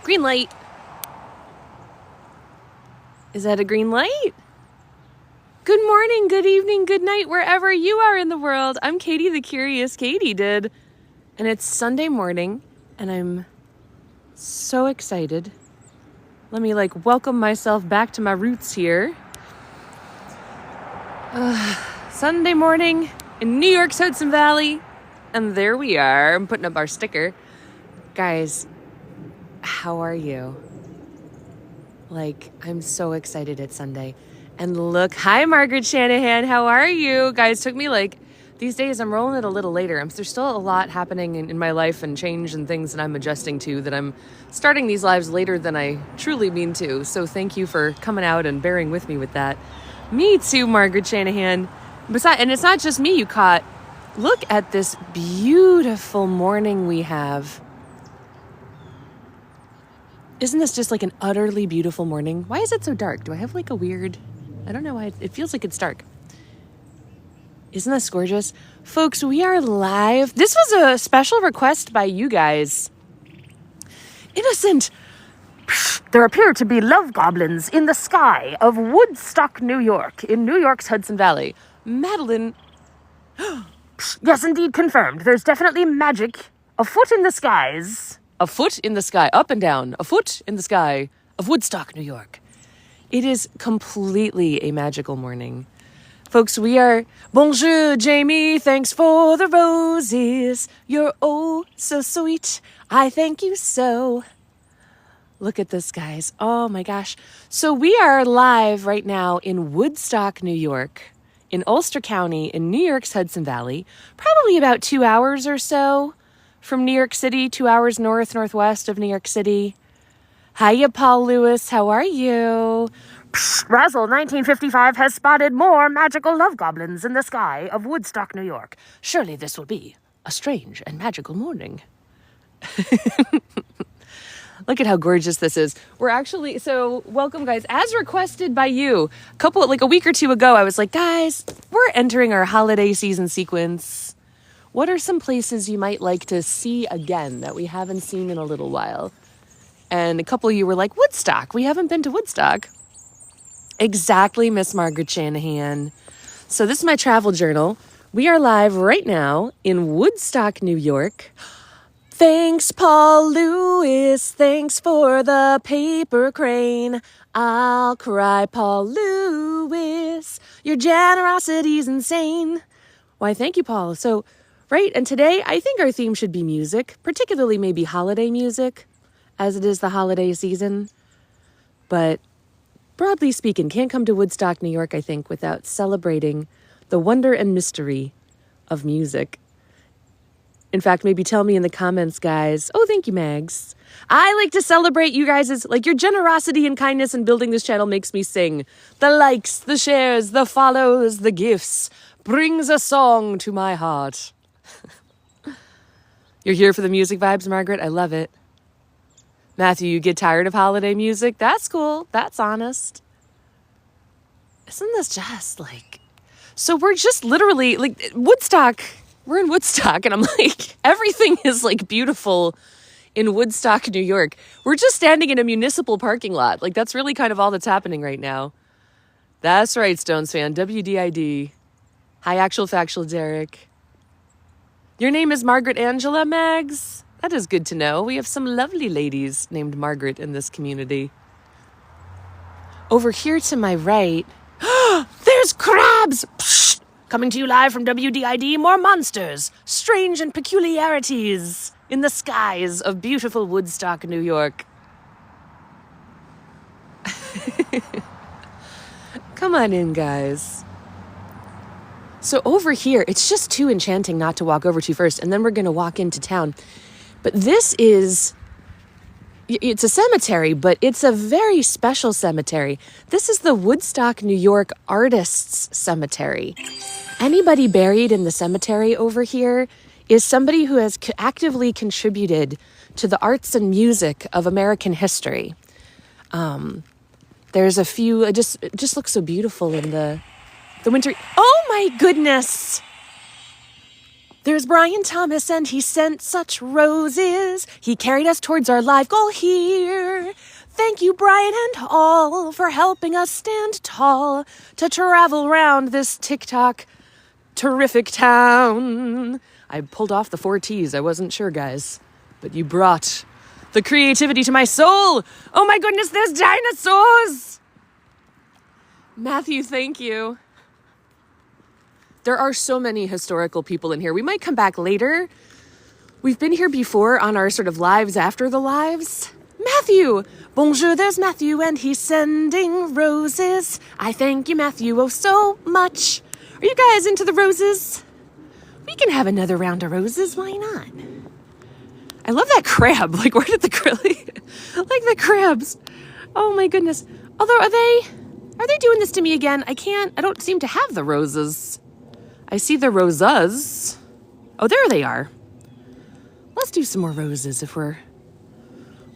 Green light. Is that a green light? Good morning, good evening, good night, wherever you are in the world. I'm Katie, the Curious Katydid. And it's Sunday morning, and I'm so excited. Let me welcome myself back to my roots here. Sunday morning in New York's Hudson Valley. And there we are. I'm putting up our sticker. Guys, how are you? I'm so excited it's Sunday. And look, hi, Margaret Shanahan. How are you? Guys, took me these days I'm rolling it a little later. There's still a lot happening in my life and change and things that I'm adjusting to, that I'm starting these lives later than I truly mean to. So thank you for coming out and bearing with me with that. Me too, Margaret Shanahan. And it's not just me you caught. Look at this beautiful morning we have. Isn't this just an utterly beautiful morning? Why is it so dark? Do I have a weird... I don't know why. It feels like it's dark. Isn't this gorgeous? Folks, we are live. This was a special request by you guys. Innocent. There appear to be love goblins in the sky of Woodstock, New York, in New York's Hudson Valley. Madeline. Yes, indeed, confirmed. There's definitely magic afoot in the skies. A foot in the sky, up and down, a foot in the sky of Woodstock, New York. It is completely a magical morning. Folks, we are... Bonjour, Jamie. Thanks for the roses. You're oh so sweet. I thank you so. Look at this, guys. Oh, my gosh. So we are live right now in Woodstock, New York, in Ulster County, in New York's Hudson Valley, probably about 2 hours or so from New York City, 2 hours northwest of New York City. Hiya, Paul Lewis. How are you? Razzle 1955 has spotted more magical love goblins in the sky of Woodstock, New York. Surely this will be a strange and magical morning. Look at how gorgeous this is. We're actually, so welcome guys, as requested by you. A week or two ago, I was like, guys, we're entering our holiday season sequence. What are some places you might like to see again that we haven't seen in a little while? And a couple of you were like, Woodstock. We haven't been to Woodstock. Exactly, Miss Margaret Shanahan. So this is my travel journal. We are live right now in Woodstock, New York. Thanks, Paul Lewis. Thanks for the paper crane. I'll cry, Paul Lewis. Your generosity's insane. Why, thank you, Paul. So, right, and today I think our theme should be music, particularly maybe holiday music, as it is the holiday season. But broadly speaking, can't come to Woodstock, New York, I think, without celebrating the wonder and mystery of music. In fact, maybe tell me in the comments, guys. Oh, thank you, Mags. I like to celebrate you guys' your generosity and kindness in building this channel makes me sing. The likes, the shares, the follows, the gifts brings a song to my heart. You're here for the music vibes, Margaret? I love it. Matthew, you get tired of holiday music? That's cool. That's honest. Isn't this just So we're just literally Woodstock. We're in Woodstock and I'm everything is beautiful in Woodstock, New York. We're just standing in a municipal parking lot. That's really kind of all that's happening right now. That's right, Stones fan. WDID. Hi, Actual Factual Derek. Your name is Margaret Angela, Mags? That is good to know. We have some lovely ladies named Margaret in this community. Over here to my right, there's crabs! Psh! Coming to you live from WDID, more monsters, strange and peculiarities in the skies of beautiful Woodstock, New York. Come on in, guys. So over here, it's just too enchanting not to walk over to first, and then we're going to walk into town. But it's a cemetery, but it's a very special cemetery. This is the Woodstock, New York Artists Cemetery. Anybody buried in the cemetery over here is somebody who has actively contributed to the arts and music of American history. There's a few, it just looks so beautiful in the winter. Oh my goodness! There's Brian Thomas and he sent such roses. He carried us towards our live goal here. Thank you, Brian and all, for helping us stand tall to travel around this TikTok terrific town. I pulled off the 4 T's. I wasn't sure, guys. But you brought the creativity to my soul. Oh my goodness, there's dinosaurs. Matthew, thank you. There are so many historical people in here. We might come back later. We've been here before on our sort of lives after the lives. Matthew! Bonjour, there's Matthew, and he's sending roses. I thank you, Matthew, oh so much. Are you guys into the roses? We can have another round of roses, why not? I love that crab. Like, where did the like the crabs? Oh my goodness. Although, are they doing this to me again? I don't seem to have the roses. I see the rosas. Oh, there they are. Let's do some more roses if we're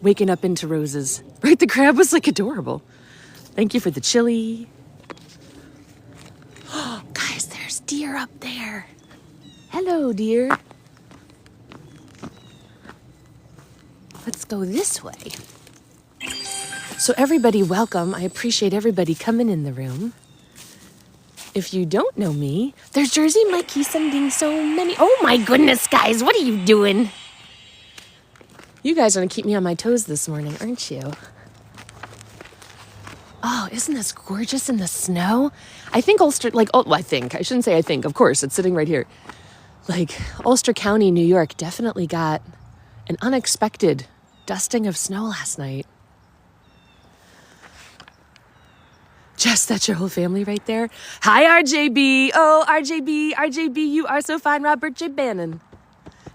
waking up into roses. Right, the crab was like adorable. Thank you for the chili. Oh, guys, there's deer up there. Hello, deer. Let's go this way. So everybody, welcome. I appreciate everybody coming in the room. If you don't know me, there's Jersey Mikey sending so many. Oh my goodness, guys, what are you doing? You guys are gonna keep me on my toes this morning, aren't you? Oh, isn't this gorgeous in the snow? I think Ulster, I shouldn't say I think, of course, it's sitting right here. Like, Ulster County, New York definitely got an unexpected dusting of snow last night. Jess, that's your whole family right there? Hi, RJB. Oh, RJB, you are so fine. Robert J. Bannon.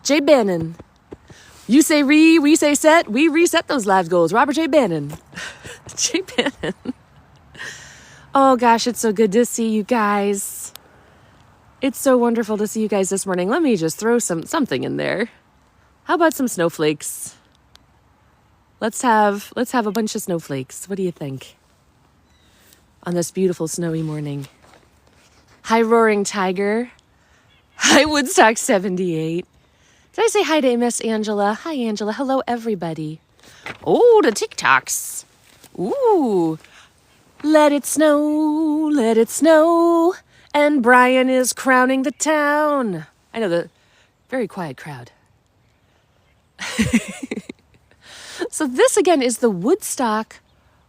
J. Bannon. You say we say set. We reset those live goals. Robert J. Bannon. J. Bannon. Oh, gosh, it's so good to see you guys. It's so wonderful to see you guys this morning. Let me just throw something in there. How about some snowflakes? Let's have a bunch of snowflakes. What do you think? On this beautiful snowy morning. Hi, Roaring Tiger. Hi, Woodstock 78. Did I say hi to Miss Angela? Hi, Angela. Hello, everybody. Oh, the TikToks. Ooh. Let it snow, and Brian is crowning the town. I know, the very quiet crowd. So this, again, is the Woodstock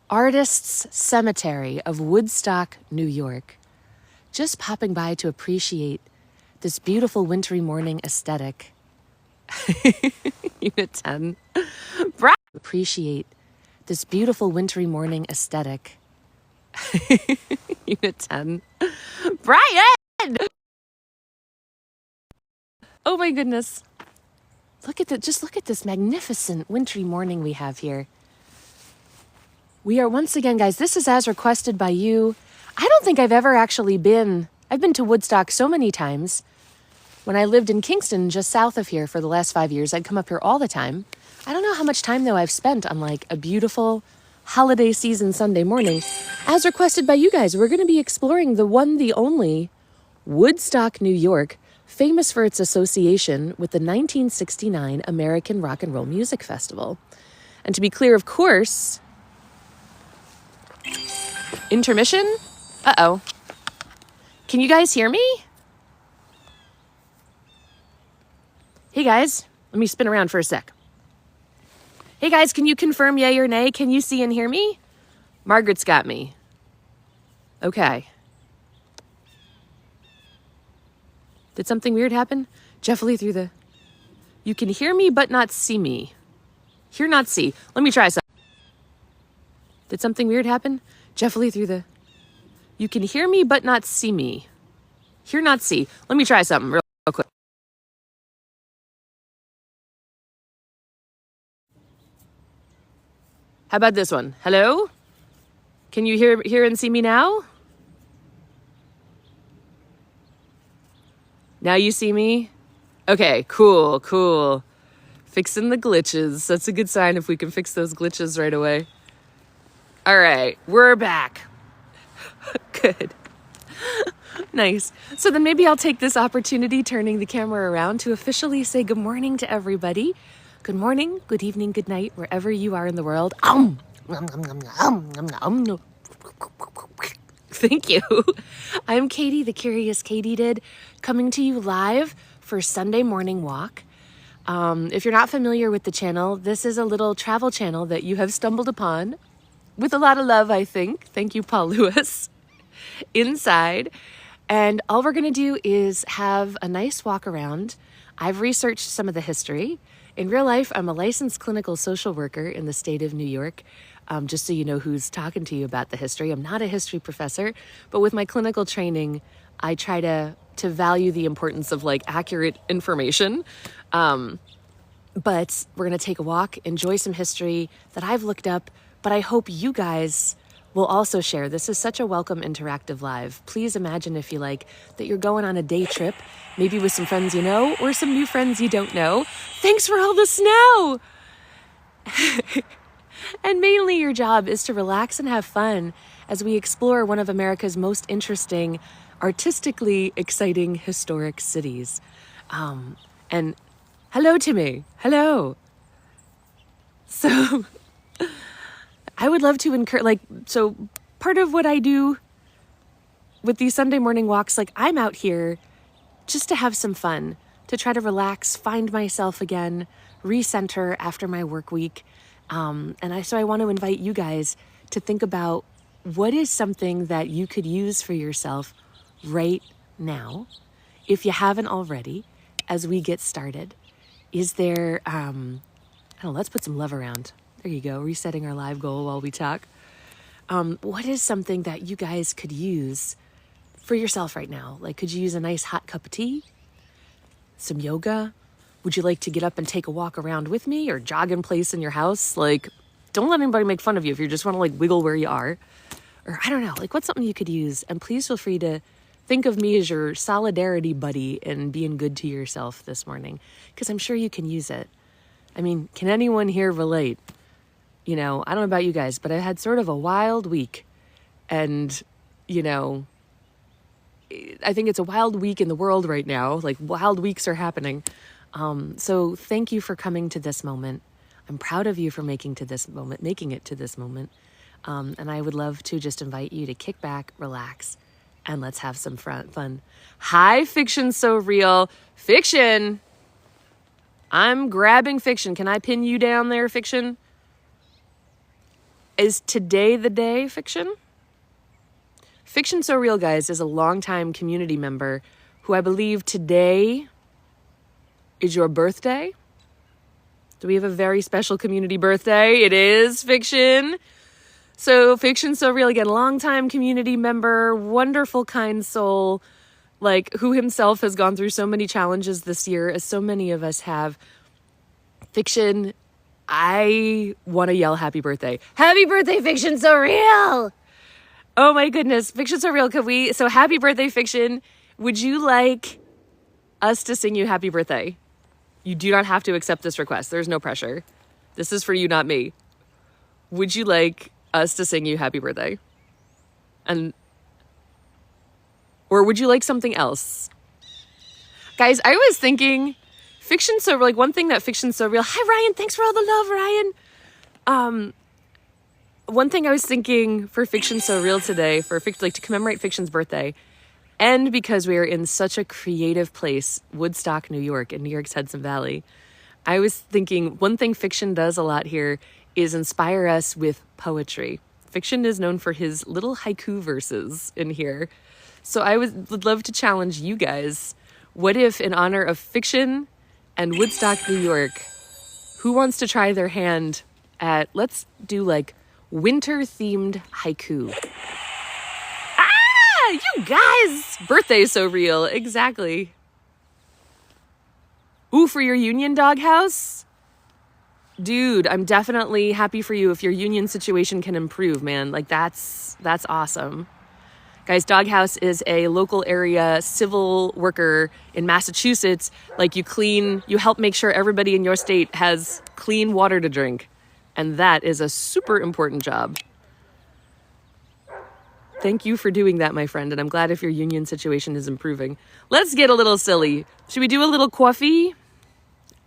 Artists Cemetery of Woodstock, New York. Just popping by to appreciate this beautiful wintry morning aesthetic. Unit 10. Appreciate this beautiful wintry morning aesthetic. Unit 10. Brian! Oh my goodness. Just look at this magnificent wintry morning we have here. We are, once again, guys, this is as requested by you. I don't think I've ever actually I've been to Woodstock so many times. When I lived in Kingston, just south of here for the last 5 years, I'd come up here all the time. I don't know how much time, though, I've spent on, like, a beautiful holiday season Sunday morning. As requested by you guys, we're going to be exploring the one, the only Woodstock, New York, famous for its association with the 1969 American Rock and Roll Music Festival. And to be clear, of course... Intermission? Uh-oh. Can you guys hear me? Hey guys, let me spin around for a sec. Hey guys, can you confirm yay or nay? Can you see and hear me? Margaret's got me. Okay. Did something weird happen? Jeff Lee through the... You can hear me but not see me. Hear not see. Let me try something. Did something weird happen? Jeff Lee through the... You can hear me but not see me. Hear not see. Let me try something real quick. How about this one? Hello? Can you hear and see me now? Now you see me? Okay, cool. Fixing the glitches. That's a good sign if we can fix those glitches right away. All right, we're back. Good. Nice. So then maybe I'll take this opportunity, turning the camera around, to officially say good morning to everybody. Good morning, good evening, good night, wherever you are in the world. Thank you. I'm Katie, the Curious Katydid, coming to you live for Sunday Morning Walk. If you're not familiar with the channel, this is a little travel channel that you have stumbled upon with a lot of love, I think. Thank you, Paul Lewis. Inside. And all we're going to do is have a nice walk around. I've researched some of the history. In real life, I'm a licensed clinical social worker in the state of New York. Just so you know who's talking to you about the history. I'm not a history professor, but with my clinical training, I try to value the importance of like accurate information. But we're going to take a walk, enjoy some history that I've looked up, but I hope you guys will also share. This is such a welcome interactive live. Please imagine, if you like, that you're going on a day trip, maybe with some friends you know or some new friends you don't know. Thanks for all the snow! And mainly your job is to relax and have fun as we explore one of America's most interesting, artistically exciting historic cities. And hello, Timmy. Hello. So I would love to encourage, so part of what I do with these Sunday morning walks, I'm out here just to have some fun, to try to relax, find myself again, recenter after my work week. So I want to invite you guys to think about what is something that you could use for yourself right now, if you haven't already, as we get started. Is there, let's put some love around. There you go, resetting our live goal while we talk. What is something that you guys could use for yourself right now? Could you use a nice hot cup of tea? Some yoga? Would you like to get up and take a walk around with me, or jog in place in your house? Don't let anybody make fun of you if you just want to wiggle where you are. Or I don't know, what's something you could use? And please feel free to think of me as your solidarity buddy in being good to yourself this morning, because I'm sure you can use it. I mean, can anyone here relate? I don't know about you guys, but I had sort of a wild week. And, I think it's a wild week in the world right now. Wild weeks are happening. So thank you for coming to this moment. I'm proud of you for making it to this moment. And I would love to just invite you to kick back, relax, and let's have some fun. Hi, Fiction So Real. Fiction! I'm grabbing Fiction. Can I pin you down there, Fiction? Is today the day, Fiction? Fiction So Real, guys, is a longtime community member who I believe today is your birthday. Do we have a very special community birthday? It is, Fiction. So Fiction So Real, again, longtime community member, wonderful, kind soul, who himself has gone through so many challenges this year, as so many of us have. Fiction, I want to yell happy birthday. Happy birthday, Fiction So Real! Oh my goodness, Fiction So Real, so happy birthday, Fiction. Would you like us to sing you happy birthday? You do not have to accept this request. There's no pressure. This is for you, not me. Would you like us to sing you happy birthday? Or would you like something else? Guys, I was thinking, Fiction So Real, one thing that Fiction So Real, hi Ryan, thanks for all the love, Ryan. One thing I was thinking for Fiction So Real today, to commemorate Fiction's birthday, and because we are in such a creative place, Woodstock, New York, in New York's Hudson Valley, I was thinking one thing Fiction does a lot here is inspire us with poetry. Fiction is known for his little haiku verses in here. So I would love to challenge you guys. What if, in honor of Fiction and Woodstock, New York, who wants to try their hand at, let's do winter-themed haiku. You guys! Birthday So Real, exactly. Ooh, for your union doghouse? Dude, I'm definitely happy for you if your union situation can improve, man. That's awesome. Guys, Doghouse is a local area civil worker in Massachusetts. You help make sure everybody in your state has clean water to drink. And that is a super important job. Thank you for doing that, my friend, and I'm glad if your union situation is improving. Let's get a little silly. Should we do a little coffee?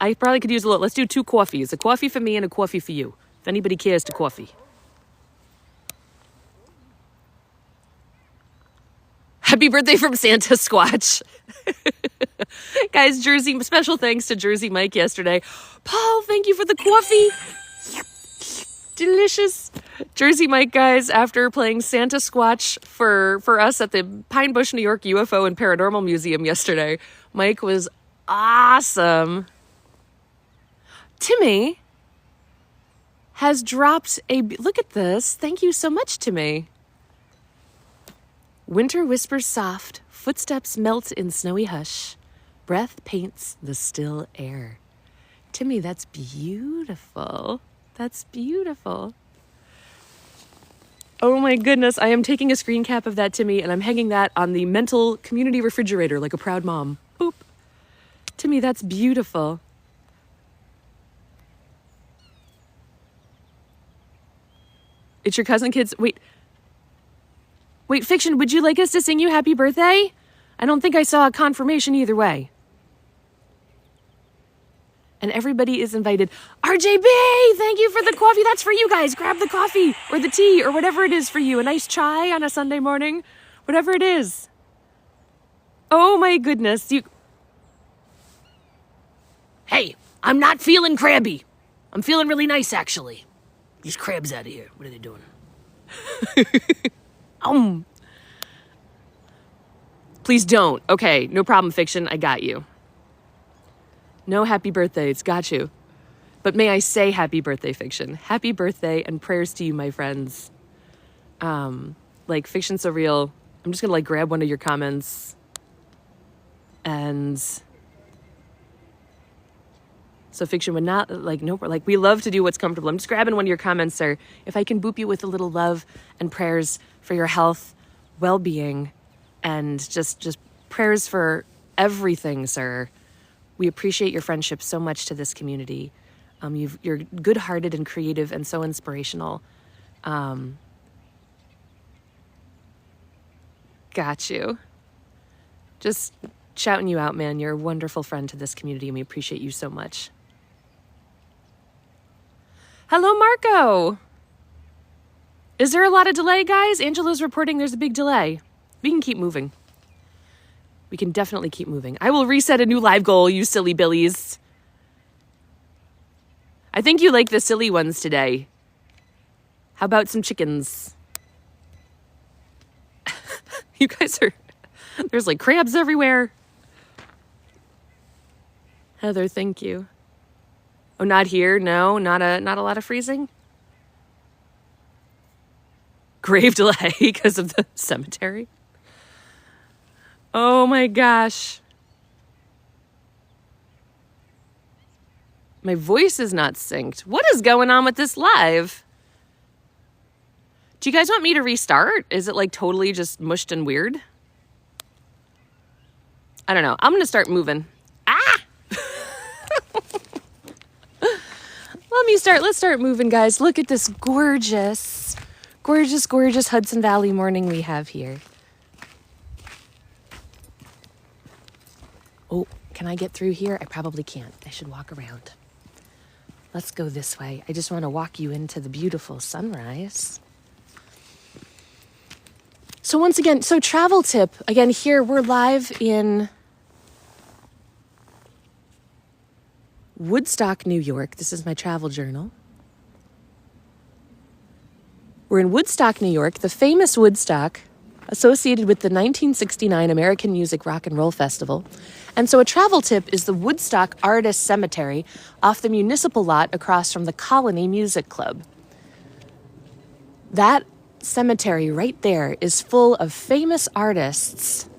I probably could use a little. Let's do 2 coffees. A coffee for me and a coffee for you. If anybody cares to coffee. Happy birthday from Santa Squatch. Guys, Jersey, special thanks to Jersey Mike yesterday. Paul, thank you for the coffee. Delicious. Jersey Mike, guys, after playing Santa Squatch for us at the Pine Bush, New York UFO and Paranormal Museum yesterday, Mike was awesome. Timmy has dropped a... Look at this. Thank you so much, Timmy. Winter whispers soft, footsteps melt in snowy hush. Breath paints the still air. Timmy, that's beautiful. That's beautiful. Oh my goodness, I am taking a screen cap of that, Timmy, and I'm hanging that on the mental community refrigerator like a proud mom. Boop. Timmy, that's beautiful. It's your cousin kids. Wait, Fiction, would you like us to sing you happy birthday? I don't think I saw a confirmation either way. And everybody is invited. RJB, thank you for the coffee. That's for you guys. Grab the coffee or the tea or whatever it is for you. A nice chai on a Sunday morning. Whatever it is. Oh my goodness. Hey, I'm not feeling crabby. I'm feeling really nice, actually. These crabs out of here. What are they doing? Please don't. Okay, no problem, Fiction. I got you. No happy birthdays. Got you. But may I say happy birthday, Fiction. Happy birthday and prayers to you, my friends. Like, Fiction So Real. I'm just going to, grab one of your comments. And... So Fiction would not, we love to do what's comfortable. I'm just grabbing one of your comments, sir. If I can boop you with a little love and prayers for your health, well-being, and just prayers for everything, sir. We appreciate your friendship so much to this community. You're good-hearted and creative and so inspirational. Got you. Just shouting you out, man. You're a wonderful friend to this community, and we appreciate you so much. Hello, Marco. Is there a lot of delay, guys? Angela's reporting there's a big delay. We can keep moving. We can definitely keep moving. I will reset a new live goal, you silly billies. I think you like the silly ones today. How about some chickens? You guys are... There's crabs everywhere. Heather, thank you. Oh, not here? No, not a lot of freezing? Grave delay because of the cemetery? Oh my gosh. My voice is not synced. What is going on with this live? Do you guys want me to restart? Is it totally just mushed and weird? I don't know. I'm going to start moving. Let's start moving, guys. Look at this gorgeous Hudson Valley morning we have here. Oh, can I get through here? I probably can't. I should walk around. Let's go this way. I just want to walk you into the beautiful sunrise. So once again, travel tip. Again, here we're live in Woodstock, New York. This is my travel journal. We're in Woodstock, New York, the famous Woodstock, associated with the 1969 American Music Rock and Roll Festival. And so a travel tip is the Woodstock Artists Cemetery off the municipal lot across from the Colony Music Club. That cemetery right there is full of famous artists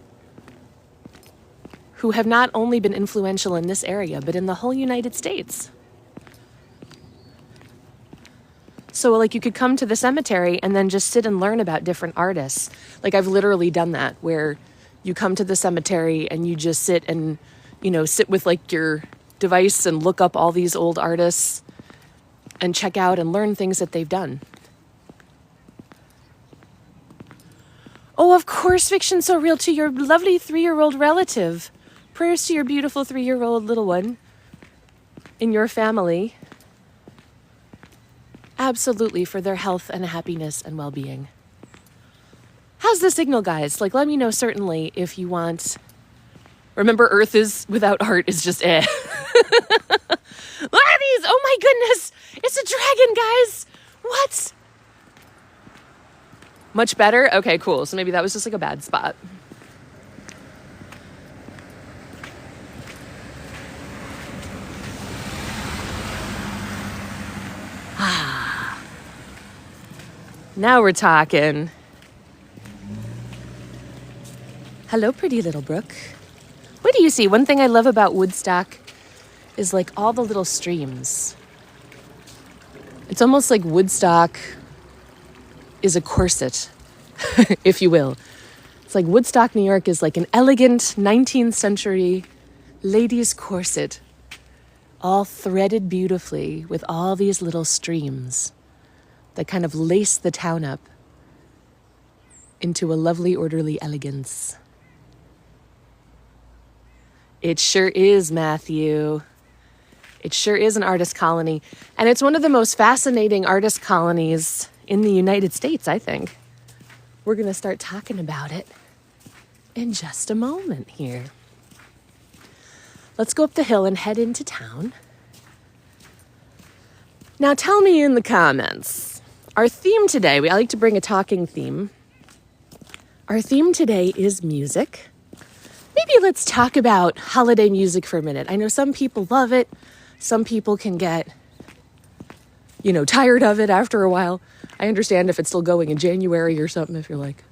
who have not only been influential in this area, but in the whole United States. So you could come to the cemetery and then just sit and learn about different artists. I've literally done that, where you come to the cemetery and you just sit and, sit with your device and look up all these old artists and check out and learn things that they've done. Oh, of course, fiction's so real to your lovely 3-year-old relative. Prayers to your beautiful 3-year-old little one in your family. Absolutely, for their health and happiness and well-being. How's the signal, guys? Like, let me know certainly if you want. Remember, Earth is without heart is just eh. Look at these! Oh my goodness! It's a dragon, guys! What? Much better? Okay, cool. So maybe that was just like a bad spot. Now we're talking. Hello, pretty little brook. What do you see? One thing I love about Woodstock is like all the little streams. It's almost like Woodstock is a corset, if you will. It's like Woodstock, New York is like an elegant 19th century lady's corset, all threaded beautifully with all these little streams that kind of lace the town up into a lovely, orderly elegance. It sure is, Matthew. It sure is an artist colony. And it's one of the most fascinating artist colonies in the United States, I think. We're going to start talking about it in just a moment here. Let's go up the hill and head into town. Now tell me in the comments. Our theme today, I like to bring a talking theme. Our theme today is music. Maybe let's talk about holiday music for a minute. I know some people love it. Some people can get, tired of it after a while. I understand if it's still going in January or something, if you're like,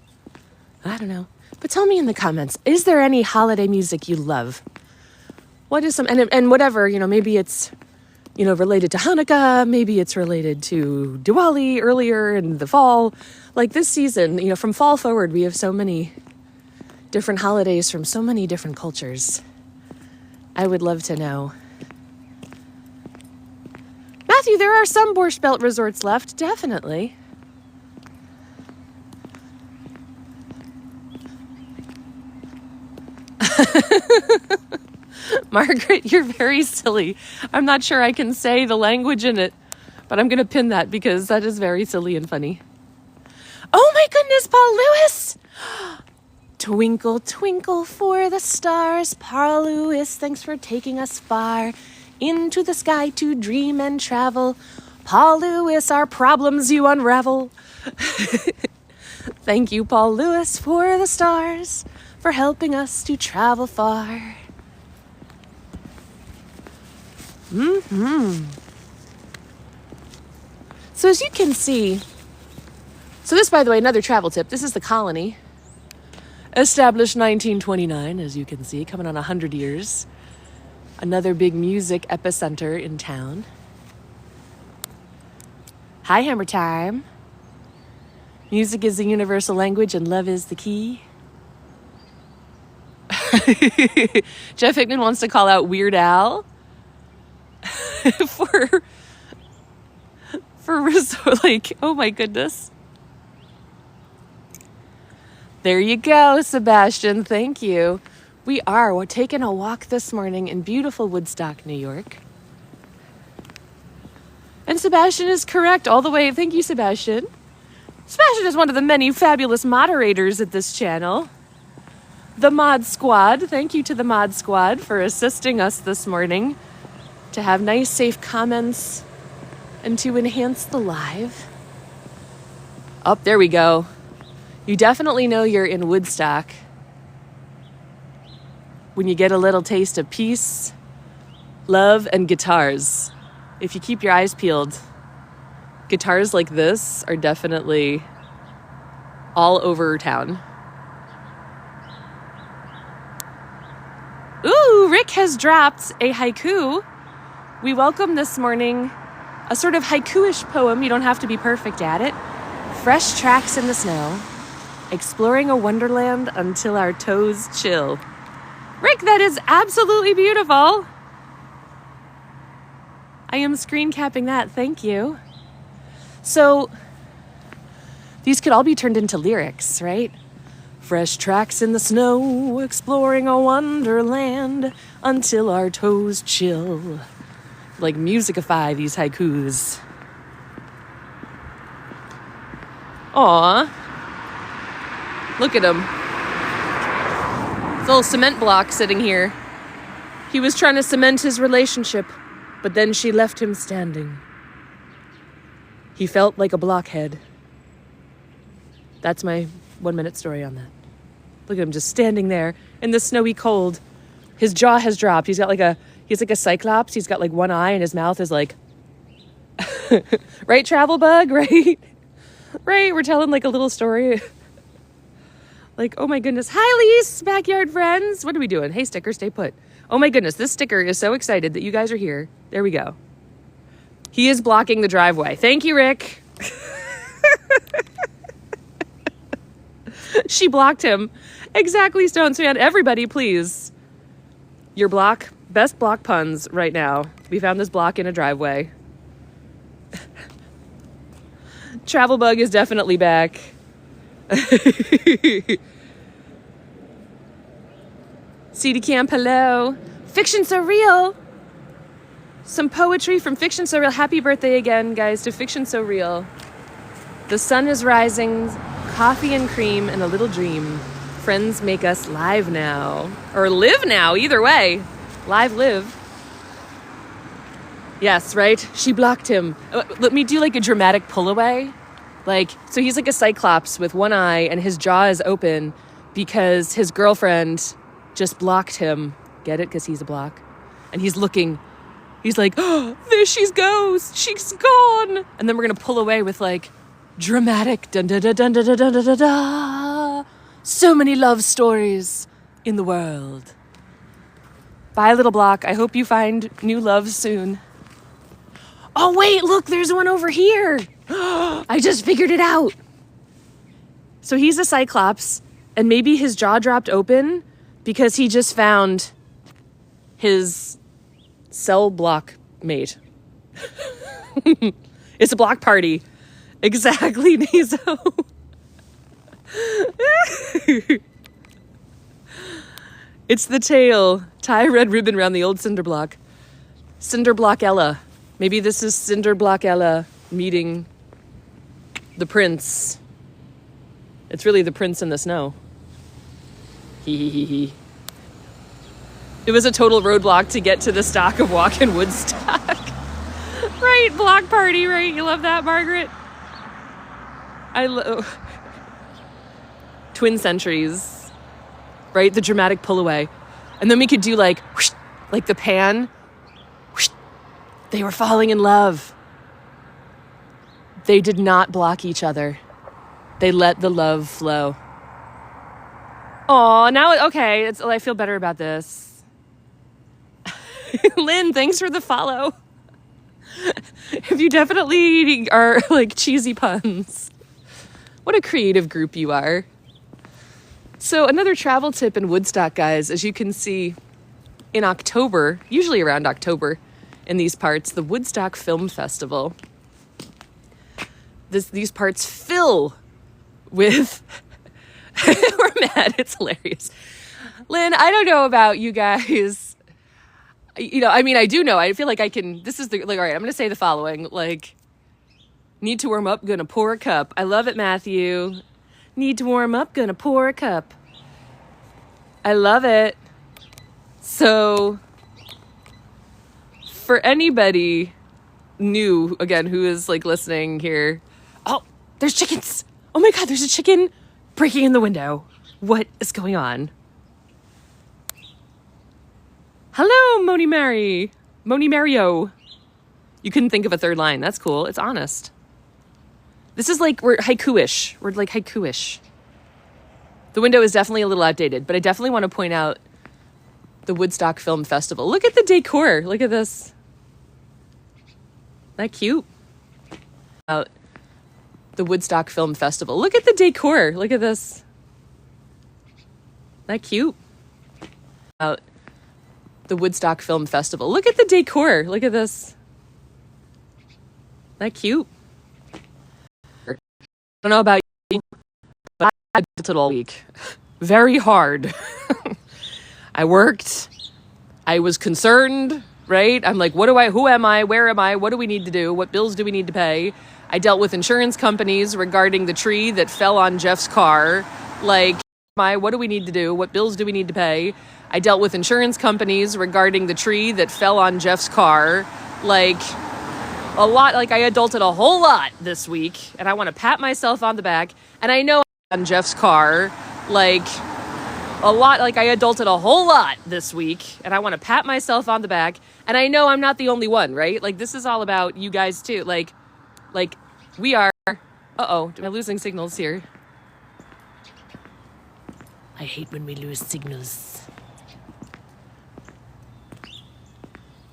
I don't know. But tell me in the comments, is there any holiday music you love? What is some, and whatever, maybe it's, related to Hanukkah, maybe it's related to Diwali earlier in the fall. Like this season, from fall forward, we have so many different holidays from so many different cultures. I would love to know. Matthew, there are some Borscht Belt resorts left, definitely. Margaret, you're very silly. I'm not sure I can say the language in it, but I'm going to pin that because that is very silly and funny. Oh my goodness, Paul Lewis! Twinkle, twinkle for the stars, Paul Lewis, thanks for taking us far into the sky to dream and travel. Paul Lewis, our problems you unravel. Thank you, Paul Lewis, for the stars, for helping us to travel far. So as you can see, so this, by the way, another travel tip. This is the Colony. Established 1929, as you can see, coming on 100 years. Another big music epicenter in town. Hi, Hammer Time. Music is the universal language and love is the key. Jeff Hickman wants to call out Weird Al for oh my goodness. There you go, Sebastian. Thank you. We're taking a walk this morning in beautiful Woodstock, New York. And Sebastian is correct all the way. Thank you, Sebastian. Sebastian is one of the many fabulous moderators at this channel. The Mod Squad. Thank you to the Mod Squad for assisting us this morning to have nice, safe comments and to enhance the live. Oh, there we go. You definitely know you're in Woodstock when you get a little taste of peace, love, and guitars. If you keep your eyes peeled, guitars like this are definitely all over town. Ooh, Rick has dropped a haiku. We welcome this morning a sort of haiku-ish poem. You don't have to be perfect at it. Fresh tracks in the snow. Exploring a wonderland until our toes chill. Rick, that is absolutely beautiful. I am screen capping that. Thank you. So these could all be turned into lyrics, right? Fresh tracks in the snow, exploring a wonderland until our toes chill. Like musicify these haikus. Aw. Look at him. This little cement block sitting here. He was trying to cement his relationship, but then she left him standing. He felt like a blockhead. That's my 1-minute story on that. Look at him just standing there in the snowy cold. His jaw has dropped. He's like a cyclops. He's got like one eye and his mouth is like, right, travel bug, right? Right, we're telling like a little story. Like, oh my goodness. Hi, Lise, backyard friends. What are we doing? Hey, sticker, stay put. Oh my goodness, this sticker is so excited that you guys are here. There we go. He is blocking the driveway. Thank you, Rick. She blocked him. Exactly, Stones fan. Everybody, please. Your block, best block puns right now. We found this block in a driveway. Travel bug is definitely back. CD Camp, hello. Fiction So Real. Some poetry from Fiction So Real. Happy birthday again, guys, to Fiction So Real. The sun is rising, coffee and cream, and a little dream. Friends make us live now. Or live now, either way. Live. Yes, right? She blocked him. Let me do like a dramatic pull away. Like, so he's like a cyclops with one eye and his jaw is open because his girlfriend just blocked him. Get it? Because he's a block. And he's looking. He's like, oh, there she goes. She's gone. And then we're going to pull away with like dramatic dun da da dun da da dun da da da. So many love stories in the world. Bye, little block. I hope you find new love soon. Oh, wait, look, there's one over here. I just figured it out. So he's a cyclops, and maybe his jaw dropped open because he just found his cell block mate. It's a block party. Exactly, Nazo. It's the tail. Tie a red ribbon around the old cinder block. Cinder block Ella. Maybe this is Cinder block Ella meeting the prince. It's really the prince in the snow. Hee. It was a total roadblock to get to the stock of walk in Woodstock. Right, block party, right? You love that, Margaret? I love twin centuries, right? The dramatic pull away. And then we could do like, whoosh, like the pan. Whoosh. They were falling in love. They did not block each other. They let the love flow. Aw, now, okay, I feel better about this. Lynn, thanks for the follow. If you definitely are like cheesy puns. What a creative group you are. So another travel tip in Woodstock, guys, as you can see in October, usually around October in these parts, the Woodstock Film Festival. These parts fill with, we're mad, it's hilarious. Lynn, I don't know about you guys. You know, I mean, I do know. I feel like I can, this is the, like, all right, I'm going to say the following, like, need to warm up, gonna pour a cup. I love it, Matthew. Need to warm up, gonna pour a cup. I love it. So, for anybody new, again, who is, like, listening here, oh, there's chickens. Oh my God, there's a chicken breaking in the window. What is going on? Hello, Moni Mario. You couldn't think of a third line. That's cool. It's honest. This is like, we're haiku-ish. We're like haiku-ish. The window is definitely a little outdated, but I definitely want to point out the Woodstock Film Festival. Look at the decor. Look at this. Isn't that cute? Out the Woodstock Film Festival. Look at the decor. Look at this. Isn't that cute? Out the Woodstock Film Festival. Look at the decor. Look at this. Isn't that cute? I don't know about you, but I did it all week. Very hard. I worked. I was concerned, right? I'm like, who am I? Where am I? What do we need to do? What bills do we need to pay? I dealt with insurance companies regarding the tree that fell on Jeff's car. Like, what do we need to do? What bills do we need to pay? I dealt with insurance companies regarding the tree that fell on Jeff's car. Like, a lot. Like, I adulted a whole lot this week, and I want to pat myself on the back. And I know on Jeff's car, like, a lot. Like, I adulted a whole lot this week, and I want to pat myself on the back. And I know I'm not the only one, right? Like, this is all about you guys too. Like we are. Uh-oh, am I losing signals here? I hate when we lose signals.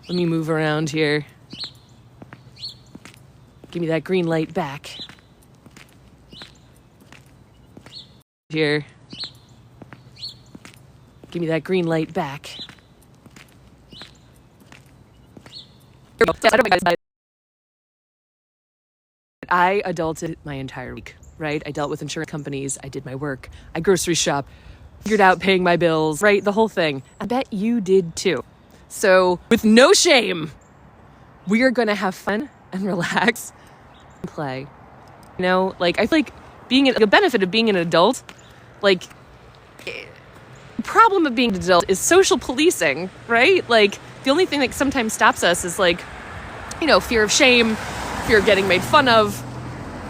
Let me move around here. Give me that green light back. Here. Give me that green light back. I adulted my entire week, right? I dealt with insurance companies. I did my work. I grocery shop, figured out paying my bills, right? The whole thing. I bet you did too. So with no shame, we are going to have fun and relax and play. You know, like, I feel like a benefit of being an adult, like, the problem of being an adult is social policing, right? Like, the only thing that sometimes stops us is, like, you know, fear of shame, fear of getting made fun of.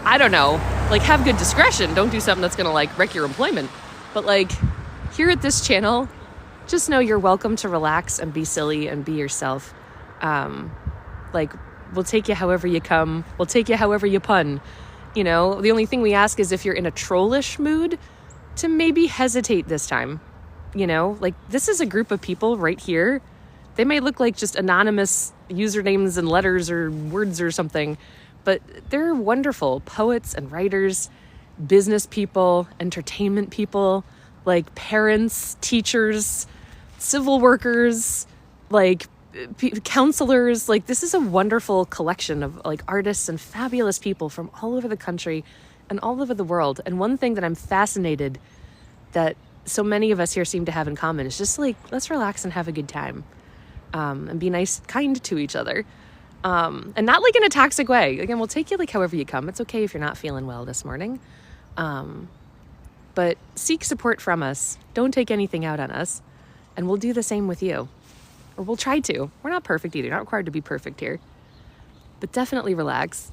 I don't know. Like, have good discretion. Don't do something that's going to, like, wreck your employment. But, like, here at this channel, just know you're welcome to relax and be silly and be yourself. Like, we'll take you however you come. We'll take you however you pun. You know, the only thing we ask is if you're in a trollish mood to maybe hesitate this time. You know, like, this is a group of people right here. They may look like just anonymous usernames and letters or words or something, but they're wonderful poets and writers, business people, entertainment people, like parents, teachers, civil workers, like counselors. Like, this is a wonderful collection of, like, artists and fabulous people from all over the country and all over the world. And one thing that I'm fascinated that so many of us here seem to have in common is just, like, let's relax and have a good time. And be nice, kind to each other. And not, like, in a toxic way. Again, we'll take you, like, however you come. It's okay if you're not feeling well this morning. But seek support from us. Don't take anything out on us. And we'll do the same with you. Or we'll try to. We're not perfect either. Not required to be perfect here. But definitely relax.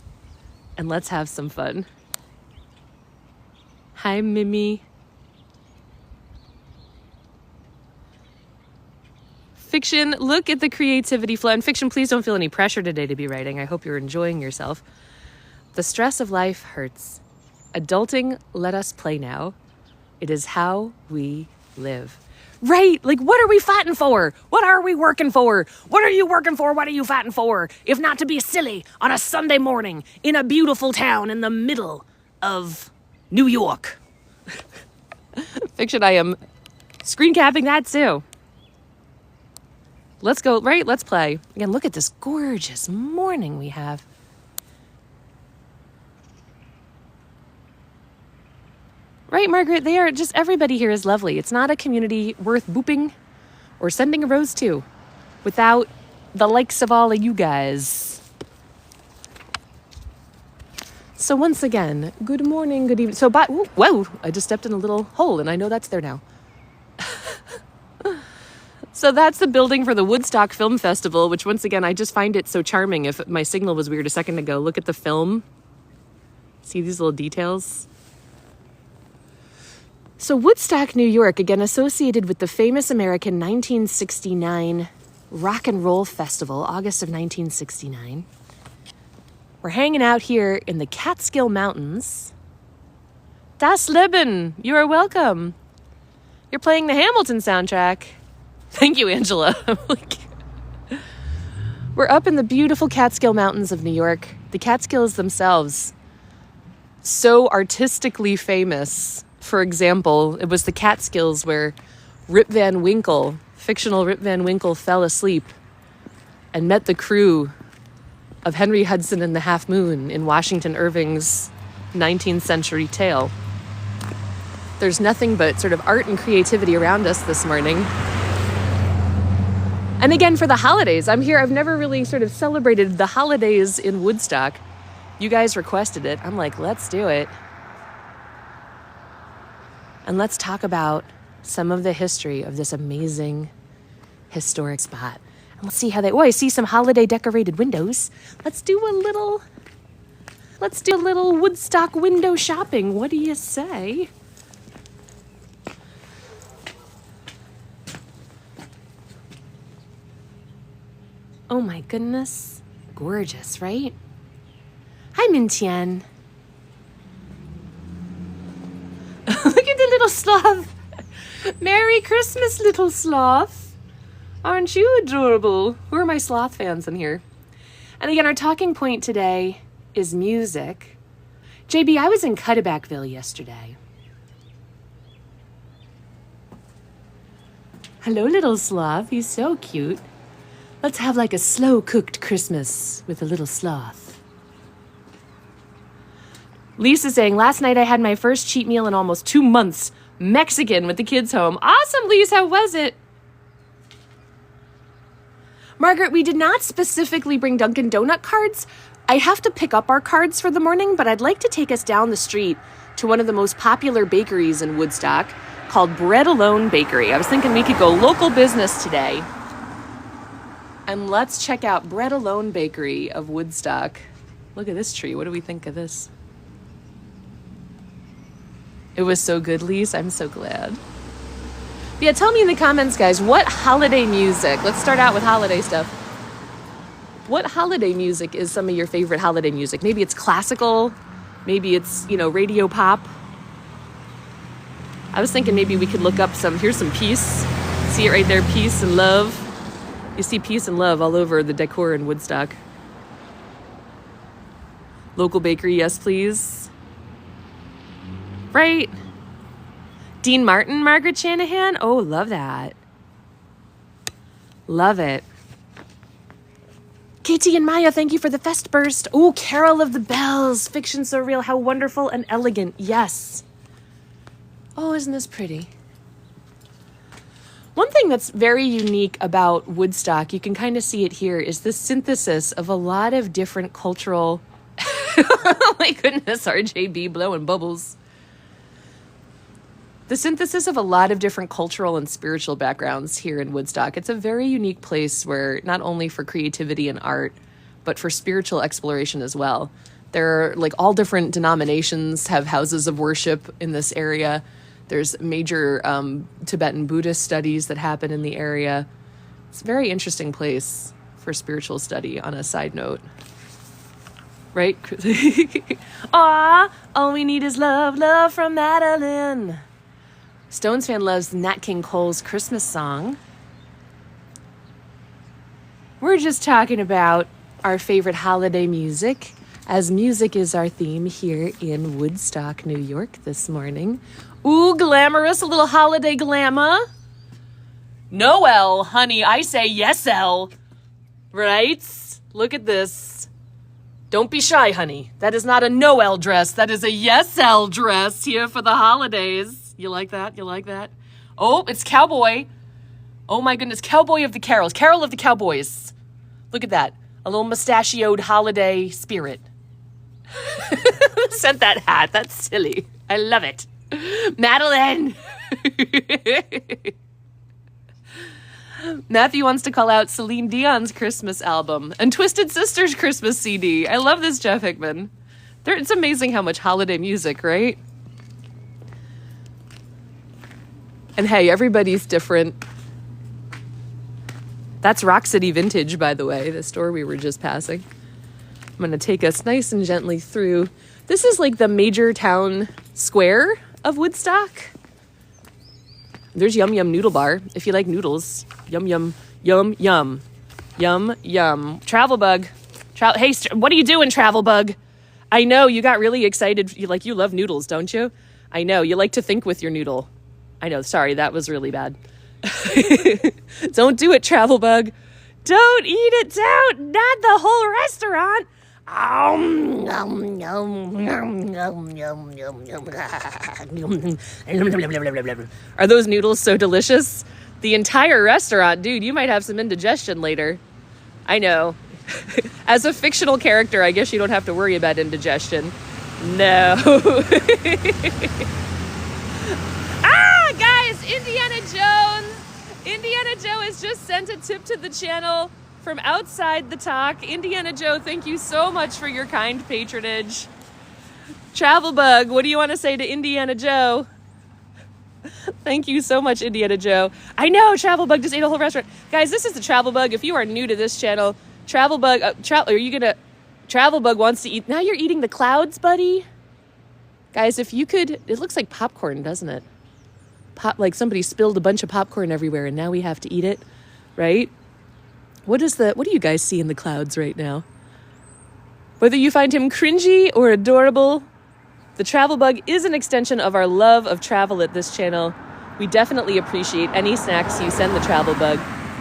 And let's have some fun. Hi, Mimi. Fiction, look at the creativity flow. And fiction, please don't feel any pressure today to be writing. I hope you're enjoying yourself. The stress of life hurts. Adulting, let us play now. It is how we live. Right? Like, what are we fighting for? What are we working for? What are you working for? What are you fighting for? If not to be silly on a Sunday morning in a beautiful town in the middle of New York. Fiction, I am screen capping that too. Let's go, right? Let's play. Again, look at this gorgeous morning we have. Right, Margaret? They are just, everybody here is lovely. It's not a community worth booping or sending a rose to without the likes of all of you guys. So once again, good morning, good evening. So, whoa, I just stepped in a little hole and I know that's there now. So that's the building for the Woodstock Film Festival, which once again, I just find it so charming. If my signal was weird a second ago, look at the film. See these little details? So Woodstock, New York, again, associated with the famous American 1969 Rock and Roll Festival, August of 1969. We're hanging out here in the Catskill Mountains. Das Leben, you are welcome. You're playing the Hamilton soundtrack. Thank you, Angela. We're up in the beautiful Catskill Mountains of New York. The Catskills themselves, so artistically famous. For example, it was the Catskills where Rip Van Winkle, fictional Rip Van Winkle, fell asleep and met the crew of Henry Hudson and the Half Moon in Washington Irving's 19th century tale. There's nothing but sort of art and creativity around us this morning. And again, for the holidays, I'm here. I've never really sort of celebrated the holidays in Woodstock. You guys requested it. I'm like, let's do it. And let's talk about some of the history of this amazing historic spot. And let's see how I see some holiday decorated windows. Let's do a little Woodstock window shopping. What do you say? Oh my goodness. Gorgeous, right? Hi, Min Tian. Look at the little sloth. Merry Christmas, little sloth. Aren't you adorable? Who are my sloth fans in here? And again, our talking point today is music. JB, I was in Cutterbackville yesterday. Hello, little sloth. He's so cute. Let's have like a slow-cooked Christmas with a little sloth. Lisa's saying, last night I had my first cheat meal in almost 2 months. Mexican with the kids home. Awesome, Lisa. How was it? Margaret, we did not specifically bring Dunkin' Donut cards. I have to pick up our cards for the morning, but I'd like to take us down the street to one of the most popular bakeries in Woodstock called Bread Alone Bakery. I was thinking we could go local business today. And let's check out Bread Alone Bakery of Woodstock. Look at this tree. What do we think of this? It was so good, Lise. I'm so glad. Yeah, tell me in the comments, guys, what holiday music? Let's start out with holiday stuff. What holiday music is some of your favorite holiday music? Maybe it's classical. Maybe it's, radio pop. I was thinking maybe we could look up here's some peace. See it right there, peace and love. You see peace and love all over the decor in Woodstock. Local bakery, yes, please. Right? Dean Martin, Margaret Shanahan. Oh, love that. Love it. Katie and Maya, thank you for the fest burst. Oh, Carol of the Bells. Fiction so real. How wonderful and elegant. Yes. Oh, isn't this pretty? One thing that's very unique about Woodstock, you can kind of see it here, is the synthesis of a lot of different cultural... Oh my goodness, RJB blowing bubbles. The synthesis of a lot of different cultural and spiritual backgrounds here in Woodstock. It's a very unique place where not only for creativity and art, but for spiritual exploration as well. There are all different denominations have houses of worship in this area. There's major Tibetan Buddhist studies that happen in the area. It's a very interesting place for spiritual study on a side note. Right? Aw, all we need is love, love from Madeline. Stones fan loves Nat King Cole's Christmas song. We're just talking about our favorite holiday music, as music is our theme here in Woodstock, New York this morning. Ooh, glamorous, a little holiday glamour. Noel, honey, I say yes-el. Right? Look at this. Don't be shy, honey. That is not a Noel dress. That is a yes-el dress here for the holidays. You like that? You like that? Oh, it's Cowboy. Oh my goodness, Cowboy of the Carols. Carol of the Cowboys. Look at that. A little mustachioed holiday spirit. Who sent that hat? That's silly. I love it. Madeline. Matthew wants to call out Celine Dion's Christmas album and Twisted Sister's Christmas CD. I love this, Jeff Hickman. It's amazing how much holiday music, right? And hey, everybody's different. That's Rock City Vintage, by the way, the store we were just passing. I'm going to take us nice and gently through. This is the major town square of Woodstock. There's Yum Yum Noodle Bar, if you like noodles. Yum, yum, yum, yum. Yum, yum. Travel Bug. Hey, what are you doing, Travel Bug? I know, you got really excited. You love noodles, don't you? I know, you like to think with your noodle. I know, sorry, that was really bad. Don't do it, Travel Bug. Don't eat it, don't. Not the whole restaurant. Are those noodles so delicious? The entire restaurant, dude, you might have some indigestion later. I know. As a fictional character, I guess you don't have to worry about indigestion. No. Guys, Indiana Jones. Indiana Joe has just sent a tip to the channel from outside the talk. Indiana Joe, thank you so much for your kind patronage. Travel Bug, what do you want to say to Indiana Joe? Thank you so much, Indiana Joe. I know, Travel Bug just ate a whole restaurant. Guys, this is the Travel Bug. If you are new to this channel, Travel Bug, Travel Bug wants to eat. Now you're eating the clouds, buddy. Guys, if you could, it looks like popcorn, doesn't it? Like somebody spilled a bunch of popcorn everywhere and now we have to eat it, right? What do you guys see in the clouds right now? Whether you find him cringy or adorable, the Travel Bug is an extension of our love of travel at this channel. We definitely appreciate any snacks you send the Travel Bug,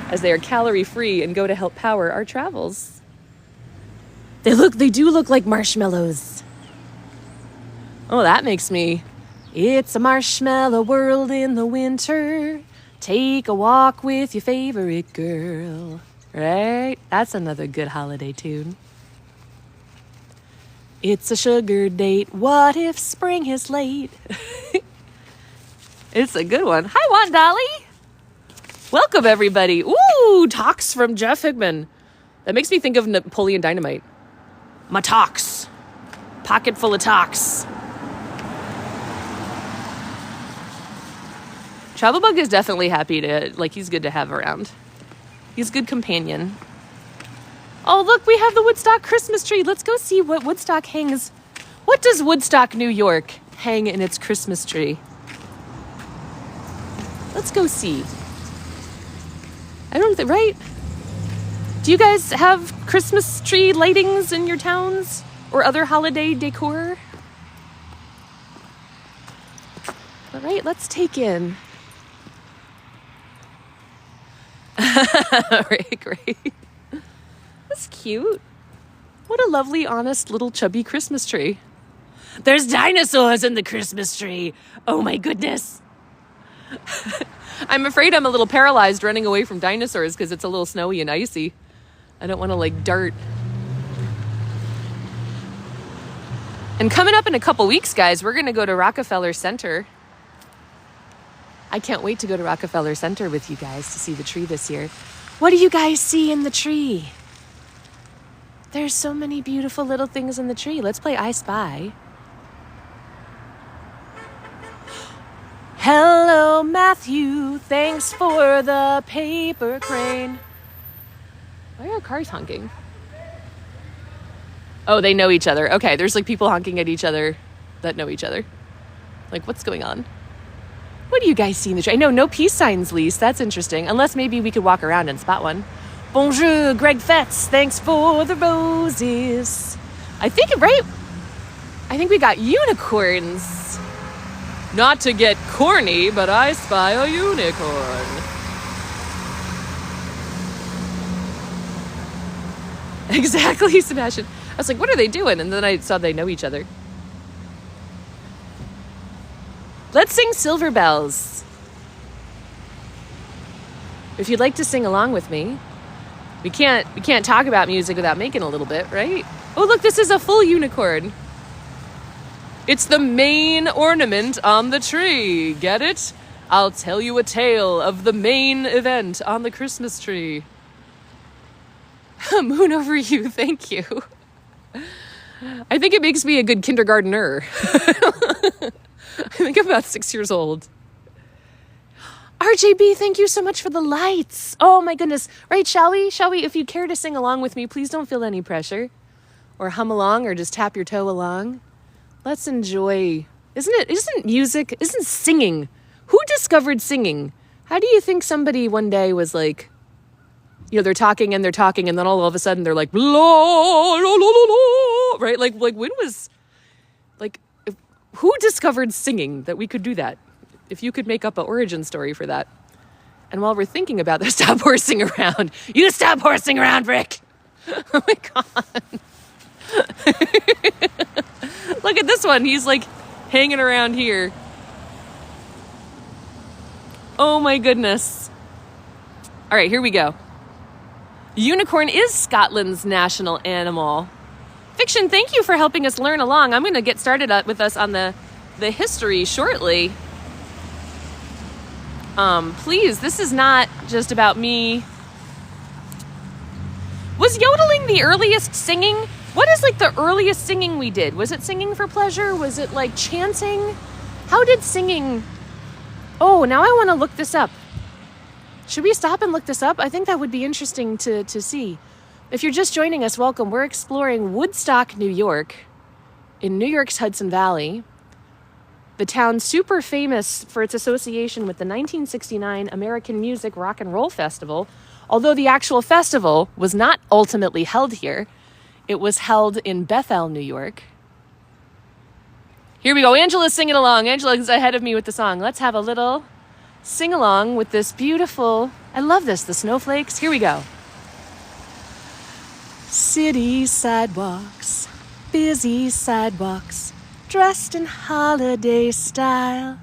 as they are calorie-free and go to help power our travels. They do look like marshmallows. Oh, that makes me... It's a marshmallow world in the winter. Take a walk with your favorite girl. Right? That's another good holiday tune. It's a sugar date. What if spring is late? It's a good one. Hi, Want Dolly. Welcome, everybody. Ooh, talks from Jeff Hickman. That makes me think of Napoleon Dynamite. My talks. Pocket full of talks. Travel Bug is definitely happy he's good to have around. He's a good companion. Oh, look, we have the Woodstock Christmas tree. Let's go see what Woodstock hangs. What does Woodstock, New York, hang in its Christmas tree? Let's go see. I don't think, right? Do you guys have Christmas tree lightings in your towns or other holiday decor? All right, let's take in. Right, great. That's cute. What a lovely, honest, little chubby Christmas tree. There's dinosaurs in the Christmas tree. Oh my goodness. I'm afraid I'm a little paralyzed running away from dinosaurs because it's a little snowy and icy. I don't want to dart. And coming up in a couple weeks, guys, we're going to go to Rockefeller Center. I can't wait to go to Rockefeller Center with you guys to see the tree this year. What do you guys see in the tree? There's so many beautiful little things in the tree. Let's play I Spy. Hello, Matthew. Thanks for the paper crane. Why are cars honking? Oh, they know each other. Okay, there's people honking at each other that know each other. What's going on? What do you guys see in the tree? I know, no peace signs, Lise. That's interesting. Unless maybe we could walk around and spot one. Bonjour, Greg Fetz. Thanks for the roses. I think we got unicorns. Not to get corny, but I spy a unicorn. Exactly, Sebastian. I was like, what are they doing? And then I saw they know each other. Let's sing Silver Bells. If you'd like to sing along with me, we can't talk about music without making a little bit, right? Oh, look, this is a full unicorn. It's the main ornament on the tree. Get it? I'll tell you a tale of the main event on the Christmas tree. Moon over you, thank you. I think it makes me a good kindergartner. I think I'm about 6 years old. RJB, thank you so much for the lights. Oh my goodness. Right, shall we? If you care to sing along with me, please don't feel any pressure. Or hum along or just tap your toe along. Let's enjoy. Isn't singing? Who discovered singing? How do you think somebody one day was they're talking and then all of a sudden they're like, la, la, la, la, la, right? When was, who discovered singing that we could do that? If you could make up an origin story for that. And while we're thinking about this, stop horsing around. You stop horsing around, Rick. Oh my God. Look at this one. He's like hanging around here. Oh my goodness. All right, here we go. Unicorn is Scotland's national animal. Fiction, thank you for helping us learn along. I'm going to get started with us on the history shortly. Please, this is not just about me. Was yodeling the earliest singing? What is like the earliest singing we did? Was it singing for pleasure? Was it like chanting? How did singing... Oh, now I want to look this up. Should we stop and look this up? I think that would be interesting to see. If you're just joining us, welcome. We're exploring Woodstock, New York, in New York's Hudson Valley. The town super famous for its association with the 1969 American Music Rock and Roll Festival, although the actual festival was not ultimately held here. It was held in Bethel, New York. Here we go. Angela's singing along. Angela's ahead of me with the song. Let's have a little sing along with this beautiful, I love this, the snowflakes. Here we go. City sidewalks, busy sidewalks, dressed in holiday style.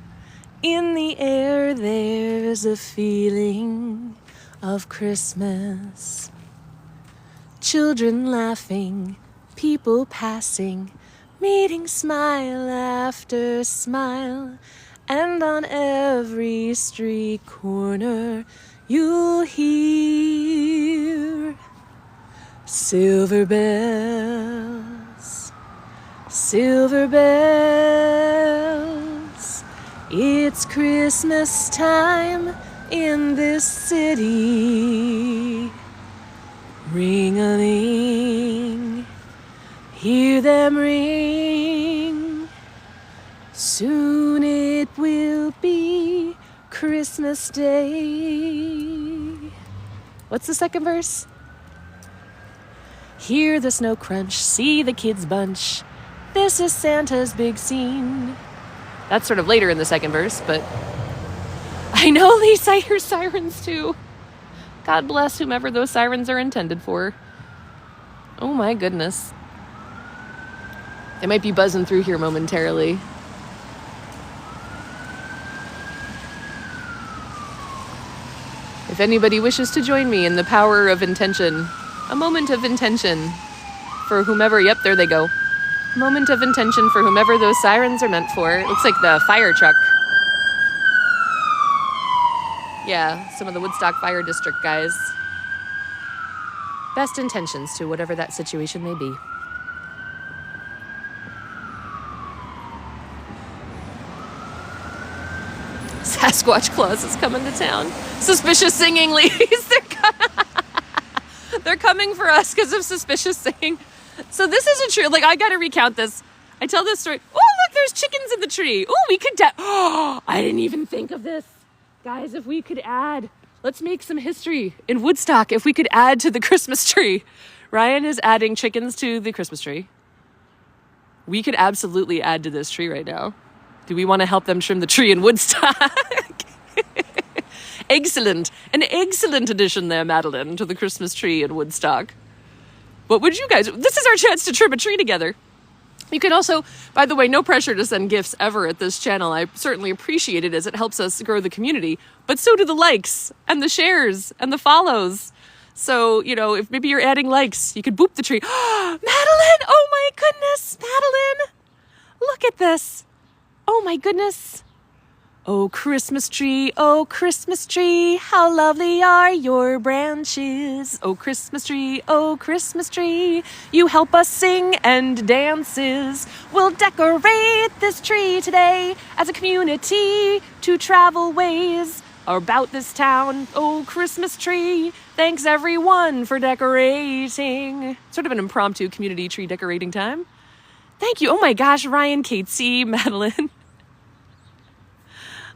In the air there's a feeling of Christmas. Children laughing, people passing, meeting smile after smile. And on every street corner you'll hear silver bells, silver bells. It's Christmas time in this city. Ring-a-ling, hear them ring. Soon it will be Christmas Day. What's the second verse? Hear the snow crunch, see the kids bunch. This is Santa's big scene. That's sort of later in the second verse, but I know Lisa hears sirens too. God bless whomever those sirens are intended for. Oh my goodness. They might be buzzing through here momentarily. If anybody wishes to join me in the power of intention, a moment of intention for whomever, yep, there they go. Moment of intention for whomever those sirens are meant for. It looks like the fire truck. Yeah, some of the Woodstock Fire District guys. Best intentions to whatever that situation may be. Sasquatch Claus is coming to town. Suspicious singing ladies. They're coming for us because of suspicious singing. So this isn't true. Like, I got to recount this. I tell this story. Oh, look, there's chickens in the tree. Oh, we could... Oh, I didn't even think of this. Guys, if we could add... Let's make some history in Woodstock. If we could add to the Christmas tree. Ryan is adding chickens to the Christmas tree. We could absolutely add to this tree right now. Do we want to help them trim the tree in Woodstock? Excellent. An excellent addition there, Madeline, to the Christmas tree in Woodstock. What would you guys... This is our chance to trim a tree together. You can also, by the way, no pressure to send gifts ever at this channel. I certainly appreciate it as it helps us grow the community. But so do the likes and the shares and the follows. So, you know, if maybe you're adding likes, you could boop the tree. Madeline! Oh my goodness! Madeline! Look at this. Oh my goodness. Oh, Christmas tree, how lovely are your branches. Oh, Christmas tree, you help us sing and dances. We'll decorate this tree today as a community to travel ways about this town. Oh, Christmas tree, thanks everyone for decorating. Sort of an impromptu community tree decorating time. Thank you. Oh my gosh, Ryan, Kate C, Madeline.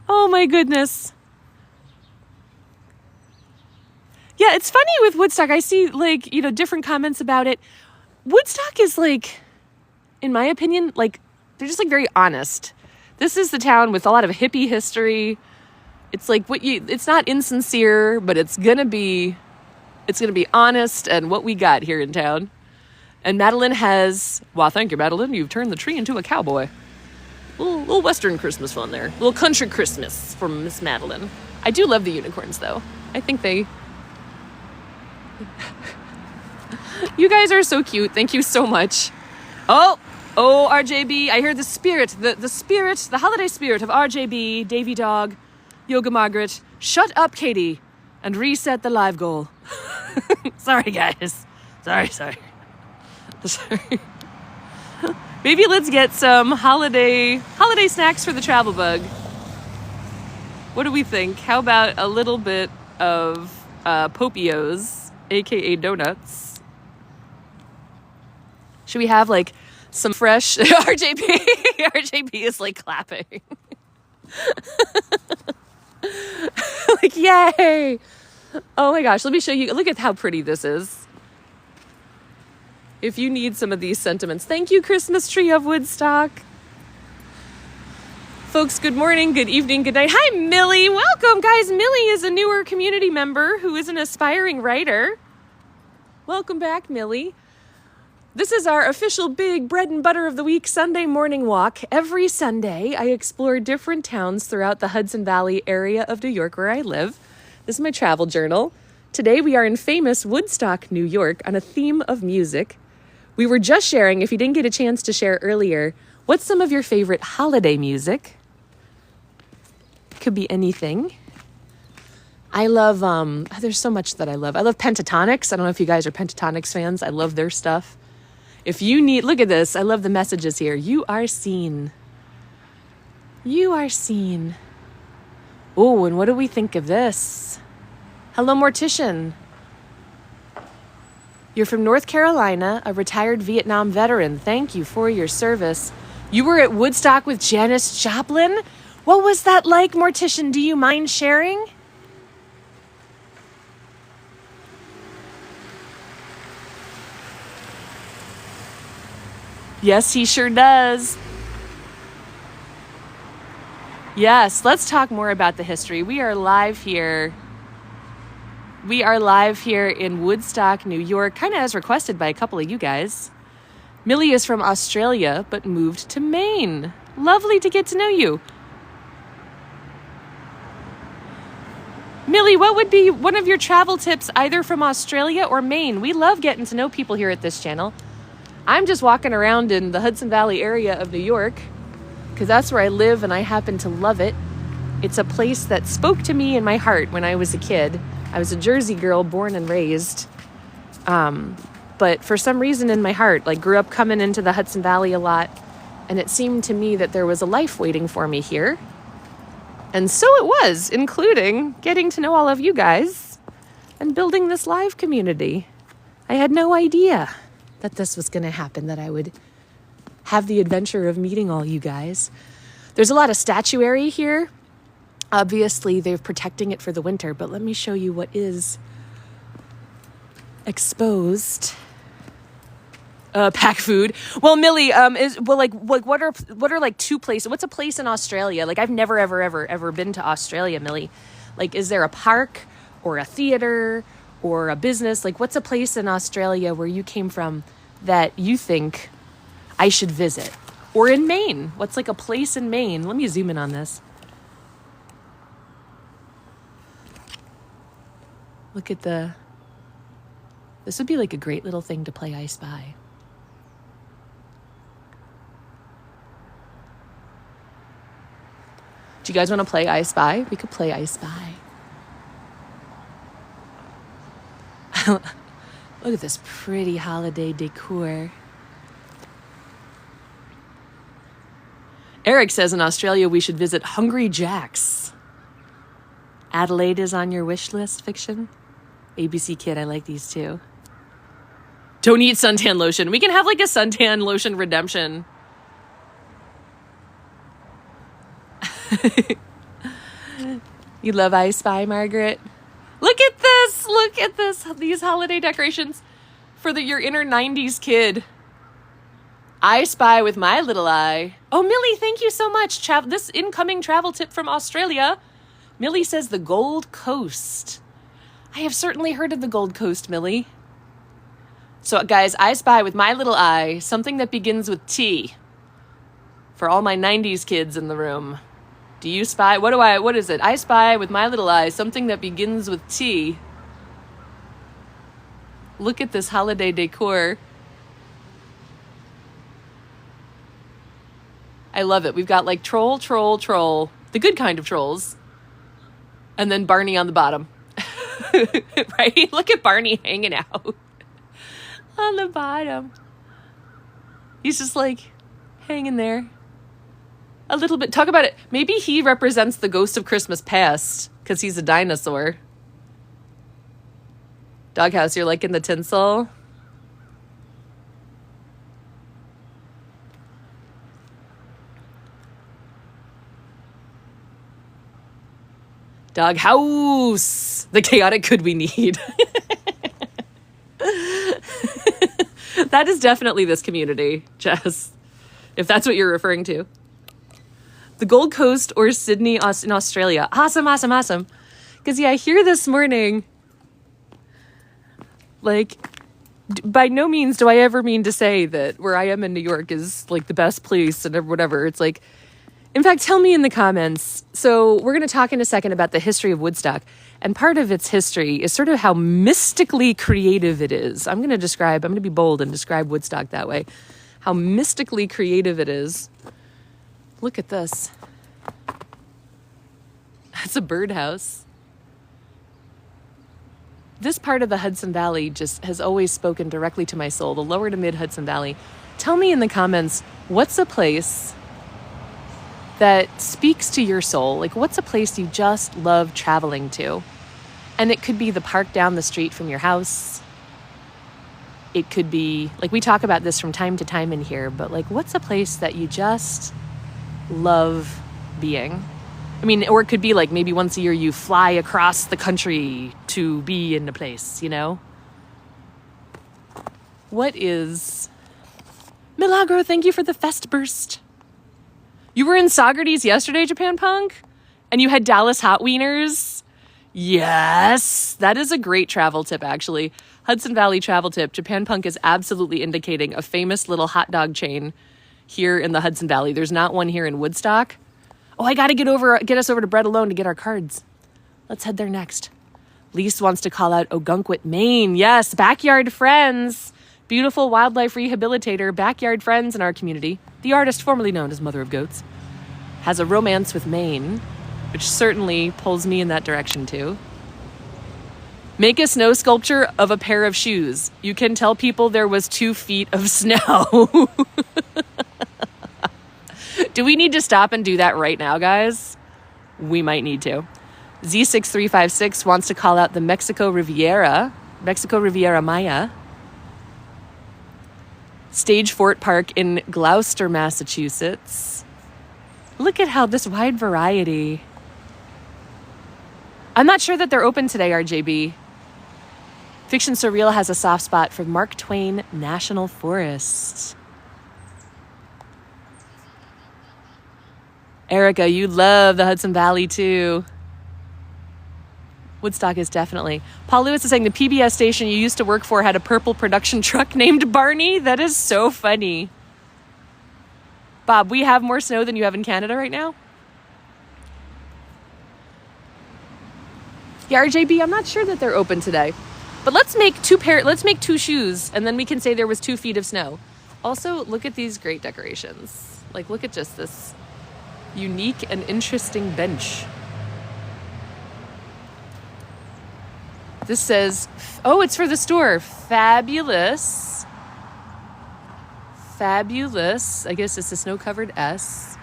Oh my goodness. Yeah, it's funny with Woodstock. I see like, you know, different comments about it. Woodstock is like, in my opinion, like, they're just like very honest. This is the town with a lot of hippie history. It's like it's not insincere, but it's gonna be honest and what we got here in town. And Madeline has, well, thank you, Madeline. You've turned the tree into a cowboy. Little Western Christmas fun there. Little country Christmas from Miss Madeline. I do love the unicorns, though. I think they... You guys are so cute. Thank you so much. Oh, RJB. I hear the spirit, the holiday spirit of RJB, Davy Dog, Yoga Margaret. Shut up, Katie, and reset the live goal. Sorry, guys. Sorry. Maybe let's get some holiday snacks for the travel bug. What do we think? How about a little bit of Popios, aka donuts? Should we have like some fresh RJP is like clapping. Like, yay! Oh my gosh, let me show you. Look at how pretty this is. If you need some of these sentiments. Thank you, Christmas Tree of Woodstock. Folks, good morning, good evening, good night. Hi, Millie. Welcome, guys. Millie is a newer community member who is an aspiring writer. Welcome back, Millie. This is our official big bread and butter of the week Sunday morning walk. Every Sunday, I explore different towns throughout the Hudson Valley area of New York where I live. This is my travel journal. Today, we are in famous Woodstock, New York, on a theme of music. We were just sharing, if you didn't get a chance to share earlier, what's some of your favorite holiday music? Could be anything. I love, there's so much that I love. I love Pentatonics. I don't know if you guys are Pentatonics fans. I love their stuff. If you need, look at this. I love the messages here. You are seen. You are seen. Oh, and what do we think of this? Hello, Mortician. You're from North Carolina, a retired Vietnam veteran. Thank you for your service. You were at Woodstock with Janis Joplin? What was that like, Mortician? Do you mind sharing? Yes, he sure does. Yes, let's talk more about the history. We are live here in Woodstock, New York, kind of as requested by a couple of you guys. Millie is from Australia, but moved to Maine. Lovely to get to know you. Millie, what would be one of your travel tips either from Australia or Maine? We love getting to know people here at this channel. I'm just walking around in the Hudson Valley area of New York because that's where I live and I happen to love it. It's a place that spoke to me in my heart when I was a kid. I was a Jersey girl born and raised. But for some reason in my heart, like grew up coming into the Hudson Valley a lot. And it seemed to me that there was a life waiting for me here. And so it was, including getting to know all of you guys and building this live community. I had no idea that this was going to happen, that I would have the adventure of meeting all you guys. There's a lot of statuary here. Obviously, they're protecting it for the winter, but let me show you what is exposed. Pack food. Well, Millie, what are like two places? What's a place in Australia? Like, I've never, ever been to Australia, Millie. Like, is there a park or a theater or a business? Like, what's a place in Australia where you came from that you think I should visit? Or in Maine? What's like a place in Maine? Let me zoom in on this. Look at this would be like a great little thing to play I Spy. Do you guys want to play I Spy? We could play I Spy. Look at this pretty holiday decor. Eric says in Australia we should visit Hungry Jack's. Adelaide is on your wish list, Fiction? ABC Kid, I like these too. Don't eat suntan lotion. We can have like a suntan lotion redemption. You love I Spy, Margaret? Look at this. Look at this. These holiday decorations for your inner 90s kid. I Spy with my little eye. Oh, Millie, thank you so much. This incoming travel tip from Australia. Millie says the Gold Coast. I have certainly heard of the Gold Coast, Millie. So, guys, I spy with my little eye something that begins with T. For all my 90s kids in the room. Do you spy? What is it? I spy with my little eye something that begins with T. Look at this holiday decor. I love it. We've got like troll, the good kind of trolls. And then Barney on the bottom. Right? Look at Barney hanging out on the bottom. He's just like hanging there. A little bit. Talk about it. Maybe he represents the ghost of Christmas past because he's a dinosaur. Doghouse, you're like in the tinsel. Doghouse, the chaotic good we need. That is definitely this community, Jess, if that's what you're referring to. The Gold Coast or Sydney in Australia. Awesome. Because, yeah, here this morning, like, by no means do I ever mean to say that where I am in New York is, like, the best place and whatever. It's like, in fact, tell me in the comments. So we're going to talk in a second about the history of Woodstock. And part of its history is sort of how mystically creative it is. I'm going to be bold and describe Woodstock that way. How mystically creative it is. Look at this. That's a birdhouse. This part of the Hudson Valley just has always spoken directly to my soul, the lower to mid Hudson Valley. Tell me in the comments, what's a place that speaks to your soul? Like, what's a place you just love traveling to? And it could be the park down the street from your house. It could be, like, we talk about this from time to time in here, but like, what's a place that you just love being? I mean, or it could be like maybe once a year you fly across the country to be in a place, you know? What is... Milagro, thank you for the fest burst. You were in Socrates yesterday, Japan Punk? And you had Dallas hot wieners? Yes! That is a great travel tip, actually. Hudson Valley travel tip. Japan Punk is absolutely indicating a famous little hot dog chain here in the Hudson Valley. There's not one here in Woodstock. Oh, I gotta get us over to Bread Alone to get our cards. Let's head there next. Lise wants to call out Ogunquit, Maine. Yes, backyard friends. Beautiful wildlife rehabilitator, backyard friends in our community. The artist formerly known as Mother of Goats has a romance with Maine, which certainly pulls me in that direction too. Make a snow sculpture of a pair of shoes. You can tell people there was 2 feet of snow. Do we need to stop and do that right now, guys? We might need to. Z6356 wants to call out the Mexico Riviera Maya. Stage Fort Park in Gloucester, Massachusetts. Look at how this wide variety. I'm not sure that they're open today, RJB. Fiction Surreal has a soft spot for Mark Twain National Forest. Erica, you love the Hudson Valley too. Woodstock is definitely. Paul Lewis is saying the PBS station you used to work for had a purple production truck named Barney. That is so funny. Bob, we have more snow than you have in Canada right now? Yeah, RJB, I'm not sure that they're open today. But let's make 2 shoes, and then we can say there was 2 feet of snow. Also, look at these great decorations. Like, look at just this unique and interesting bench. This says, oh, it's for the store. Fabulous. Fabulous. I guess it's a snow-covered S.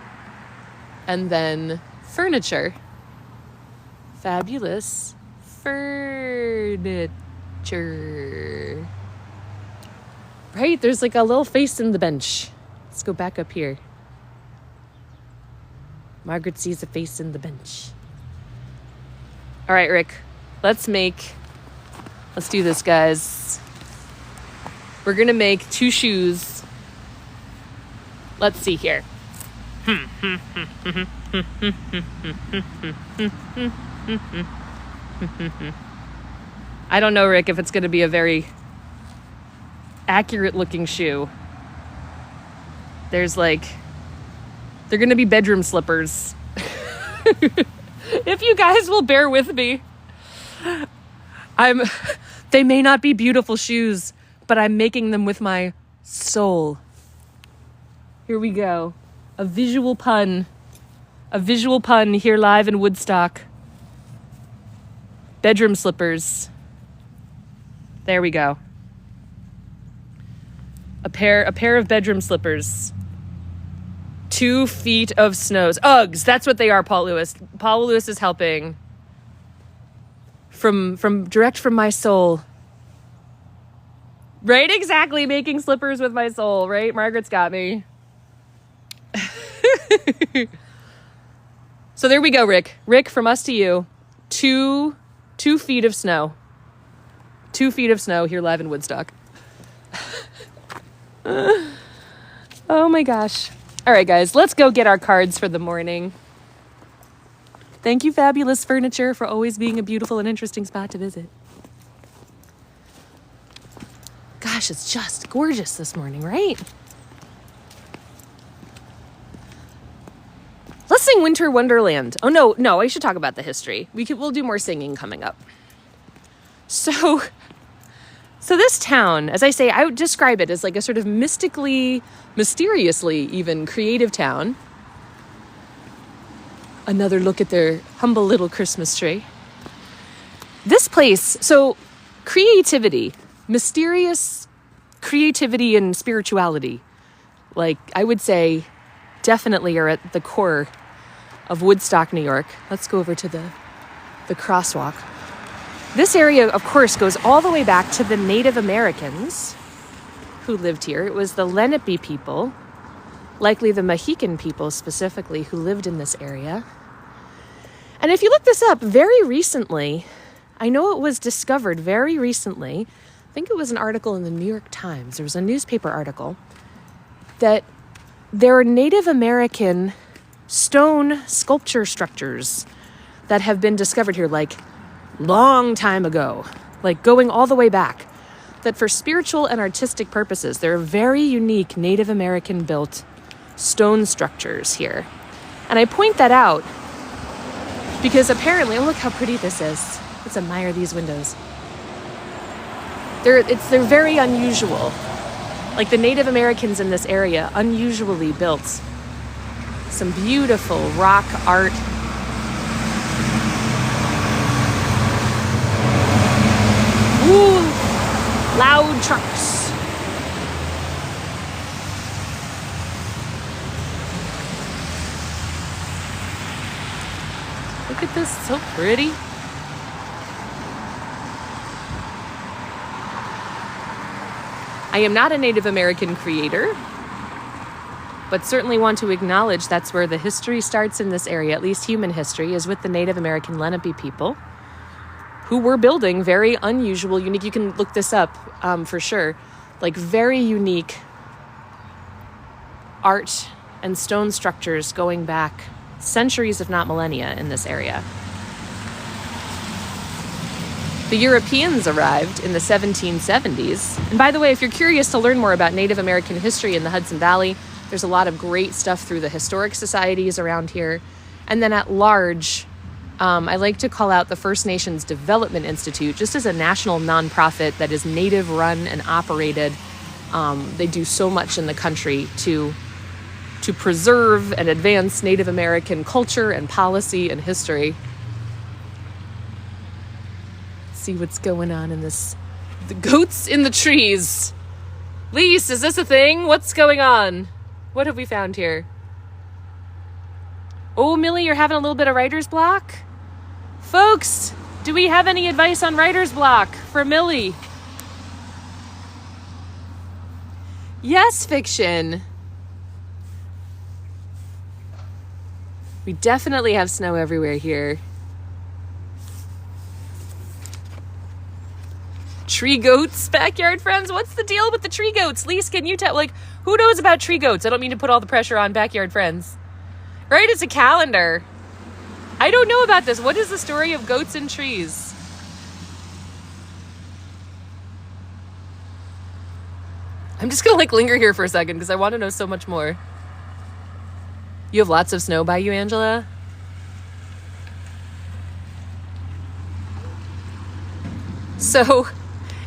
And then furniture. Fabulous furniture. Right? There's like a little face in the bench. Let's go back up here. Margaret sees a face in the bench. All right, Rick. Let's do this, guys. We're going to make 2 shoes. Let's see here. I don't know, Rick, if it's going to be a very accurate looking shoe. There's like, they're going to be bedroom slippers. If you guys will bear with me. They may not be beautiful shoes, but I'm making them with my soul. Here we go. A visual pun here live in Woodstock. Bedroom slippers. There we go. A pair of bedroom slippers. 2 feet of snows. Uggs, that's what they are, Paul Lewis. Paul Lewis is helping. From direct from my soul. Right, exactly, making slippers with my soul, right? Margaret's got me. So there we go, Rick. Rick, from us to you. 2 feet of snow. 2 feet of snow here live in Woodstock. Oh my gosh. All right, guys, let's go get our cards for the morning. Thank you, Fabulous Furniture, for always being a beautiful and interesting spot to visit. Gosh, it's just gorgeous this morning, right? Let's sing Winter Wonderland. Oh, no, I should talk about the history. We'll do more singing coming up. So this town, as I say, I would describe it as like a sort of mysteriously even creative town. Another look at their humble little Christmas tree. This place, so creativity, mysterious creativity and spirituality, like I would say definitely are at the core of Woodstock, New York. Let's go over to the crosswalk. This area, of course, goes all the way back to the Native Americans who lived here. It was the Lenape people, likely the Mohican people specifically, who lived in this area. And if you look this up, very recently, I know it was discovered very recently, I think it was an article in the New York Times, there was a newspaper article, that there are Native American stone sculpture structures that have been discovered here, like long time ago, like going all the way back, that for spiritual and artistic purposes, there are very unique Native American built stone structures here. And I point that out because apparently, oh, look how pretty this is. Let's admire these windows. They're very unusual. Like the Native Americans in this area unusually built some beautiful rock art. Ooh, loud trucks. Look at this, so pretty. I am not a Native American creator, but certainly want to acknowledge that's where the history starts in this area, at least human history, is with the Native American Lenape people, who were building very unusual, unique, you can look this up for sure, like very unique art and stone structures going back centuries, if not millennia, in this area. The Europeans arrived in the 1770s. And by the way, if you're curious to learn more about Native American history in the Hudson Valley, there's a lot of great stuff through the historic societies around here. And then at large, I like to call out the First Nations Development Institute, just as a national nonprofit that is Native run and operated. They do so much in the country to preserve and advance Native American culture and policy and history. See what's going on in this. The goats in the trees. Lise, is this a thing? What's going on? What have we found here? Oh, Millie, you're having a little bit of writer's block? Folks, do we have any advice on writer's block for Millie? Yes, Fiction. We definitely have snow everywhere here. Tree goats, backyard friends. What's the deal with the tree goats? Lise, can you tell? Like, who knows about tree goats? I don't mean to put all the pressure on backyard friends. Right? It's a calendar. I don't know about this. What is the story of goats and trees? I'm just gonna like linger here for a second because I want to know so much more. You have lots of snow by you, Angela? So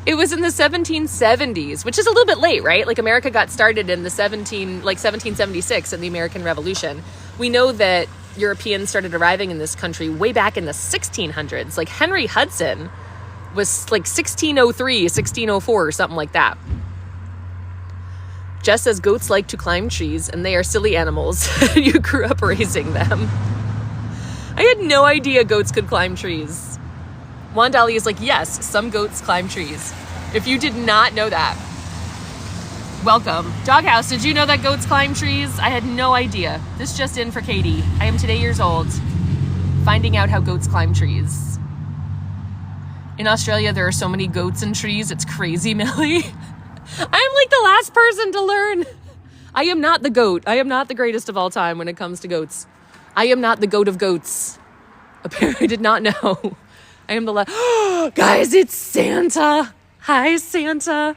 it was in the 1770s, which is a little bit late, right? Like America got started in the 1776 in the American Revolution. We know that Europeans started arriving in this country way back in the 1600s. Like Henry Hudson was like 1603, 1604 or something like that. Jess says goats like to climb trees and they are silly animals. You grew up raising them. I had no idea goats could climb trees. Wandali is like, yes, some goats climb trees. If you did not know that, welcome. Doghouse, did you know that goats climb trees? I had no idea. This just in for Katie. I am today years old, finding out how goats climb trees. In Australia, there are so many goats and trees. It's crazy, Millie. I'm like the last person to learn. I am not the goat. I am not the greatest of all time when it comes to goats. I am not the goat of goats. Apparently, I did not know. I am the guys, it's Santa. Hi, Santa.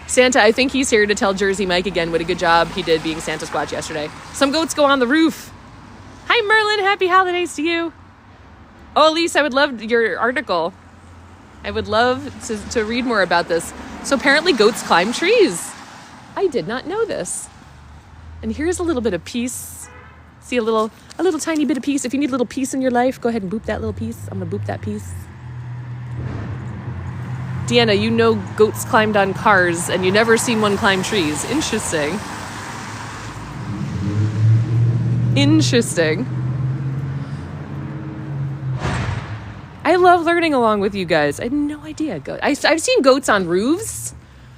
Santa, I think he's here to tell Jersey Mike again what a good job he did being Santa Squatch yesterday. Some goats go on the roof. Hi, Merlin. Happy holidays to you. Oh, Elise, I would love your article. I would love to read more about this. So apparently goats climb trees. I did not know this. And here's a little bit of peace. See a little tiny bit of peace. If you need a little peace in your life, go ahead and boop that little piece. I'm gonna boop that piece. Deanna, you know goats climbed on cars and you never seen one climb trees. Interesting. Interesting. I love learning along with you guys. I had no idea. I've seen goats on roofs.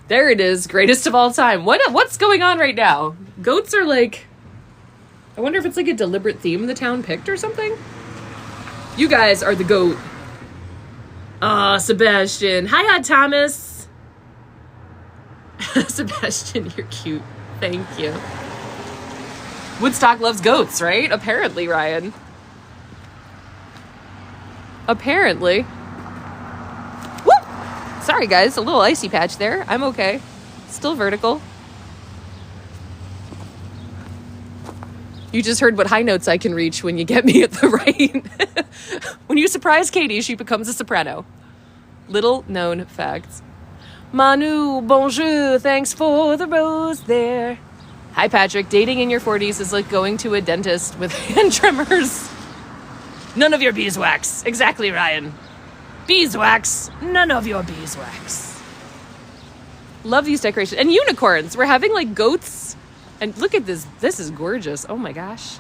There it is. Greatest of all time. What's going on right now? Goats are like... I wonder if it's like a deliberate theme the town picked or something. You guys are the goat. Ah, Sebastian. Hi, Odd Thomas. Sebastian, you're cute. Thank you. Woodstock loves goats, right? Apparently, Ryan. Apparently. Whoop! Sorry, guys. A little icy patch there. I'm okay. Still vertical. You just heard what high notes I can reach when you get me at the right. When you surprise Katie, she becomes a soprano. Little known facts. Manu, bonjour, thanks for the rose there. Hi, Patrick. Dating in your 40s is like going to a dentist with hand trimmers. None of your beeswax. Exactly, Ryan. Beeswax. None of your beeswax. Love these decorations. And unicorns. We're having like goats. And look at this. This is gorgeous. Oh my gosh.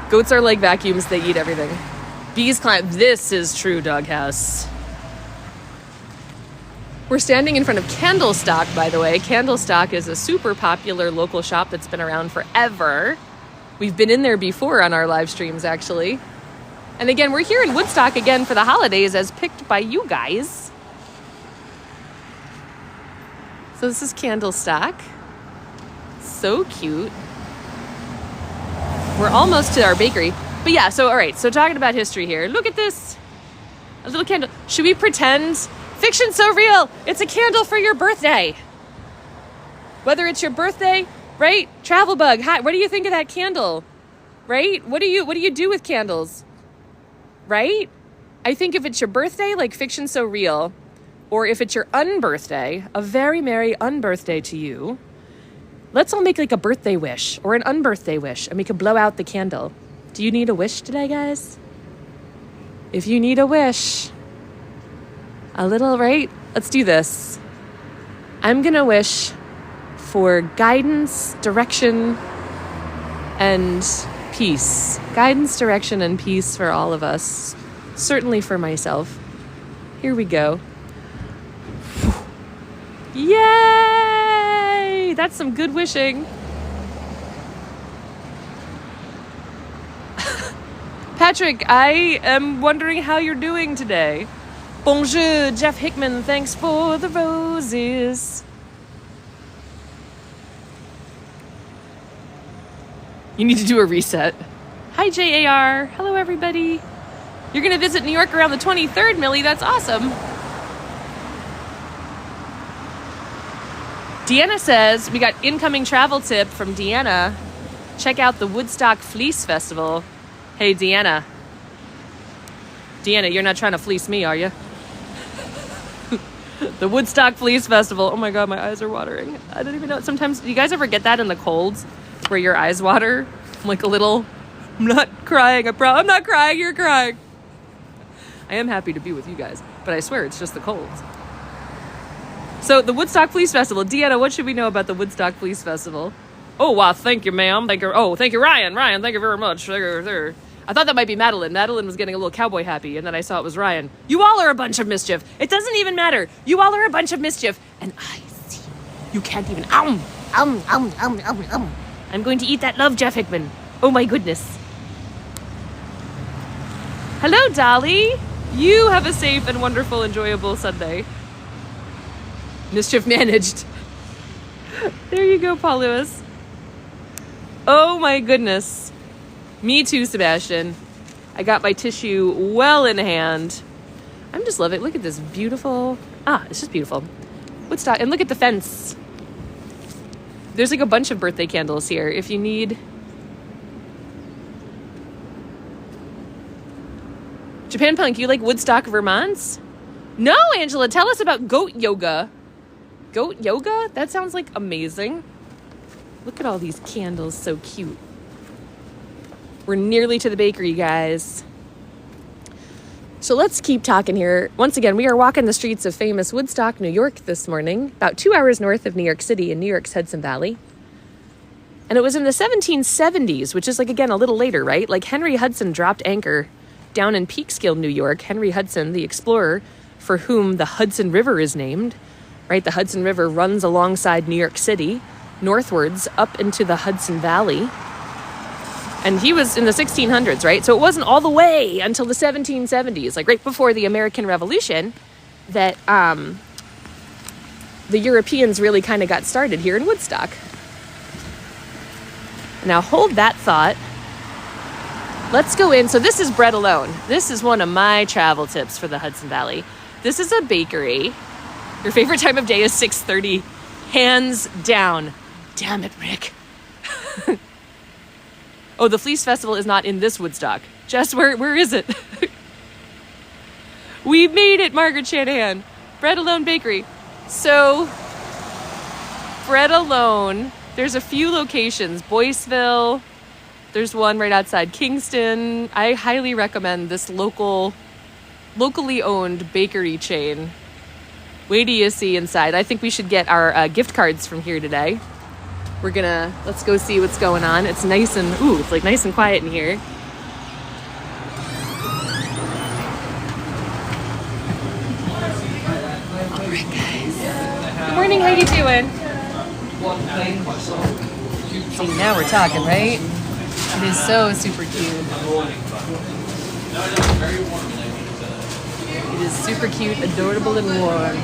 Goats are like vacuums. They eat everything. Bees climb. This is true, Doghouse. We're standing in front of Candlestock, by the way. Candlestock is a super popular local shop that's been around forever. We've been in there before on our live streams, actually. And again, we're here in Woodstock again for the holidays as picked by you guys. So this is Candlestock. So cute. We're almost to our bakery. But yeah, so all right, so talking about history here. Look at this. A little candle. Should we pretend? Fiction's so real. It's a candle for your birthday. Whether it's your birthday, right? Travel bug. Hi, what do you think of that candle? Right? What do you do with candles? Right? I think if it's your birthday, like fiction's so real, or if it's your unbirthday, a very merry unbirthday to you, let's all make like a birthday wish or an unbirthday wish and we can blow out the candle. Do you need a wish today, guys? If you need a wish, a little, right? Let's do this. I'm gonna wish for guidance, direction, and peace. Guidance, direction, and peace for all of us. Certainly for myself. Here we go. Yay! That's some good wishing. Patrick, I am wondering how you're doing today. Bonjour, Jeff Hickman, thanks for the roses. You need to do a reset. Hi, JAR. Hello, everybody. You're going to visit New York around the 23rd, Millie. That's awesome. Deanna says, we got incoming travel tip from Deanna. Check out the Woodstock Fleece Festival. Hey, Deanna. Deanna, you're not trying to fleece me, are you? The Woodstock Fleece Festival. Oh my God, my eyes are watering. I don't even know. Sometimes, do you guys ever get that in the colds where your eyes water? Like a little, I'm not crying. I'm not crying, you're crying. I am happy to be with you guys, but I swear it's just the colds. So the Woodstock Fleece Festival. Deanna, what should we know about the Woodstock Fleece Festival? Oh, wow. Thank you, ma'am. Thank you. Oh, thank you, Ryan. Ryan, thank you very much. There. I thought that might be Madeline. Madeline was getting a little cowboy happy, and then I saw it was Ryan. You all are a bunch of mischief. It doesn't even matter. You all are a bunch of mischief. And I see. You can't even. I'm going to eat that love, Jeff Hickman. Oh, my goodness. Hello, Dolly. You have a safe and wonderful, enjoyable Sunday. Mischief managed. There you go, Paul Lewis. Oh my goodness. Me too, Sebastian. I got my tissue well in hand. I'm just loving it. Look at this beautiful... it's just beautiful. Woodstock. And look at the fence. There's like a bunch of birthday candles here. If you need... Japan Punk, you like Woodstock, Vermont? No, Angela, tell us about goat yoga. Goat yoga? That sounds like amazing. Look at all these candles, so cute. We're nearly to the bakery, guys. So let's keep talking here. Once again, we are walking the streets of famous Woodstock, New York this morning, about 2 hours north of New York City in New York's Hudson Valley. And it was in the 1770s, which is like, again, a little later, right? Like Henry Hudson dropped anchor down in Peekskill, New York. Henry Hudson, the explorer for whom the Hudson River is named. Right, the Hudson River runs alongside New York City, northwards up into the Hudson Valley. And he was in the 1600s, right? So it wasn't all the way until the 1770s, like right before the American Revolution, that the Europeans really kind of got started here in Woodstock. Now hold that thought. Let's go in. So this is Bread Alone. This is one of my travel tips for the Hudson Valley. This is a bakery. Your favorite time of day is 6:30. Hands down. Damn it, Rick. Oh, the Fleece Festival is not in this Woodstock. Jess, where is it? We made it, Margaret Shanahan. Bread Alone Bakery. So, Bread Alone, there's a few locations. Boyceville, there's one right outside Kingston. I highly recommend this locally owned bakery chain. Wait till you see inside. I think we should get our gift cards from here today. Let's go see what's going on. It's nice and, it's like nice and quiet in here. All right, guys. Good morning, how you doing? See, now we're talking, right? It is so super cute. It is super cute, adorable, and warm.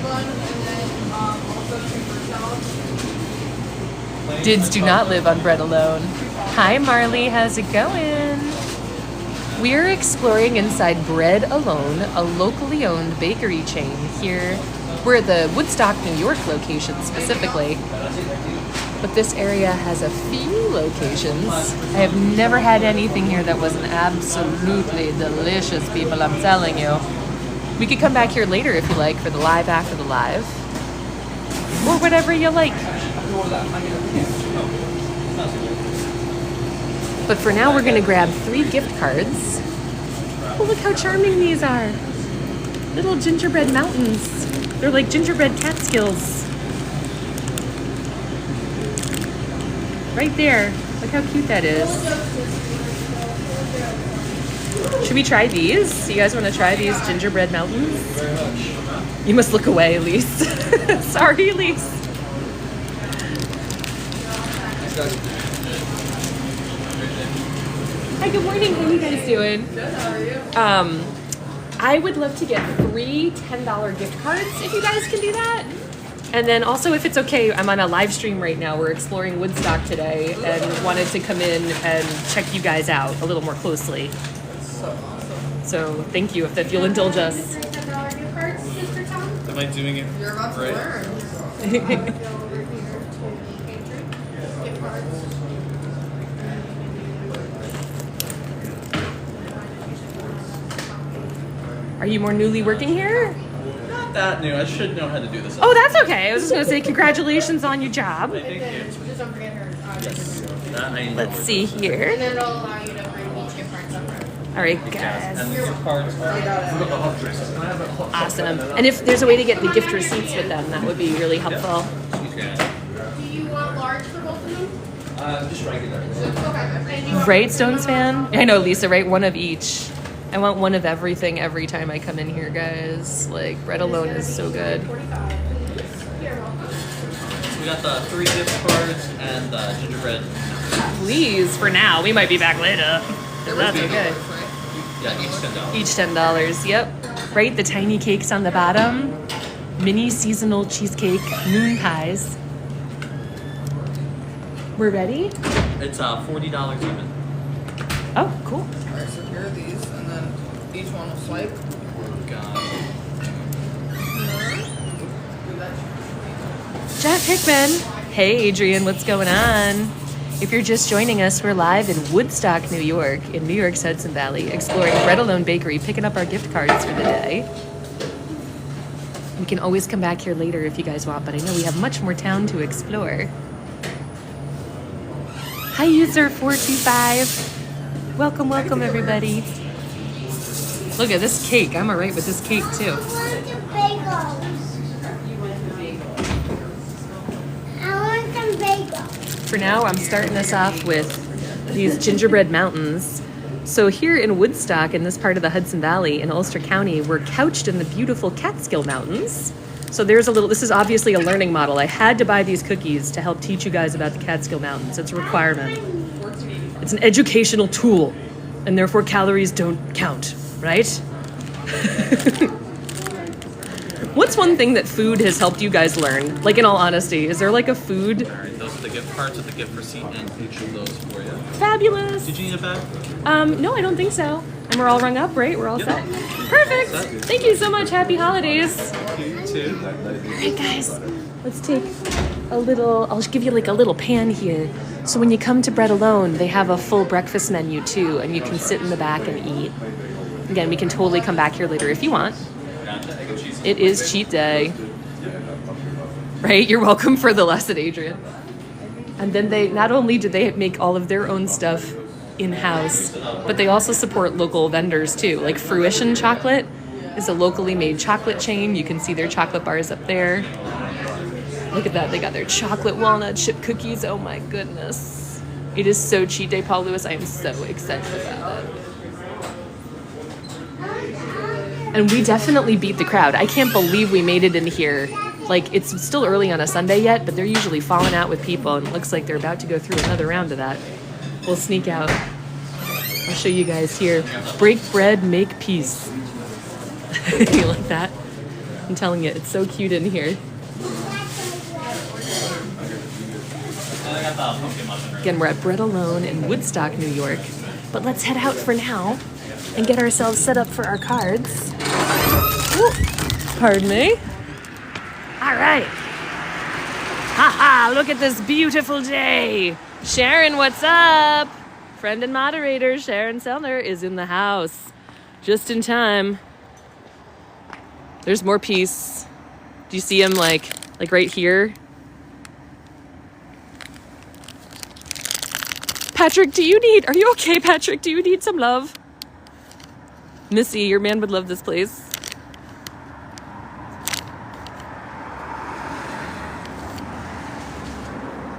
Dids do not live on Bread Alone. Hi, Marley. How's it going? We're exploring inside Bread Alone, a locally owned bakery chain here. We're at the Woodstock, New York location specifically. But this area has a few locations. I have never had anything here that wasn't absolutely delicious, people, I'm telling you. We could come back here later if you like for the live after the live. Or whatever you like. But for now, we're going to grab 3 gift cards. Oh, look how charming these are. Little gingerbread mountains. They're like gingerbread Catskills. Right there. Look how cute that is. Should we try these? You guys want to try these gingerbread mountains? Very much. You must look away, Elise. Sorry, Elise. Hi, good morning. How are you guys doing? Good, how are you? I would love to get 3 $10 gift cards if you guys can do that. And then also, if it's okay, I'm on a live stream right now. We're exploring Woodstock today and wanted to come in and check you guys out a little more closely. So thank you if you'll indulge us. Am I doing it? You're about to learn. Are you more newly working here? Not that new. I should know how to do this. Oh, that's okay. I was just going to say congratulations on your job. Thank you. Just don't forget her. Yes. That I know. Let's see here. And then it'll allow you to bring each gift card separate. All right, And guys. the gift cards are. Awesome. And if there's a way to get the gift receipts with them, that would be really helpful. Okay. Do you want large for both of them? Just regular. Okay. Right, Stones fan? I know, Lisa, right? One of each. I want one of everything every time I come in here, guys. Like, bread alone is so good. We got the 3 gift cards and the gingerbread. Please, for now. We might be back later. That's okay. Yeah, each $10. Each $10, yep. Right, the tiny cakes on the bottom. Mini seasonal cheesecake moon pies. We're ready? It's $40 even. Oh, cool. Alright, so here are these, and then each one will swipe. God. Jeff Hickman. Hey, Adrian, what's going on? If you're just joining us, we're live in Woodstock, New York, in New York's Hudson Valley, exploring Bread Alone Bakery, picking up our gift cards for the day. We can always come back here later if you guys want, but I know we have much more town to explore. Hi, user 425. Welcome, welcome, everybody. Look at this cake. I'm all right with this cake, too. I want some bagels. For now, I'm starting us off with these gingerbread mountains. So here in Woodstock, in this part of the Hudson Valley in Ulster County, we're couched in the beautiful Catskill Mountains. So there's a little, this is obviously a learning model. I had to buy these cookies to help teach you guys about the Catskill Mountains. It's a requirement. It's an educational tool, and therefore calories don't count, right? What's one thing that food has helped you guys learn? Like, in all honesty, is there like a food? Alright, those are the gift cards with the gift receipt and each of those for you. Fabulous. Did you need a bag? No, I don't think so. And we're all rung up, right? We're all Yep. set. Perfect. Thank you so much. Happy holidays. You too. All right, guys. Let's take a little, I'll give you like a little pan here. So when you come to Bread Alone, they have a full breakfast menu too, and you can sit in the back and eat. Again, we can totally come back here later if you want. It is cheat day. Right? You're welcome for the lesson, Adrian. And then they, not only do they make all of their own stuff in-house, but they also support local vendors too. Like Fruition Chocolate is a locally made chocolate chain. You can see their chocolate bars up there. Look at that. They got their chocolate walnut chip cookies. Oh my goodness. It is so cheat day, Paul Lewis. I am so excited about it. And we definitely beat the crowd. I can't believe we made it in here. Like, it's still early on a Sunday yet, but they're usually falling out with people, and it looks like they're about to go through another round of that. We'll sneak out. I'll show you guys here. Break bread, make peace. You like that? I'm telling you, it's so cute in here. Again, we're at Bread Alone in Woodstock, New York. But let's head out for now and get ourselves set up for our cards. Ooh, pardon me. All right. Haha, look at this beautiful day. Sharon, what's up? Friend and moderator Sharon Sellner is in the house. Just in time. There's more peace. Do you see him like right here? Patrick, are you okay, Patrick? Do you need some love? Missy, your man would love this place.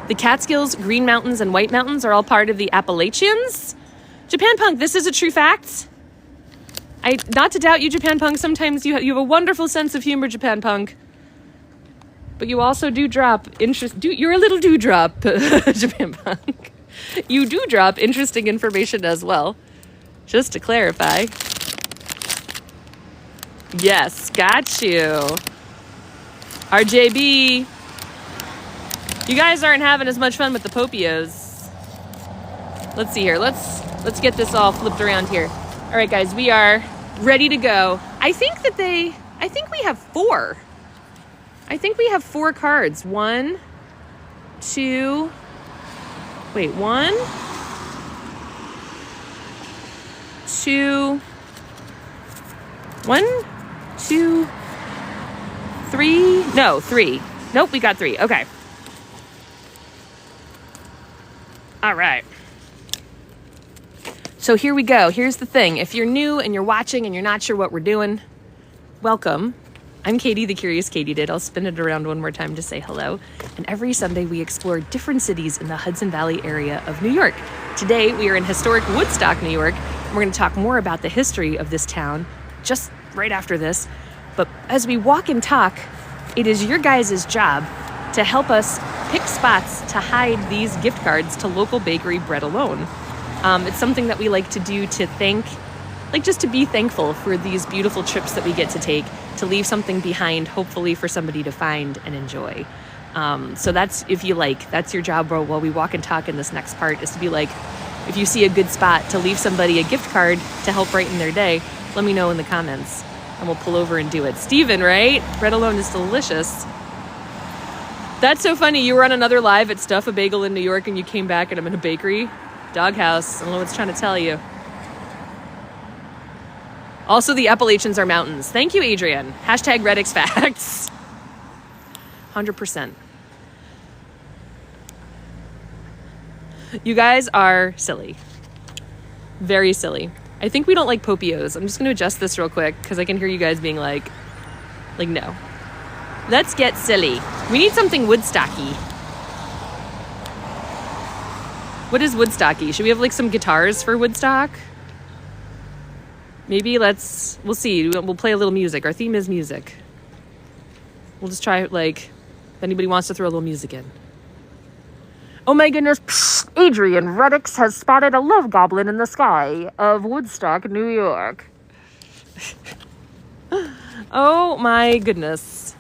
The Catskills, Green Mountains, and White Mountains are all part of the Appalachians. Japan Punk, this is a true fact. Not to doubt you, Japan Punk. Sometimes you have a wonderful sense of humor, Japan Punk. But you also do drop you're a little dewdrop, Japan Punk. You do drop interesting information as well. Just to clarify. Yes, got you. RJB. You guys aren't having as much fun with the Popios. Let's see here. Let's get this all flipped around here. All right, guys, we are ready to go. I think we have 4. I think we have 4 cards. 1, 2, wait, 1, 2, 1, 2, 3. No, 3. Nope, we got 3. Okay. All right. So here we go. Here's the thing. If you're new and you're watching and you're not sure what we're doing, welcome. I'm Katie, the Curious Katydid. I'll spin it around one more time to say hello. And every Sunday we explore different cities in the Hudson Valley area of New York. Today we are in historic Woodstock, New York. And we're going to talk more about the history of this town just right after this. But as we walk and talk, it is your guys' job to help us pick spots to hide these gift cards to local bakery Bread Alone. It's something that we like to do to just to be thankful for these beautiful trips that we get to take, to leave something behind, hopefully for somebody to find and enjoy. So that's your job while we walk and talk in this next part, is to be like, if you see a good spot to leave somebody a gift card to help brighten their day, let me know in the comments and we'll pull over and do it. Steven, right? Bread Alone is delicious. That's so funny. You were on another live at Stuff a Bagel in New York and you came back and I'm in a bakery. Doghouse. I don't know what it's trying to tell you. Also, the Appalachians are mountains. Thank you, Adrian. Hashtag Reddix Facts. 100%. You guys are silly. Very silly. I think we don't like Popios. I'm just going to adjust this real quick because I can hear you guys being like, no. Let's get silly. We need something Woodstocky. What is Woodstocky? Should we have some guitars for Woodstock? Maybe we'll see. We'll play a little music. Our theme is music. We'll just try, if anybody wants to throw a little music in. Oh my goodness. Psst, Adrian Reddix has spotted a love goblin in the sky of Woodstock, New York. Oh my goodness.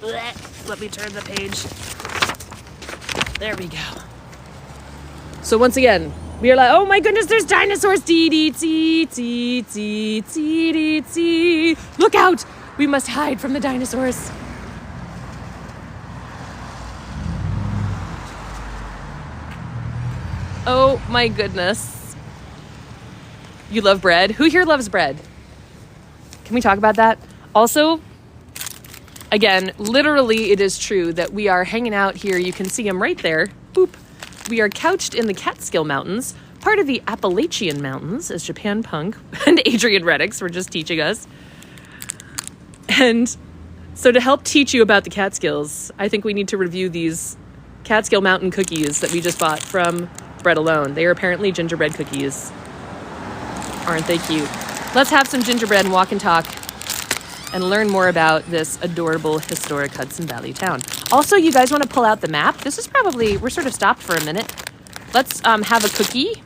Let me turn the page. There we go. So once again, we are like, oh my goodness, there's dinosaurs. Dee-dee-tee-tee-tee-tee-tee. Look out! We must hide from the dinosaurs. Oh my goodness. You love bread? Who here loves bread? Can we talk about that? Also, again, literally it is true that we are hanging out here. You can see them right there. Boop. We are couched in the Catskill Mountains, part of the Appalachian Mountains, as Japan Punk and Adrian Reddix were just teaching us. And so to help teach you about the Catskills, I think we need to review these Catskill Mountain cookies that we just bought from Bread Alone. They are apparently gingerbread cookies. Aren't they cute? Let's have some gingerbread and walk and talk and learn more about this adorable, historic Hudson Valley town. Also, you guys want to pull out the map? This is we're sort of stopped for a minute. Let's have a cookie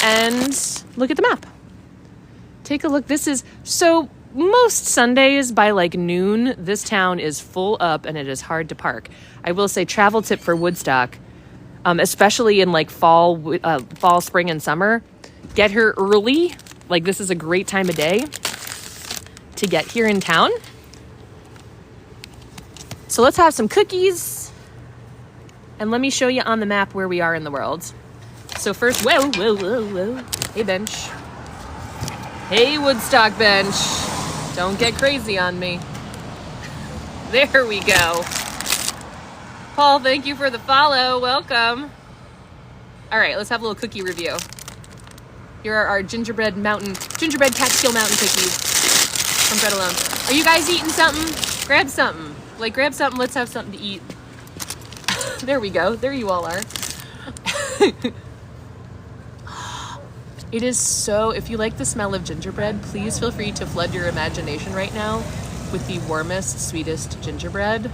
and look at the map. Take a look. So most Sundays by noon, this town is full up and it is hard to park. I will say, travel tip for Woodstock, especially in fall, spring, and summer, get here early. This is a great time of day to get here in town. So let's have some cookies and let me show you on the map where we are in the world. So first, whoa. Hey, bench. Hey, Woodstock bench. Don't get crazy on me. There we go. Paul, thank you for the follow. Welcome. All right, let's have a little cookie review. Here are our gingerbread Catskill Mountain cookies from Bread Alone. Are you guys eating something? Grab something. Grab something. Let's have something to eat. There we go. There you all are. It is so, if you like the smell of gingerbread, please feel free to flood your imagination right now with the warmest, sweetest gingerbread.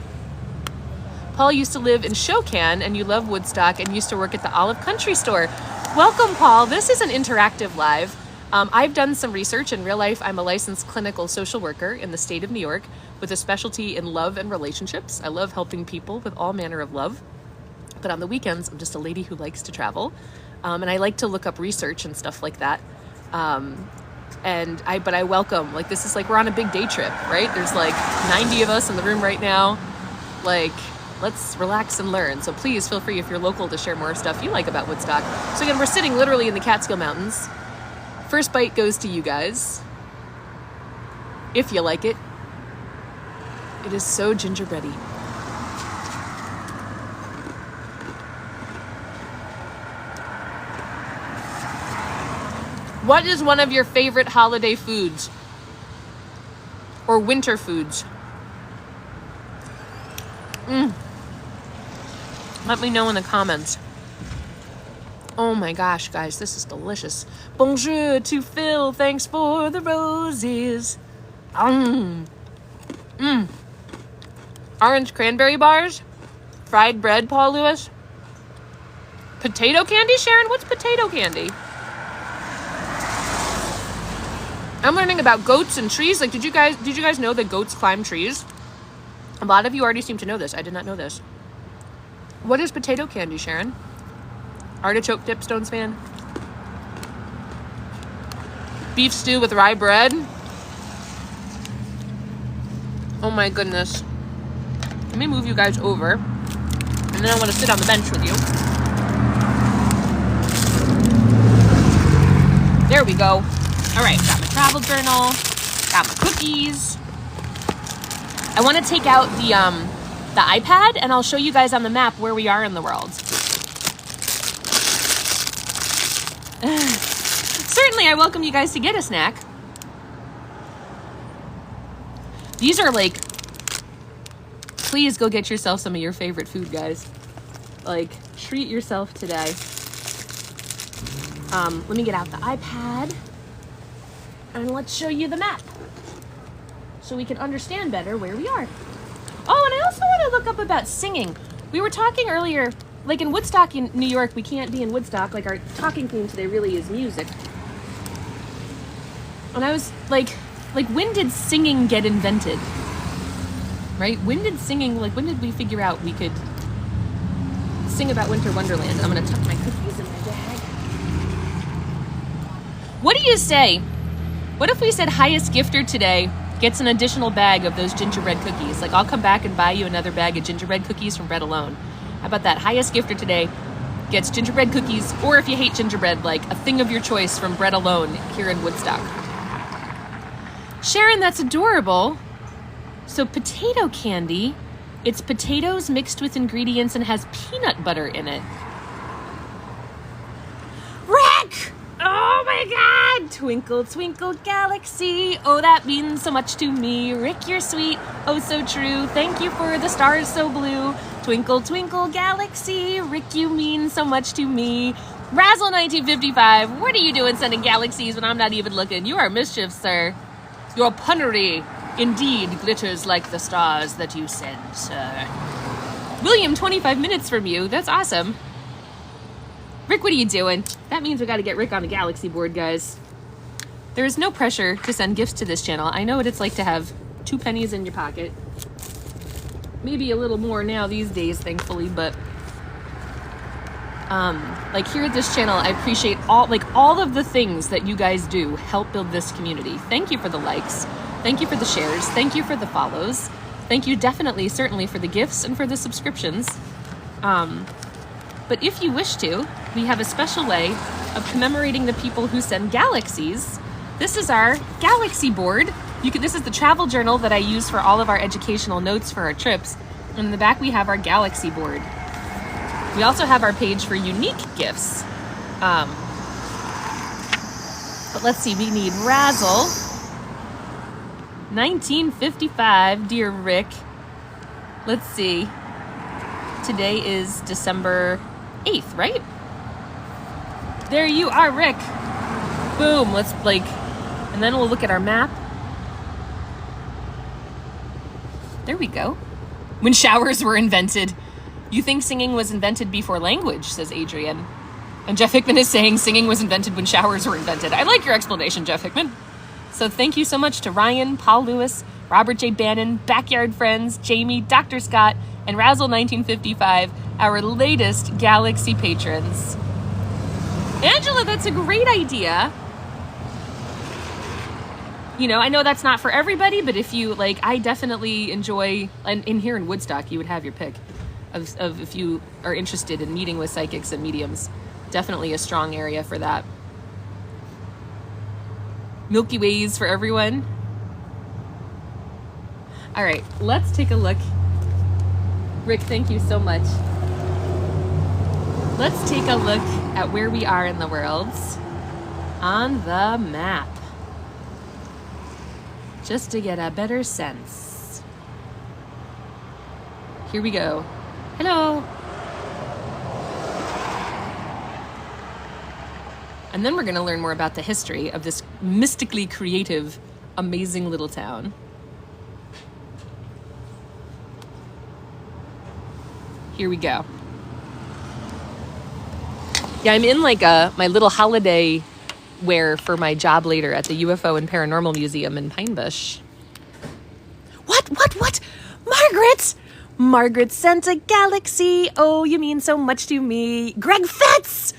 Paul used to live in Shokan, and you love Woodstock and used to work at the Olive Country store. Welcome, Paul. This is an interactive live. I've done some research. In real life, I'm a licensed clinical social worker in the state of New York with a specialty in love and relationships. I love helping people with all manner of love. But on the weekends, I'm just a lady who likes to travel. And I like to look up research and stuff like that. But I welcome, like, this is like we're on a big day trip, right? There's like 90 of us in the room right now. Like, let's relax and learn. So please feel free, if you're local, to share more stuff you like about Woodstock. So again, we're sitting literally in the Catskill Mountains. First bite goes to you guys, if you like it. It is so gingerbready. What is one of your favorite holiday foods? Or winter foods? Let me know in the comments. Oh my gosh, guys, this is delicious. Bonjour to Phil, thanks for the roses. Orange cranberry bars. Fried bread, Paul Lewis. Potato candy, Sharon? What's potato candy? I'm learning about goats and trees. Like, did you guys know that goats climb trees? A lot of you already seem to know this. I did not know this. What is potato candy, Sharon? Artichoke dipstones fan? Beef stew with rye bread? Oh my goodness. Let me move you guys over. And then I want to sit on the bench with you. There we go. All right, got my travel journal, got my cookies. I want to take out the iPad, and I'll show you guys on the map where we are in the world. Certainly, I welcome you guys to get a snack. These are like, please go get yourself some of your favorite food, guys. Like, treat yourself today. Let me get out the iPad. And let's show you the map so we can understand better where we are. Oh, and I also want to look up about singing. We were talking earlier, like in Woodstock in New York, we can't be in Woodstock. Like, our talking theme today really is music. And I was like, when did singing get invented? Right? When did we figure out we could sing about Winter Wonderland? I'm going to tuck my cookies in my bag. What do you say? What if we said highest gifter today gets an additional bag of those gingerbread cookies? Like, I'll come back and buy you another bag of gingerbread cookies from Bread Alone. How about that? Highest gifter today gets gingerbread cookies, or if you hate gingerbread, like a thing of your choice from Bread Alone here in Woodstock. Sharon, that's adorable. So potato candy, it's potatoes mixed with ingredients and has peanut butter in it. Rick! Oh my God! Twinkle, twinkle, galaxy. Oh, that means so much to me. Rick, you're sweet. Oh, so true. Thank you for the stars so blue. Twinkle, twinkle, galaxy. Rick, you mean so much to me. Razzle 1955. What are you doing sending galaxies when I'm not even looking? You are mischief, sir. Your punnery indeed glitters like the stars that you send, sir. William, 25 minutes from you. That's awesome. Rick, what are you doing? That means we got to get Rick on the galaxy board, guys. There is no pressure to send gifts to this channel. I know what it's like to have 2 pennies in your pocket. Maybe a little more now these days, thankfully, but like here at this channel, I appreciate all of the things that you guys do help build this community. Thank you for the likes. Thank you for the shares. Thank you for the follows. Thank you certainly for the gifts and for the subscriptions. But if you wish to, we have a special way of commemorating the people who send galaxies. This is our galaxy board. This is the travel journal that I use for all of our educational notes for our trips. And in the back, we have our galaxy board. We also have our page for unique gifts. But let's see, we need Razzle 1955, dear Rick. Let's see. Today is December 8th, right? There you are, Rick. Boom, and then we'll look at our map. There we go. When showers were invented. You think singing was invented before language, says Adrian. And Jeff Hickman is saying singing was invented when showers were invented. I like your explanation, Jeff Hickman. So thank you so much to Ryan, Paul Lewis, Robert J. Bannon, Backyard Friends, Jamie, Dr. Scott, and Razzle 1955, our latest Galaxy patrons. Angela, that's a great idea. You know, I know that's not for everybody, but if you like, I definitely enjoy, and in here in Woodstock, you would have your pick of if you are interested in meeting with psychics and mediums. Definitely a strong area for that. Milky Ways for everyone. All right, let's take a look. Rick, thank you so much. Let's take a look at where we are in the world on the map, just to get a better sense. Here we go. Hello. And then we're going to learn more about the history of this mystically creative, amazing little town. Here we go. Yeah, I'm in like my little holiday wear for my job later at the UFO and Paranormal Museum in Pine Bush. What? Margaret! Margaret sent a galaxy. Oh, you mean so much to me. Greg Fitz!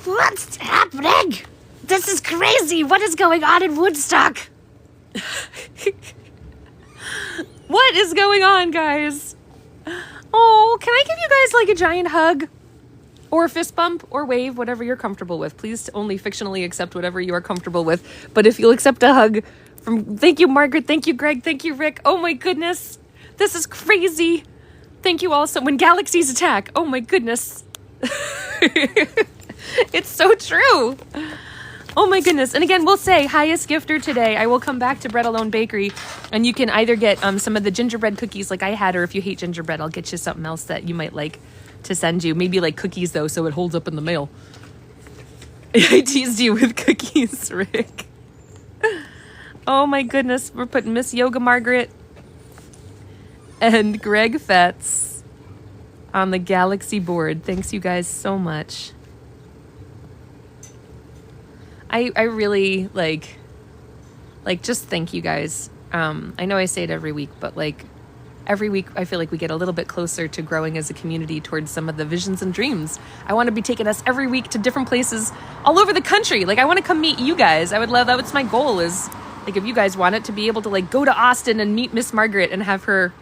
What's happening? This is crazy. What is going on in Woodstock? What is going on, guys? Oh, can I give you guys like a giant hug? Or a fist bump or wave, whatever you're comfortable with. Please only fictionally accept whatever you are comfortable with. But if you'll accept a hug from, thank you, Margaret. Thank you, Greg. Thank you, Rick. Oh my goodness. This is crazy. Thank you also. When galaxies attack. Oh my goodness. It's so true. Oh my goodness. And again, we'll say highest gifter today. I will come back to Bread Alone Bakery and you can either get some of the gingerbread cookies like I had, or if you hate gingerbread, I'll get you something else that you might like to send you. Maybe like cookies though, so it holds up in the mail. I teased you with cookies, Rick. Oh my goodness. We're putting Miss Yoga Margaret and Greg Fetz on the galaxy board. Thanks you guys so much. I really like just thank you guys. I know I say it every week, but like every week I feel like we get a little bit closer to growing as a community towards some of the visions and dreams. I want to be taking us every week to different places all over the country. Like I want to come meet you guys. I would love that. What's my goal is like, if you guys want it, to be able to like go to Austin and meet Miss Margaret and have her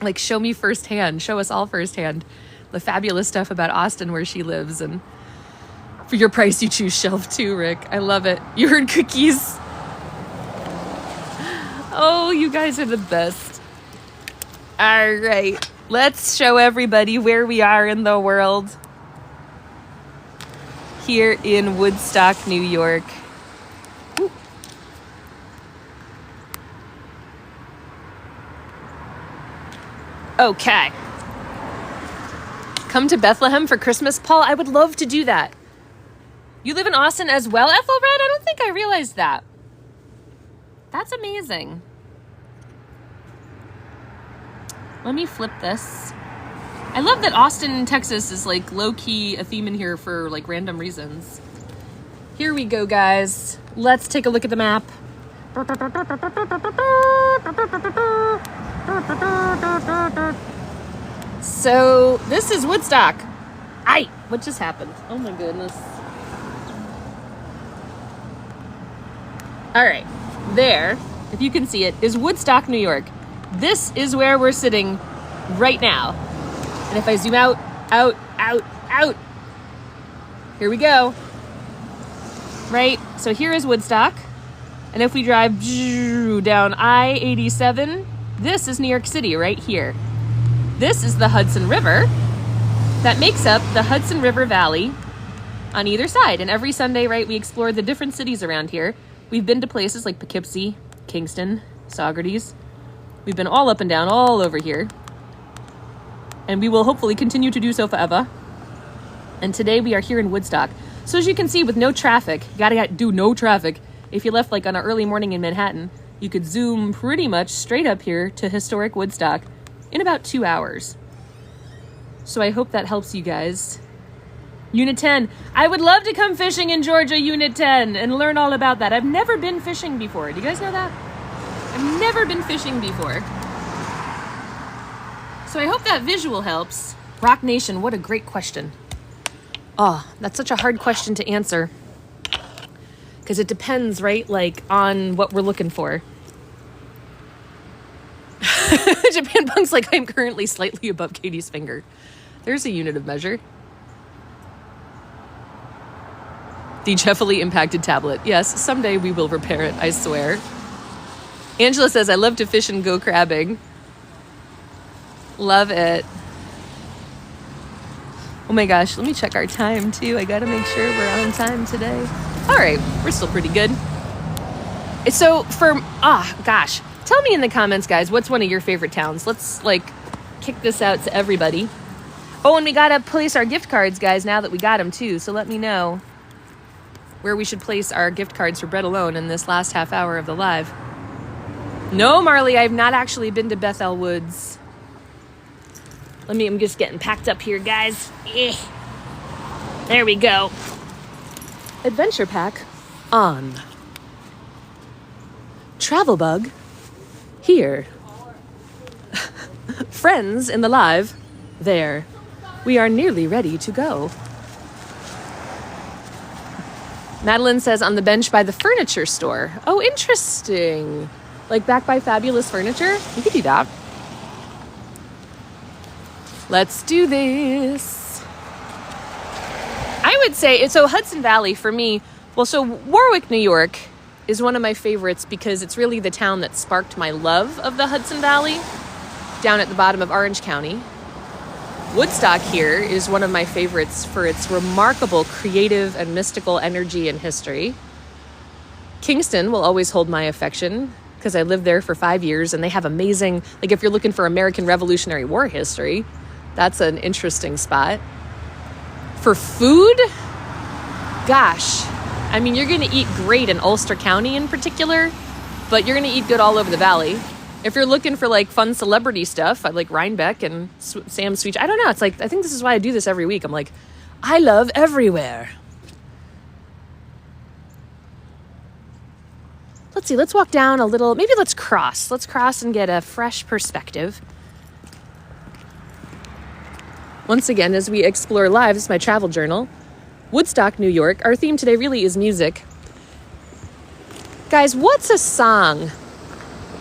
like show me firsthand, show us all firsthand the fabulous stuff about Austin where she lives. And for your price, you choose shelf too, Rick. I love it. You heard cookies. Oh, you guys are the best. All right. Let's show everybody where we are in the world. Here in Woodstock, New York. Ooh. Okay. Come to Bethlehem for Christmas, Paul? I would love to do that. You live in Austin as well, Ethelred? I don't think I realized that. That's amazing. Let me flip this. I love that Austin, Texas is like low-key a theme in here for like random reasons. Here we go, guys. Let's take a look at the map. So this is Woodstock. Aye, what just happened? Oh my goodness. All right, there, if you can see it, is Woodstock, New York. This is where we're sitting right now. And if I zoom out, here we go. Right, so here is Woodstock. And if we drive down I-87, this is New York City right here. This is the Hudson River that makes up the Hudson River Valley on either side. And every Sunday, right, we explore the different cities around here. We've been to places like Poughkeepsie, Kingston, Saugerties. We've been all up and down, all over here. And we will hopefully continue to do so forever. And today we are here in Woodstock. So as you can see, with no traffic, you gotta do no traffic. If you left like on an early morning in Manhattan, you could zoom pretty much straight up here to historic Woodstock in about 2 hours. So I hope that helps you guys. Unit 10. I would love to come fishing in Georgia, Unit 10, and learn all about that. I've never been fishing before. Do you guys know that? I've never been fishing before. So I hope that visual helps. Rock Nation, what a great question. Oh, that's such a hard question to answer. Because it depends, right? Like on what we're looking for. Japan Punk's like, I'm currently slightly above Katie's finger. There's a unit of measure. The heavily impacted tablet. Yes, someday we will repair it, I swear. Angela says, I love to fish and go crabbing. Love it. Oh my gosh, let me check our time too. I gotta make sure we're on time today. All right, we're still pretty good. So gosh. Tell me in the comments, guys, what's one of your favorite towns? Let's, kick this out to everybody. Oh, and we got to place our gift cards, guys, now that we got them, too. So let me know where we should place our gift cards for Bread Alone in this last half hour of the live. No, Marley, I've not actually been to Bethel Woods. I'm just getting packed up here, guys. There we go. Adventure pack on. Travel bug. Here. Friends in the live. There. We are nearly ready to go. Madeline says on the bench by the furniture store. Oh, interesting. Like back by Fabulous Furniture? You could do that. Let's do this. I would say, so Hudson Valley for me, Warwick, New York is one of my favorites because it's really the town that sparked my love of the Hudson Valley, down at the bottom of Orange County. Woodstock here is one of my favorites for its remarkable creative and mystical energy and history. Kingston will always hold my affection because I lived there for 5 years and they have amazing, if you're looking for American Revolutionary War history, that's an interesting spot. For food, gosh, you're going to eat great in Ulster County in particular, but you're going to eat good all over the valley. If you're looking for fun celebrity stuff, I like Rhinebeck and Sam Sweet. I don't know. It's I think this is why I do this every week. I'm like, I love everywhere. Let's see. Let's walk down a little. Maybe let's cross. Let's cross and get a fresh perspective. Once again, as we explore live, this is my travel journal. Woodstock, New York. Our theme today really is music. Guys, what's a song?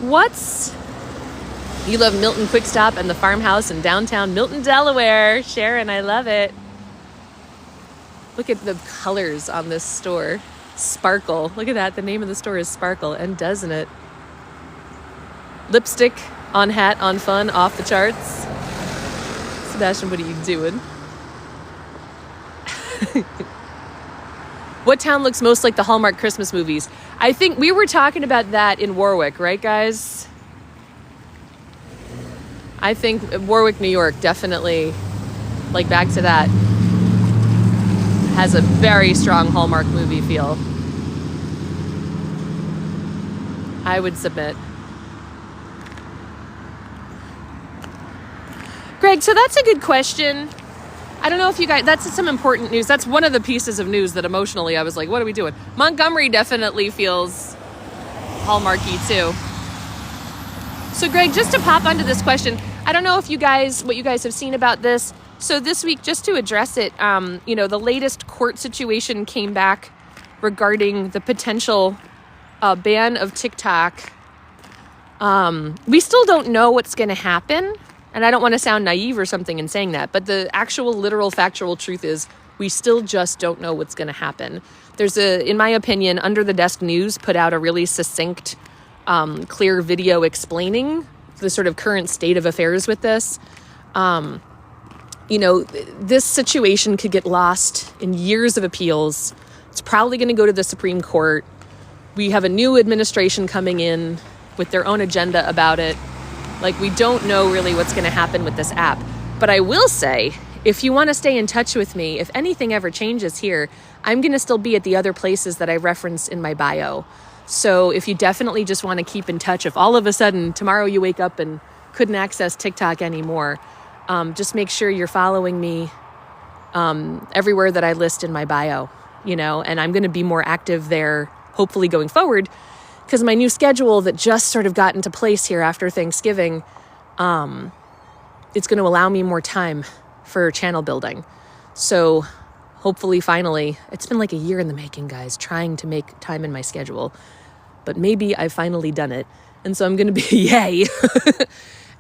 You love Milton Quick Stop and the farmhouse in downtown Milton, Delaware. Sharon, I love it. Look at the colors on this store. Sparkle. Look at that. The name of the store is Sparkle, and doesn't it? Lipstick on hat, on fun, off the charts. Sebastian, what are you doing? What town looks most like the Hallmark Christmas movies? I think we were talking about that in Warwick, right, guys? I think Warwick, New York, definitely, back to that, has a very strong Hallmark movie feel. I would submit. Greg, so that's a good question. I don't know if you guys, that's some important news. That's one of the pieces of news that emotionally I was like, what are we doing? Montgomery definitely feels Hallmarky too. So Greg, just to pop onto this question, I don't know if what you guys have seen about this. So this week, just to address it, the latest court situation came back regarding the potential ban of TikTok. We still don't know what's going to happen. And I don't want to sound naive or something in saying that, but the actual literal factual truth is we still just don't know what's going to happen. There's in my opinion, Under the Desk News put out a really succinct, clear video explaining the sort of current state of affairs with this. This situation could get lost in years of appeals. It's probably going to go to the Supreme Court. We have a new administration coming in with their own agenda about it. We don't know really what's going to happen with this app. But I will say, if you want to stay in touch with me, if anything ever changes here, I'm going to still be at the other places that I reference in my bio. So if you definitely just want to keep in touch, if all of a sudden tomorrow you wake up and couldn't access TikTok anymore, just make sure you're following me everywhere that I list in my bio, and I'm going to be more active there, hopefully going forward. Because my new schedule that just sort of got into place here after Thanksgiving, it's going to allow me more time for channel building. So hopefully finally, it's been like a year in the making, guys, trying to make time in my schedule. But maybe I've finally done it. And so I'm going to be, yay.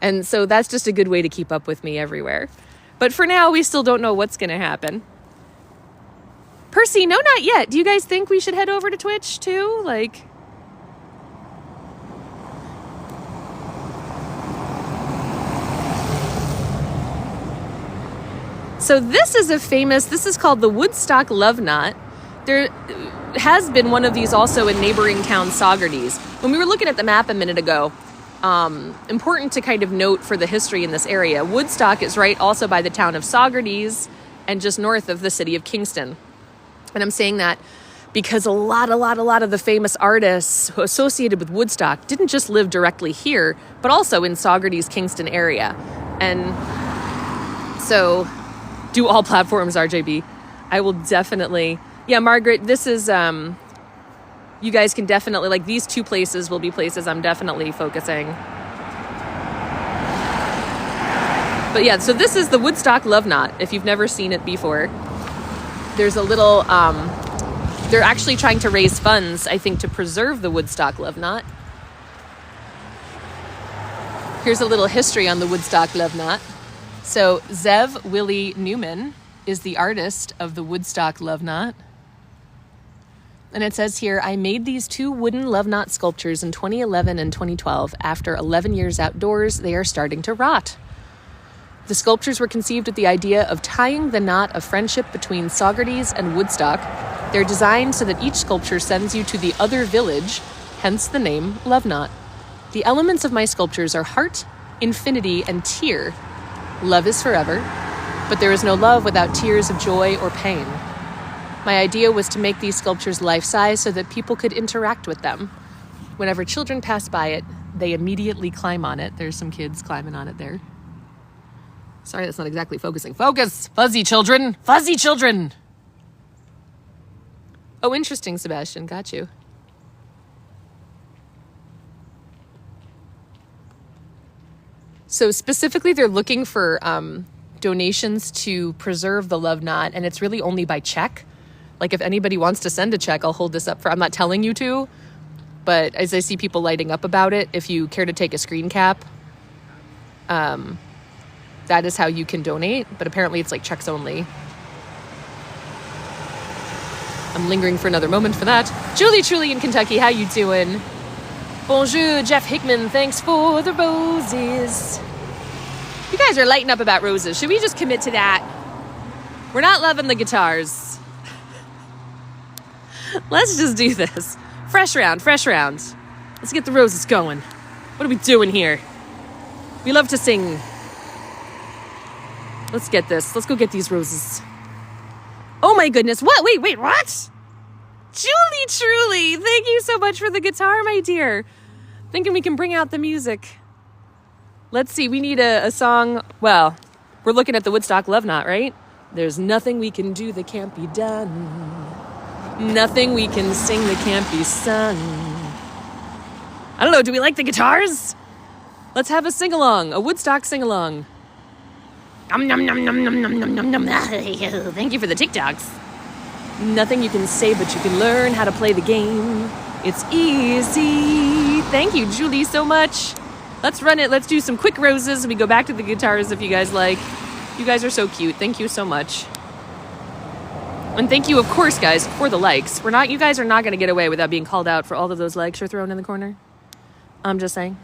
And so that's just a good way to keep up with me everywhere. But for now, we still don't know what's going to happen. Percy, no, not yet. Do you guys think we should head over to Twitch too? Like... So this is called the Woodstock Love Knot. There has been one of these also in neighboring town Saugerties. When we were looking at the map a minute ago, important to kind of note for the history in this area, Woodstock is right also by the town of Saugerties and just north of the city of Kingston. And I'm saying that because a lot of the famous artists associated with Woodstock didn't just live directly here, but also in Saugerties, Kingston area. And so... do all platforms, RJB. I will definitely... Yeah, Margaret, this is... you guys can definitely... Like, these two places will be places I'm definitely focusing. But yeah, so this is the Woodstock Love Knot, if you've never seen it before. There's a little... they're actually trying to raise funds, I think, to preserve the Woodstock Love Knot. Here's a little history on the Woodstock Love Knot. So Zev Willie Newman is the artist of the Woodstock Love Knot. And it says here, I made these 2 wooden love knot sculptures in 2011 and 2012. After 11 years outdoors, they are starting to rot. The sculptures were conceived with the idea of tying the knot of friendship between Saugerties and Woodstock. They're designed so that each sculpture sends you to the other village, hence the name Love Knot. The elements of my sculptures are heart, infinity, and tear. Love is forever, but there is no love without tears of joy or pain. My idea was to make these sculptures life-size so that people could interact with them. Whenever children pass by it, they immediately climb on it. There's some kids climbing on it there. Sorry, that's not exactly focusing. Focus! Fuzzy children! Fuzzy children! Oh, interesting, Sebastian. Got you. So specifically, they're looking for donations to preserve the Love Knot, and it's really only by check. Like, if anybody wants to send a check, I'll hold this up for... I'm not telling you to, but as I see people lighting up about it, if you care to take a screen cap, that is how you can donate, but apparently it's like checks only. I'm lingering for another moment for that. Julie Truly in Kentucky, how you doing? Bonjour, Jeff Hickman, thanks for the roses. You guys are lighting up about roses. Should we just commit to that? We're not loving the guitars. Let's just do this. Fresh round. Let's get the roses going. What are we doing here? We love to sing. Let's get this. Let's go get these roses. Oh my goodness. What? Wait, what? Julie Truly, thank you so much for the guitar, my dear. Thinking we can bring out the music. Let's see, we need a song. Well, we're looking at the Woodstock Love Knot, right? There's nothing we can do that can't be done. Nothing we can sing that can't be sung. I don't know, do we like the guitars? Let's have a sing-along, a Woodstock sing-along. Nom nom nom nom nom nom nom nom nom. Thank you for the TikToks. Nothing you can say, but you can learn how to play the game. It's easy. Thank you, Julie, so much. Let's run it. Let's do some quick roses. We go back to the guitars if you guys like. You guys are so cute. Thank you so much. And thank you, of course, guys, for the likes. You guys are not going to get away without being called out for all of those likes you're throwing in the corner. I'm just saying.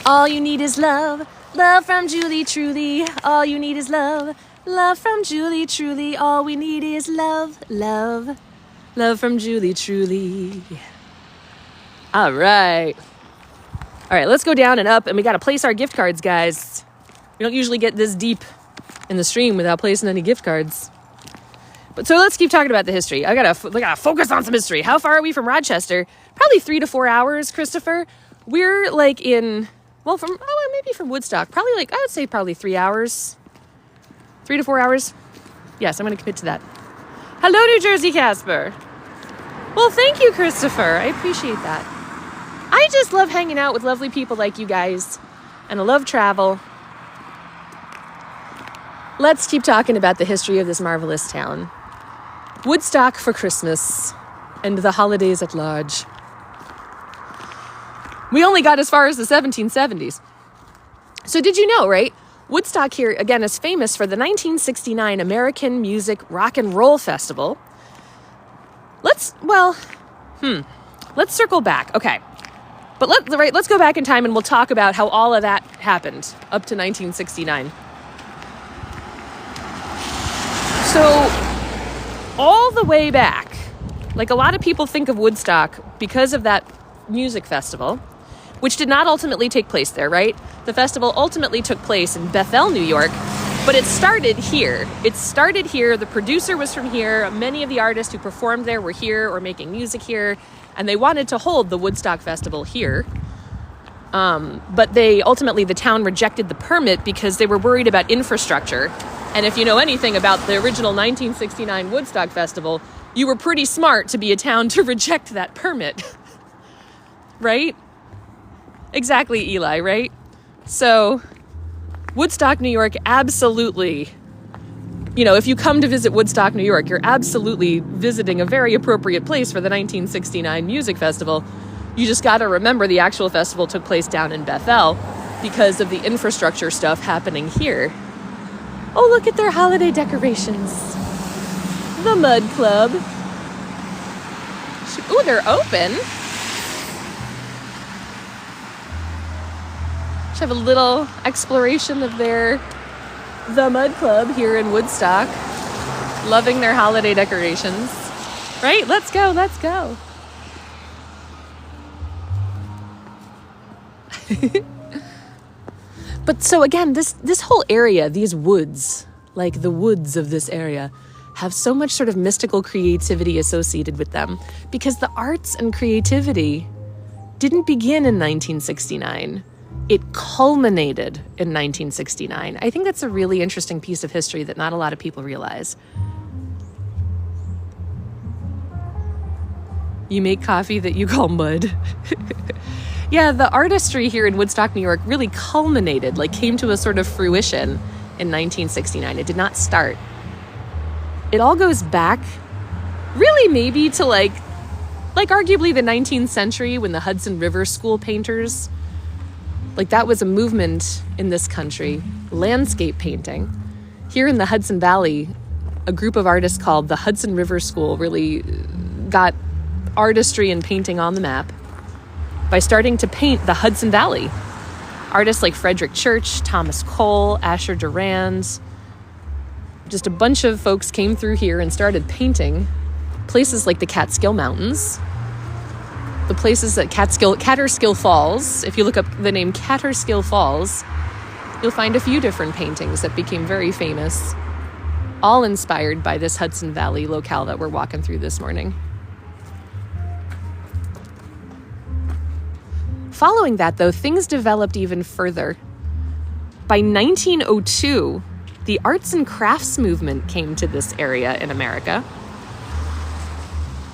All you need is love. Love from Julie Truly. All you need is love. Love from Julie Truly. All we need is love. Love. Love from Julie Truly. All right. All right, let's go down and up, and we got to place our gift cards, guys. We don't usually get this deep in the stream without placing any gift cards. But so let's keep talking about the history. I gotta focus on some history. How far are we from Rochester? Probably 3 to 4 hours, Christopher. We're like in, well, maybe from Woodstock. I would say probably 3 hours. 3 to 4 hours. Yes, I'm going to commit to that. Hello, New Jersey, Casper. Well, thank you, Christopher. I appreciate that. I just love hanging out with lovely people like you guys. And I love travel. Let's keep talking about the history of this marvelous town. Woodstock for Christmas and the holidays at large. We only got as far as the 1770s. So did you know, right? Woodstock here, again, is famous for the 1969 American Music Rock and Roll Festival. Let's circle back. Okay. But let's go back in time and we'll talk about how all of that happened up to 1969. So, all the way back, like a lot of people think of Woodstock because of that music festival, which did not ultimately take place there, right? The festival ultimately took place in Bethel, New York, but it started here. The producer was from here. Many of the artists who performed there were here or making music here, and they wanted to hold the Woodstock Festival here. But the town rejected the permit because they were worried about infrastructure. And if you know anything about the original 1969 Woodstock Festival, you were pretty smart to be a town to reject that permit. Right? Exactly, Eli, right? So, Woodstock, New York, absolutely. If you come to visit Woodstock, New York, you're absolutely visiting a very appropriate place for the 1969 Music Festival. You just got to remember the actual festival took place down in Bethel because of the infrastructure stuff happening here. Oh, look at their holiday decorations. The Mud Club. Ooh, they're open. Should have a little exploration of the Mud Club here in Woodstock. Loving their holiday decorations. Right? Let's go. But so again, this whole area, these woods, like the woods of this area, have so much sort of mystical creativity associated with them because the arts and creativity didn't begin in 1969. It culminated in 1969. I think that's a really interesting piece of history that not a lot of people realize. You make coffee that you call mud. Yeah, the artistry here in Woodstock, New York really culminated, came to a sort of fruition in 1969. It did not start. It all goes back really maybe to arguably the 19th century when the Hudson River School painters, that was a movement in this country, landscape painting. Here in the Hudson Valley, a group of artists called the Hudson River School really got artistry and painting on the map by starting to paint the Hudson Valley. Artists like Frederick Church, Thomas Cole, Asher Durand, just a bunch of folks came through here and started painting places like the Catskill Mountains, the places at Catterskill Falls. If you look up the name Catterskill Falls, you'll find a few different paintings that became very famous, all inspired by this Hudson Valley locale that we're walking through this morning. Following that, though, things developed even further. By 1902, the arts and crafts movement came to this area in America.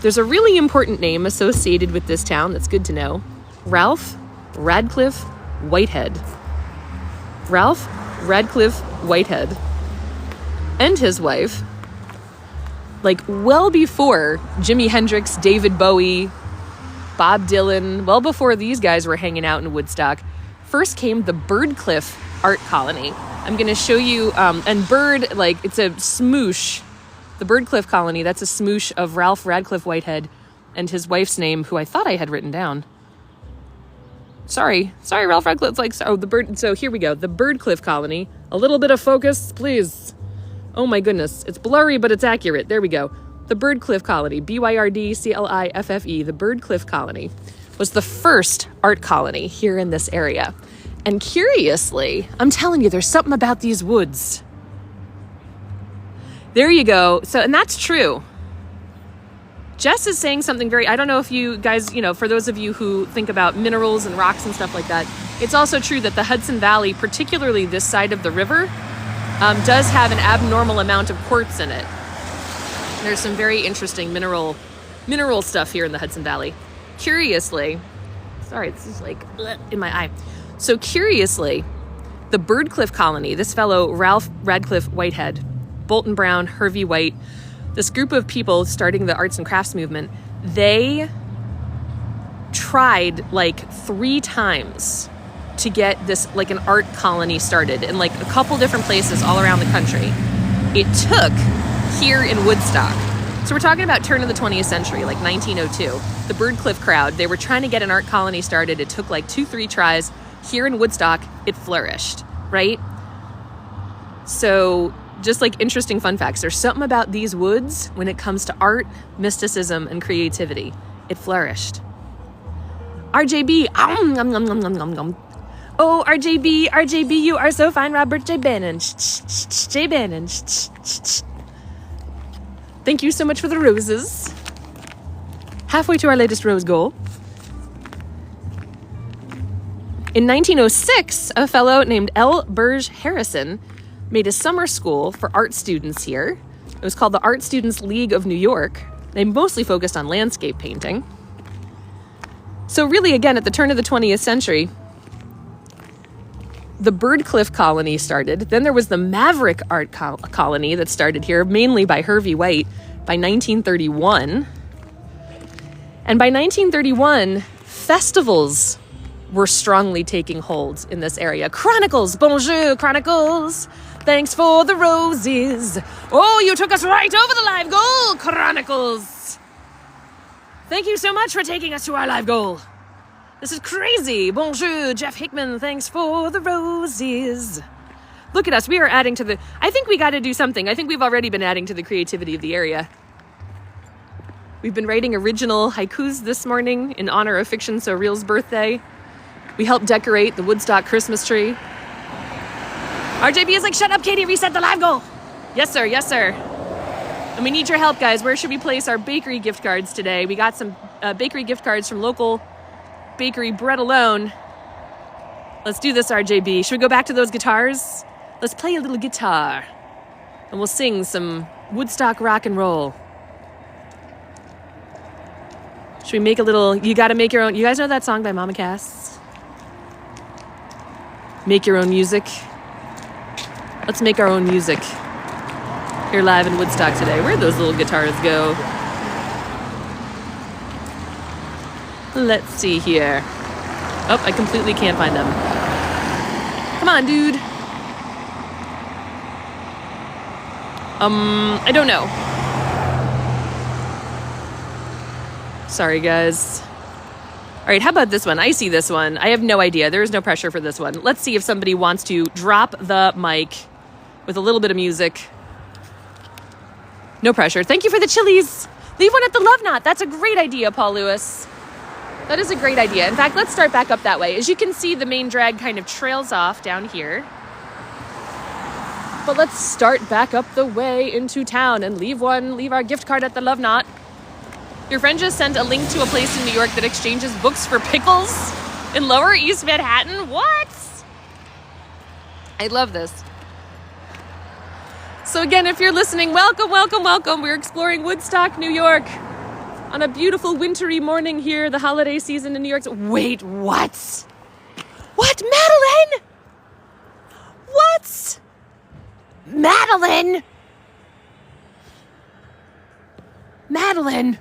There's a really important name associated with this town that's good to know. Ralph Radcliffe Whitehead. Ralph Radcliffe Whitehead and his wife, well before Jimi Hendrix, David Bowie, Bob Dylan, well before these guys were hanging out in Woodstock, first came the Birdcliff Art Colony. I'm going to show you, and bird, it's a smoosh. The Birdcliff Colony, that's a smoosh of Ralph Radcliffe Whitehead and his wife's name, who I thought I had written down. Sorry, Ralph Radcliffe, so here we go. The Birdcliff Colony. A little bit of focus, please. Oh my goodness, it's blurry, but it's accurate. There we go. The Birdcliff Colony, Byrdcliffe, the Birdcliff Colony, was the first art colony here in this area. And curiously, I'm telling you, there's something about these woods. There you go. So, and that's true. Jess is saying something I don't know if you guys, for those of you who think about minerals and rocks and stuff like that, it's also true that the Hudson Valley, particularly this side of the river, does have an abnormal amount of quartz in it. There's some very interesting mineral stuff here in the Hudson Valley. Curiously, sorry, this is in my eye. So curiously, The Birdcliff Colony, this fellow, Ralph Radcliffe Whitehead, Bolton Brown, Hervey White, this group of people starting the arts and crafts movement, they tried like 3 times to get this like an art colony started in like a couple different places all around the country. It took here in Woodstock. So we're talking about turn of the 20th century, like 1902. The Birdcliff crowd, they were trying to get an art colony started. It took like 2-3 tries. Here in Woodstock, it flourished, right? So just like interesting fun facts. There's something about these woods when it comes to art, mysticism, and creativity. It flourished. RJB, oh, RJB, you are so fine, Robert J. Bannon. J. Bannon. Thank you so much for the roses. Halfway to our latest rose goal. In 1906, a fellow named L. Burge Harrison made a summer school for art students here. It was called the Art Students League of New York. They mostly focused on landscape painting. So really, again, at the turn of the 20th century, the Birdcliff Colony started. Then there was the Maverick Art Colony that started here, mainly by Hervey White, by 1931. And by 1931, festivals were strongly taking hold in this area. Chronicles, bonjour, Chronicles. Thanks for the roses. Oh, you took us right over the live goal, Chronicles. Thank you so much for taking us to our live goal. This is crazy. Bonjour, Jeff Hickman. Thanks for the roses. Look at us. We are adding to the... I think we got to do something. I think we've already been adding to the creativity of the area. We've been writing original haikus this morning in honor of Fiction So Real's birthday. We helped decorate the Woodstock Christmas tree. RJB is like, shut up, Katie, reset the live goal. Yes, sir. Yes, sir. And we need your help, guys. Where should we place our bakery gift cards today? We got some bakery gift cards from local bakery, Bread Alone. Let's do this, RJB. Should we go back to those guitars? Let's play a little guitar. And we'll sing some Woodstock rock and roll. Should we make a little... You gotta make your own... You guys know that song by Mama Cass? Make your own music. Let's make our own music. Here live in Woodstock today. Where'd those little guitars go? Let's see here. Oh, I completely can't find them. Come on, dude. I don't know. Sorry, guys. All right, how about this one? I see this one. I have no idea. There is no pressure for this one. Let's see if somebody wants to drop the mic with a little bit of music. No pressure. Thank you for the chilies. Leave one at the Love Knot. That's a great idea, Paul Lewis. That is a great idea. In fact, let's start back up that way. As you can see, the main drag kind of trails off down here. But let's start back up the way into town and leave our gift card at the Love Knot. Your friend just sent a link to a place in New York that exchanges books for pickles in Lower East Manhattan. What? I love this. So again, if you're listening, welcome, welcome, welcome. We're exploring Woodstock, New York on a beautiful wintry morning here, the holiday season in New York. Wait, what? What, Madeline? What? Madeline? Madeline?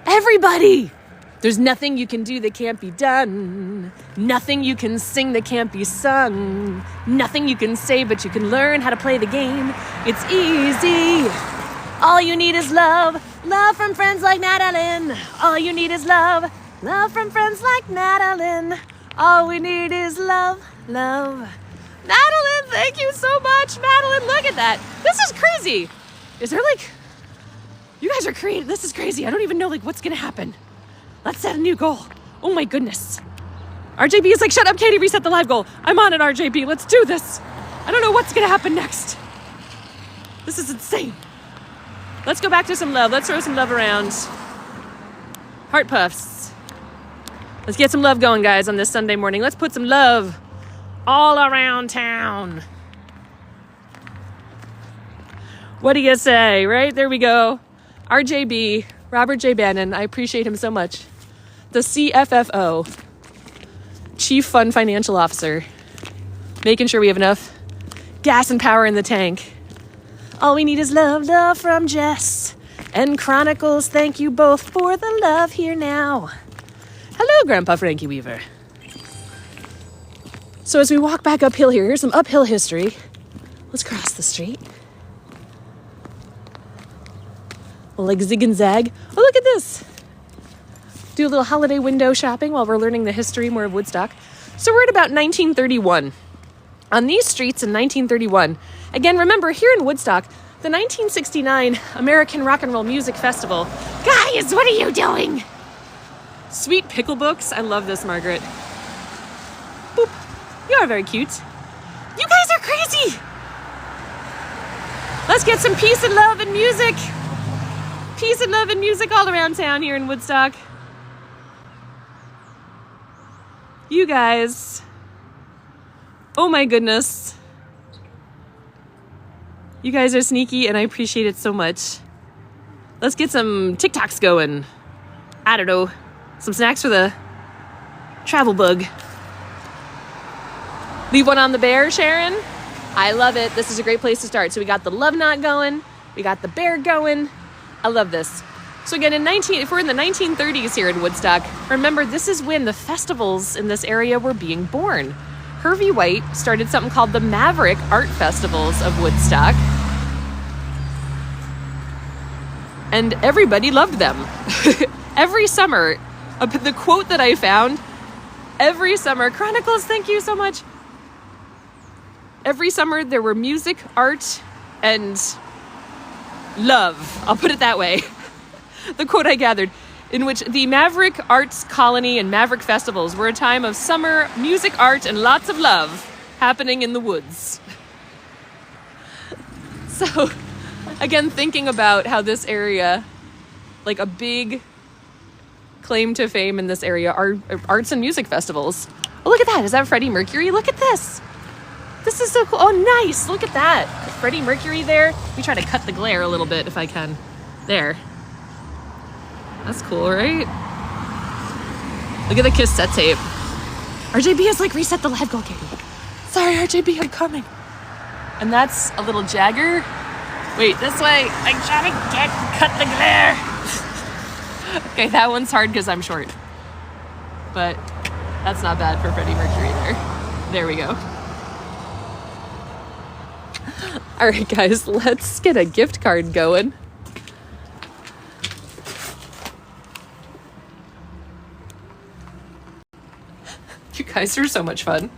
Everybody! There's nothing you can do that can't be done. Nothing you can sing that can't be sung. Nothing you can say, but you can learn how to play the game. It's easy. All you need is love. Love from friends like Madeline. All you need is love. Love from friends like Madeline. All we need is love, love. Madeline, thank you so much. Madeline, look at that. This is crazy. Is there like... You guys are creative. This is crazy. I don't even know like what's going to happen. Let's set a new goal. Oh my goodness. RJB is like, shut up, Katie, reset the live goal. I'm on it, RJB. Let's do this. I don't know what's going to happen next. This is insane. Let's go back to some love. Let's throw some love around. Heart puffs. Let's get some love going, guys, on this Sunday morning. Let's put some love all around town. What do you say, right? There we go. RJB, Robert J. Bannon. I appreciate him so much. The CFFO. Chief Fun Financial Officer. Making sure we have enough gas and power in the tank. All we need is love, love from Jess and Chronicles. Thank you both for the love here now. Hello, Grandpa Frankie Weaver. So as we walk back uphill here, here's some uphill history. Let's cross the street. Like zig and zag. Oh, look at this. Do a little holiday window shopping while we're learning the history more of Woodstock. So we're at about 1931. On these streets in 1931, again, remember, here in Woodstock, the 1969 American Rock and Roll Music Festival. Guys, what are you doing? Sweet pickle books. I love this, Margaret. Boop. You are very cute. You guys are crazy. Let's get some peace and love and music. Peace and love and music all around town here in Woodstock. You guys. Oh my goodness. You guys are sneaky and I appreciate it so much. Let's get some TikToks going. I don't know. Some snacks for the travel bug. Leave one on the bear, Sharon. I love it. This is a great place to start. So we got the love knot going. We got the bear going. I love this. So again, if we're in the 1930s here in Woodstock, remember this is when the festivals in this area were being born. Hervey White started something called the Maverick Art Festivals of Woodstock. And everybody loved them. Every summer, the quote that I found, every summer, Chronicles, thank you so much. Every summer there were music, art, and love. I'll put it that way. The quote I gathered, in which the Maverick Arts Colony and Maverick Festivals were a time of summer, music, art, and lots of love happening in the woods. So, again, thinking about how this area, like a big claim to fame in this area are arts and music festivals. Oh, look at that. Is that Freddie Mercury? Look at this. This is so cool. Oh, nice. Look at that. Freddie Mercury there. We try to cut the glare a little bit if I can. There. That's cool, right? Look at the cassette tape. RJB has like reset the live goal game. Sorry, RJB, I'm coming. And that's a little Jagger. Wait, this way. I'm trying to cut the glare. Okay, that one's hard because I'm short. But that's not bad for Freddie Mercury there. There we go. All right, guys, let's get a gift card going. You guys are so much fun.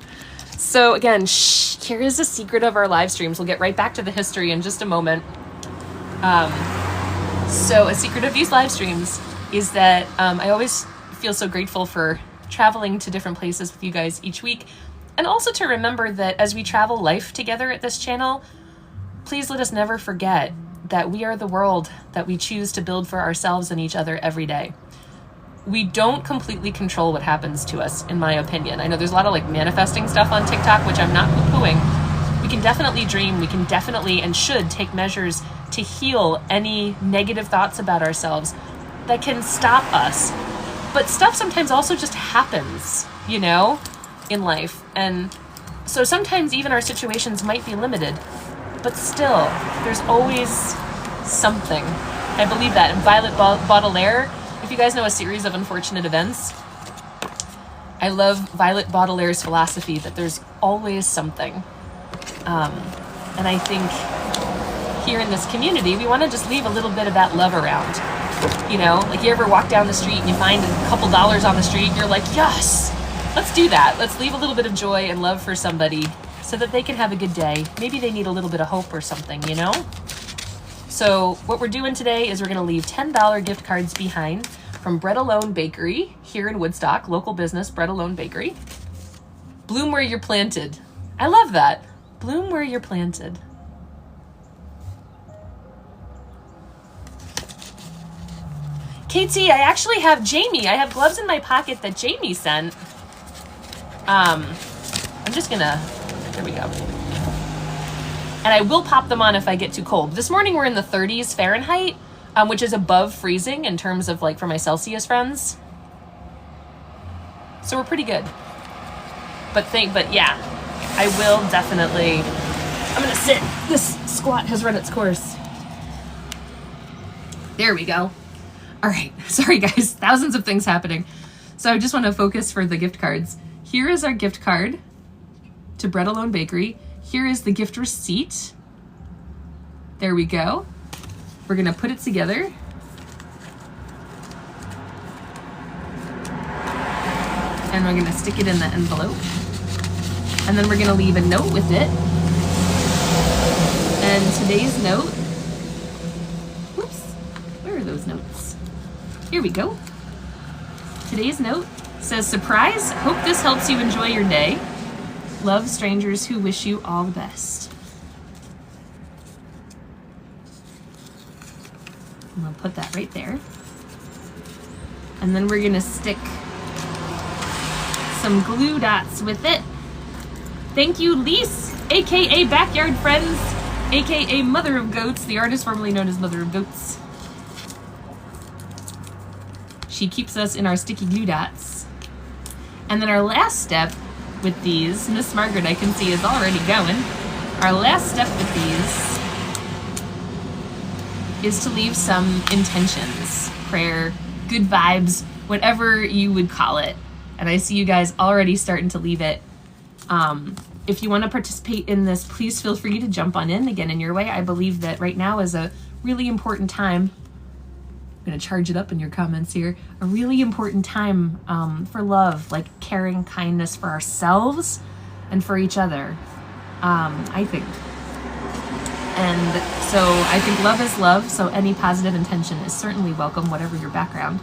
So again, here is a secret of our live streams. We'll get right back to the history in just a moment. So a secret of these live streams is that I always feel so grateful for traveling to different places with you guys each week. And also to remember that as we travel life together at this channel, please let us never forget that we are the world that we choose to build for ourselves and each other every day. We don't completely control what happens to us, in my opinion. I know there's a lot of like manifesting stuff on TikTok, which I'm not poo-pooing. We can definitely dream. We can definitely and should take measures to heal any negative thoughts about ourselves that can stop us. But stuff sometimes also just happens, you know, in life. And so sometimes even our situations might be limited, but still, there's always something. I believe that. And Violet Baudelaire, if you guys know A Series of Unfortunate Events, I love Violet Baudelaire's philosophy that there's always something. And I think here in this community, we want to just leave a little bit of that love around. You know, like you ever walk down the street and you find a couple dollars on the street and you're like, yes, let's do that. Let's leave a little bit of joy and love for somebody so that they can have a good day. Maybe they need a little bit of hope or something, you know? So what we're doing today is we're going to leave $10 gift cards behind from Bread Alone Bakery here in Woodstock, local business, Bread Alone Bakery. Bloom where you're planted. I love that. Bloom where you're planted. Katie, I actually have Jamie. I have gloves in my pocket that Jamie sent. I'm just gonna, there we go. And I will pop them on if I get too cold. This morning we're in the 30s Fahrenheit, which is above freezing in terms of like for my Celsius friends. So we're pretty good. But yeah, I will definitely. I'm gonna sit. This squat has run its course. There we go. All right. Sorry, guys. Thousands of things happening. So I just want to focus for the gift cards. Here is our gift card to Bread Alone Bakery. Here is the gift receipt. There we go. We're going to put it together. And we're going to stick it in the envelope. And then we're going to leave a note with it. And today's note, whoops, where are those notes? Here we go. Today's note says, surprise, hope this helps you enjoy your day. Love, strangers who wish you all the best. And we'll put that right there. And then we're gonna stick some glue dots with it. Thank you, Lise, AKA Backyard Friends, AKA Mother of Goats, the artist formerly known as Mother of Goats. She keeps us in our sticky glue dots. And then our last step with these, Miss Margaret I can see is already going. Our last step with these is to leave some intentions, prayer, good vibes, whatever you would call it. And I see you guys already starting to leave it. If you want to participate in this, please feel free to jump on in again in your way. I believe that right now is a really important time. I'm going to charge it up in your comments here. A really important time for love, like caring, kindness for ourselves and for each other, I think. And so I think love is love, so any positive intention is certainly welcome, whatever your background.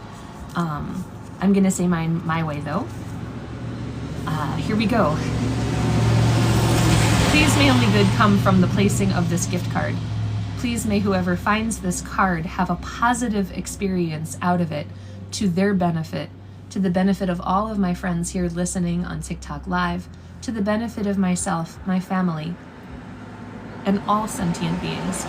I'm going to say mine my way, though. Here we go. Please may only good come from the placing of this gift card. Please may whoever finds this card have a positive experience out of it to their benefit, to the benefit of all of my friends here listening on TikTok Live, to the benefit of myself, my family, and all sentient beings.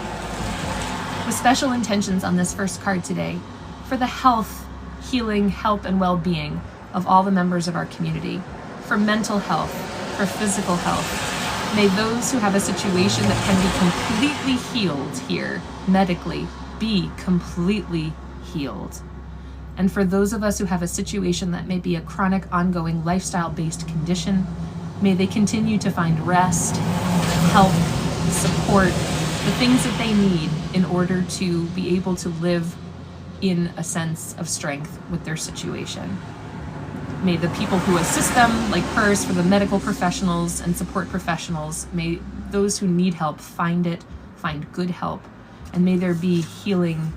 With special intentions on this first card today for the health, healing, help, and well-being of all the members of our community, for mental health, for physical health. May those who have a situation that can be completely healed here, medically, be completely healed. And for those of us who have a situation that may be a chronic, ongoing, lifestyle-based condition, may they continue to find rest, help, support, the things that they need in order to be able to live in a sense of strength with their situation. May the people who assist them, like hers, for the medical professionals and support professionals, may those who need help find it, find good help, and may there be healing,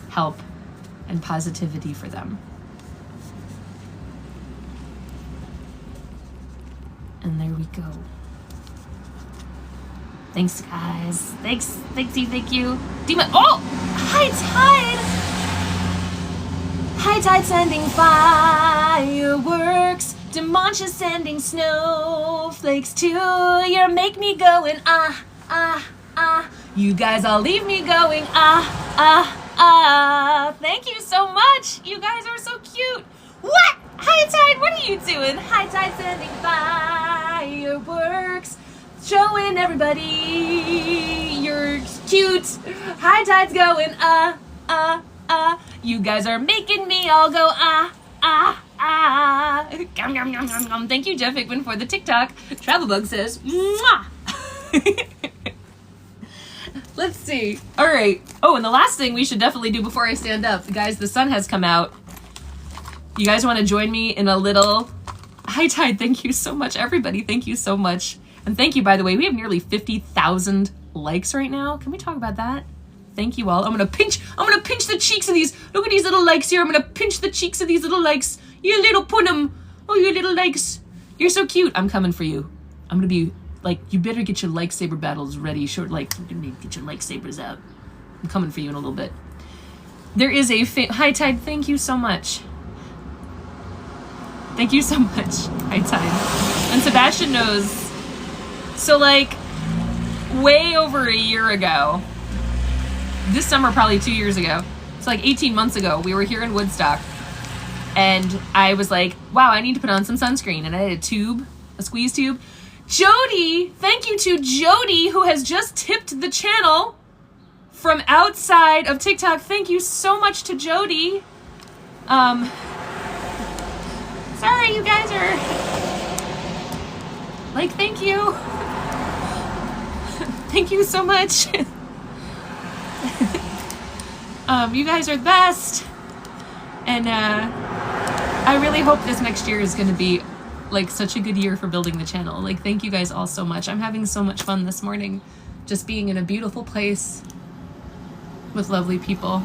help, and positivity for them. And there we go. Thanks, guys. Thank you. Dima, oh! High Tide! High Tide sending fireworks. Demontia sending snowflakes too. You make me going, ah, ah, ah. You guys all leave me going, ah, ah, ah. Thank you so much. You guys are so cute. What? High Tide, what are you doing? High Tide sending fireworks. Showing everybody you're cute. High Tide's going, ah, ah, ah. You guys are making me all go, ah, ah, ah. Yum, yum, yum, yum, yum. Thank you, Jeff Hickman, for the TikTok. Travelbug says, mwah. Let's see. All right. Oh, and the last thing we should definitely do before I stand up, guys, the sun has come out. You guys want to join me in a little... High Tide, thank you so much, everybody. Thank you so much. And thank you, by the way, we have nearly 50,000 likes right now. Can we talk about that? Thank you all. I'm gonna pinch the cheeks of these. Look at these little likes here. I'm gonna pinch the cheeks of these little likes. You little punum. Oh, you little likes. You're so cute. I'm coming for you. I'm gonna be like, you better get your lightsaber battles ready. Short, like, get your lightsabers out. I'm coming for you in a little bit. There is a High Tide, thank you so much. Thank you so much, High Tide. And Sebastian knows. So, like, way over a year ago, this summer, probably 2 years ago, so like 18 months ago, we were here in Woodstock, and I was like, wow, I need to put on some sunscreen, and I had a tube a squeeze tube. Jody, thank you to Jody, who has just tipped the channel from outside of TikTok. Thank you so much to Jody. Sorry, you guys are like, thank you. Thank you so much. You guys are the best. And I really hope this next year is going to be like such a good year for building the channel. Like, thank you guys all so much. I'm having so much fun this morning just being in a beautiful place with lovely people.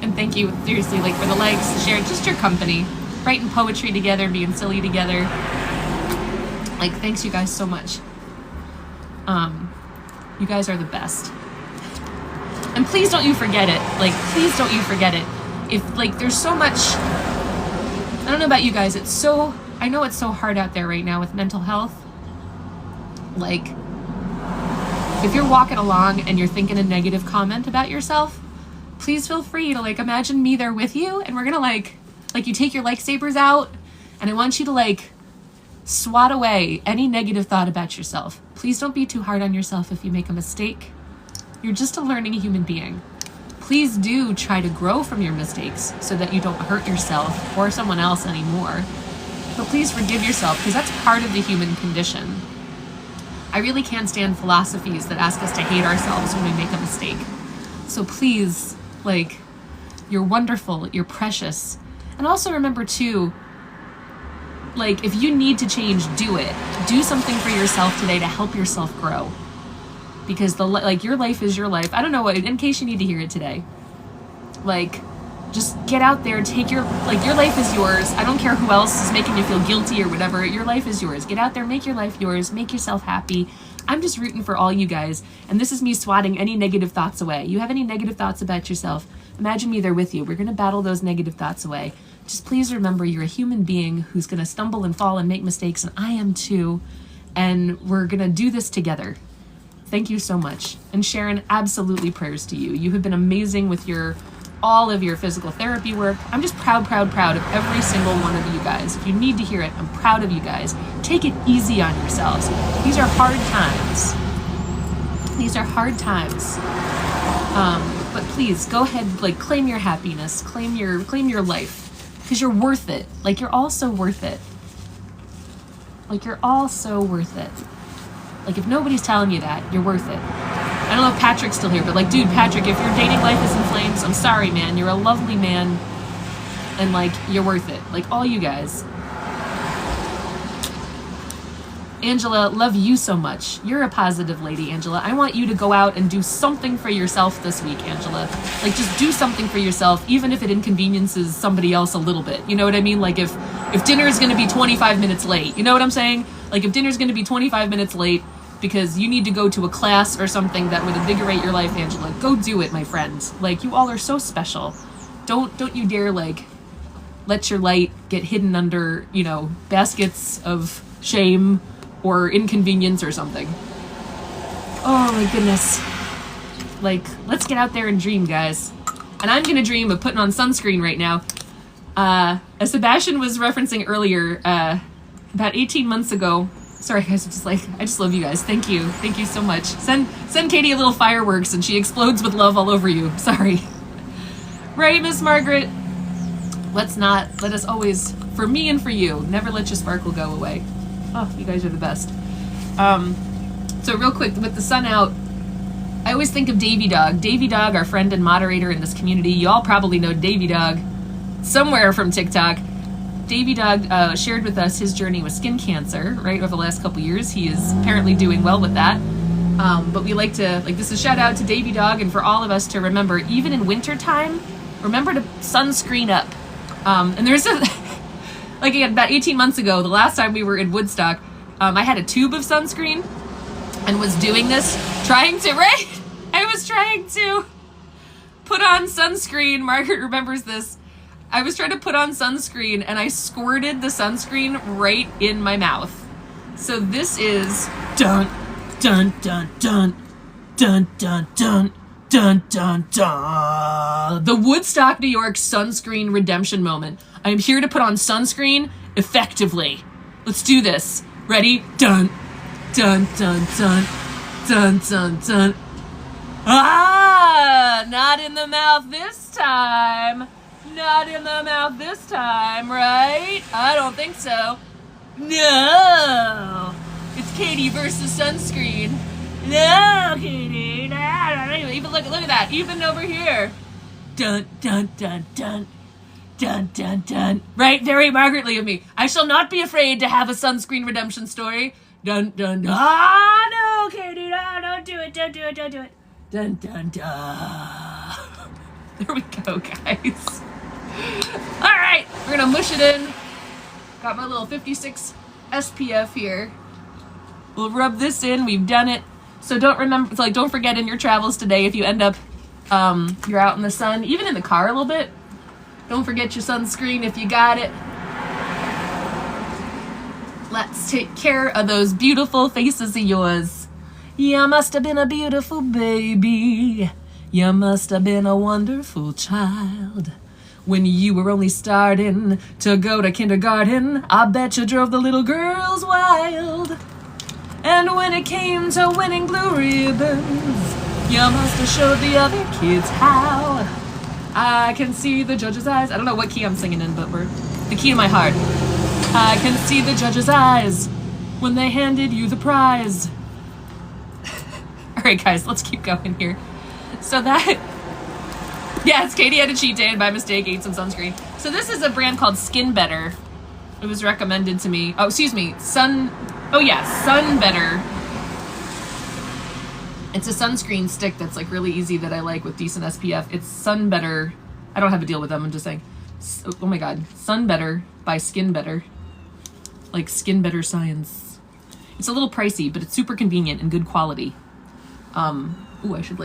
And thank you, seriously, like for the likes, the share, just your company. Writing poetry together, being silly together. Like, thanks you guys so much. You guys are the best. And please don't you forget it. Like, please don't you forget it. If, like, there's so much, I don't know about you guys, I know it's so hard out there right now with mental health. Like, if you're walking along and you're thinking a negative comment about yourself, please feel free to, like, imagine me there with you, and we're gonna, like you take your lightsabers out, and I want you to, like, swat away any negative thought about yourself. Please don't be too hard on yourself if you make a mistake. You're just a learning human being. Please do try to grow from your mistakes so that you don't hurt yourself or someone else anymore. But please forgive yourself, because that's part of the human condition. I really can't stand philosophies that ask us to hate ourselves when we make a mistake. So please, like, you're wonderful, you're precious. And also remember too, like, if you need to change, do it. Do something for yourself today to help yourself grow. Because your life is your life. I don't know what, in case you need to hear it today. Like, just get out there, your life is yours. I don't care who else is making you feel guilty or whatever. Your life is yours. Get out there, make your life yours, make yourself happy. I'm just rooting for all you guys. And this is me swatting any negative thoughts away. You have any negative thoughts about yourself? Imagine me there with you. We're going to battle those negative thoughts away. Just please remember you're a human being who's going to stumble and fall and make mistakes, and I am too. And we're going to do this together. Thank you so much. And Sharon, absolutely prayers to you. You have been amazing with all of your physical therapy work. I'm just proud of every single one of you guys. If you need to hear it, I'm proud of you guys. Take it easy on yourselves. These are hard times. These are hard times. But please go ahead, like, claim your happiness, claim your life, because you're worth it. Like, you're all so worth it. Like, you're all so worth it. Like, if nobody's telling you that, you're worth it. I don't know if Patrick's still here, but, like, dude, Patrick, if your dating life is in flames, I'm sorry, man. You're a lovely man, and, like, you're worth it. Like, all you guys. Angela, love you so much. You're a positive lady, Angela. I want you to go out and do something for yourself this week, Angela. Like, just do something for yourself, even if it inconveniences somebody else a little bit. You know what I mean? Like, if dinner is going to be 25 minutes late, you know what I'm saying? Like, if dinner's going to be 25 minutes late because you need to go to a class or something that would invigorate your life, Angela, go do it, my friends. Like, you all are so special. Don't you dare, like, let your light get hidden under, baskets of shame or inconvenience or something. Oh my goodness. Like, let's get out there and dream, guys. And I'm gonna dream of putting on sunscreen right now. As Sebastian was referencing earlier, about 18 months ago, sorry guys, I just love you guys. Thank you so much. Send Katie a little fireworks and she explodes with love all over you. Sorry. Right, Miss Margaret? Let us always, for me and for you, never let your sparkle go away. Oh, you guys are the best. So real quick, with the sun out, I always think of Davy Dog. Davy Dog, our friend and moderator in this community. You all probably know Davy Dog somewhere from TikTok. Davy Dog shared with us his journey with skin cancer, right, over the last couple years. He is apparently doing well with that. But we like to, this is a shout out to Davy Dog, and for all of us to remember, even in wintertime, remember to sunscreen up. And there's again, about 18 months ago, the last time we were in Woodstock, I had a tube of sunscreen and was doing this, I was trying to put on sunscreen. Margaret remembers this. I was trying to put on sunscreen and I squirted the sunscreen right in my mouth. So this is dun, dun, dun, dun, dun, dun, dun, dun, dun, dun. The Woodstock, New York sunscreen redemption moment. I am here to put on sunscreen effectively. Let's do this. Ready? Dun, dun, dun, dun, dun, dun, dun. Ah, not in the mouth this time. Not in the mouth this time, right? I don't think so. No. It's Katie versus sunscreen. No, Katie. No. Even look at that. Even over here. Dun, dun, dun, dun. Dun, dun, dun. Right? Very Margaret Lee of me. I shall not be afraid to have a sunscreen redemption story. Dun, dun, dun. Ah, no, Katie. No, don't do it. Don't do it. Don't do it. Dun, dun, dun. There we go, guys. All right. We're going to mush it in. Got my little 56 SPF here. We'll rub this in. We've done it. So don't forget in your travels today, if you end up, you're out in the sun, even in the car a little bit, don't forget your sunscreen if you got it. Let's take care of those beautiful faces of yours. You must have been a beautiful baby. You must have been a wonderful child. When you were only starting to go to kindergarten, I bet you drove the little girls wild. And when it came to winning blue ribbons, you must have showed the other kids how. I can see the judge's eyes. I don't know what key I'm singing in, but we're the key of my heart. I can see the judge's eyes when they handed you the prize. All right, guys, let's keep going here. So yes, Katie had a cheat day and by mistake ate some sunscreen. So this is a brand called Skin Better. It was recommended to me. Oh, excuse me. Sun Better. It's a sunscreen stick that's like really easy that I like with decent SPF. It's Sun Better. I don't have a deal with them. I'm just saying. Oh my God. Sun Better by Skin Better. Like Skin Better Science. It's a little pricey, but it's super convenient and good quality. Ooh, I should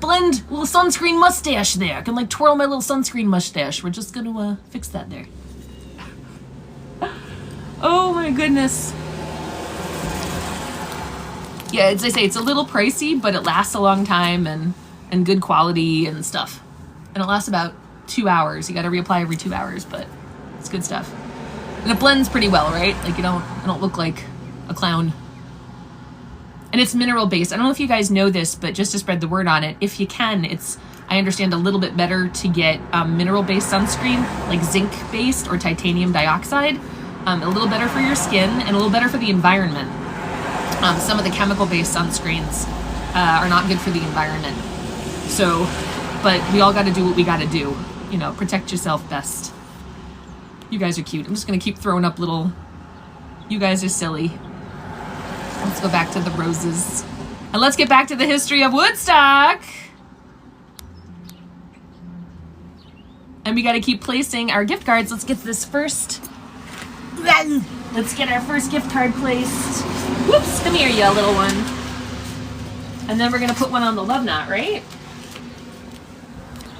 blend a little sunscreen mustache there. I can like twirl my little sunscreen mustache. We're just gonna fix that there. Oh my goodness. Yeah, as I say, it's a little pricey, but it lasts a long time and good quality and stuff. And it lasts about 2 hours. You got to reapply every 2 hours, but it's good stuff. And it blends pretty well, right? Like I don't look like a clown. And it's mineral based. I don't know if you guys know this, but just to spread the word on it, if you can, I understand a little bit better to get mineral based sunscreen, like zinc based or titanium dioxide. A little better for your skin and a little better for the environment. Some of the chemical-based sunscreens are not good for the environment. So, but we all got to do what we got to do. You know, protect yourself best. You guys are cute. I'm just going to keep throwing up little... You guys are silly. Let's go back to the roses. And let's get back to the history of Woodstock. And we got to keep placing our gift cards. Let's get this first... Let's get our first gift card placed. Whoops, come here, you little one. And then we're gonna put one on the love knot, right?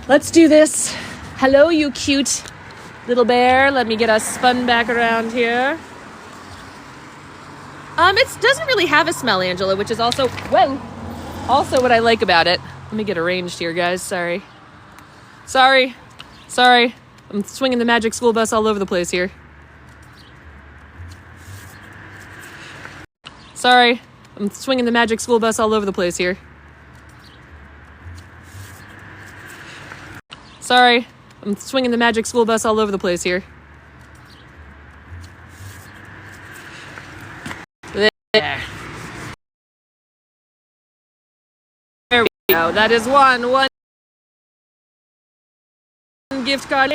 Let's do this. Hello, you cute little bear. Let me get us spun back around here. It doesn't really have a smell, Angela, which is also what I like about it. Let me get arranged here, guys. Sorry. I'm swinging the magic school bus all over the place here. Sorry, I'm swinging the magic school bus all over the place here. Sorry, I'm swinging the magic school bus all over the place here. There. There we go. That is one gift card.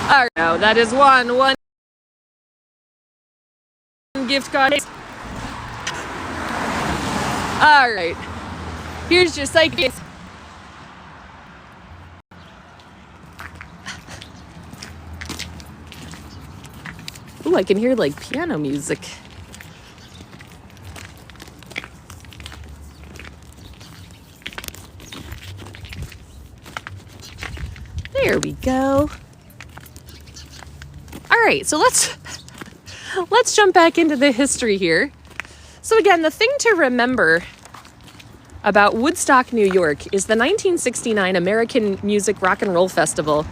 Oh, no, that is one gift card. All right, here's your psychic. Ooh, I can hear like piano music. There we go. All right, so let's jump back into the history here. So again, the thing to remember about Woodstock, New York is the 1969 American Music Rock and Roll Festival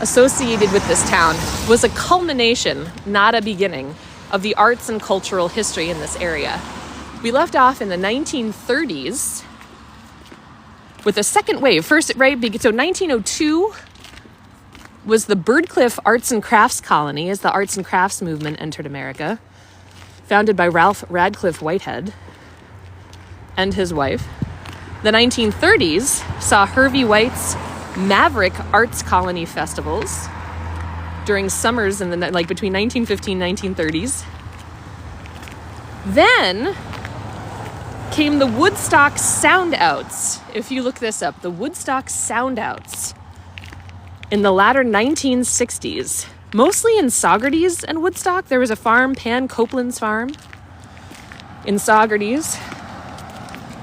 associated with this town was a culmination, not a beginning, of the arts and cultural history in this area. We left off in the 1930s with a second wave. First, right, so 1902 was the Birdcliff Arts and Crafts Colony as the arts and crafts movement entered America, founded by Ralph Radcliffe Whitehead and his wife. The 1930s saw Hervey White's Maverick Arts Colony festivals during summers in the between 1915 and 1930s. Then came the Woodstock Soundouts. If you look this up, the Woodstock Soundouts in the latter 1960s, mostly in Saugerties and Woodstock. There was a farm, Pan Copeland's farm in Saugerties,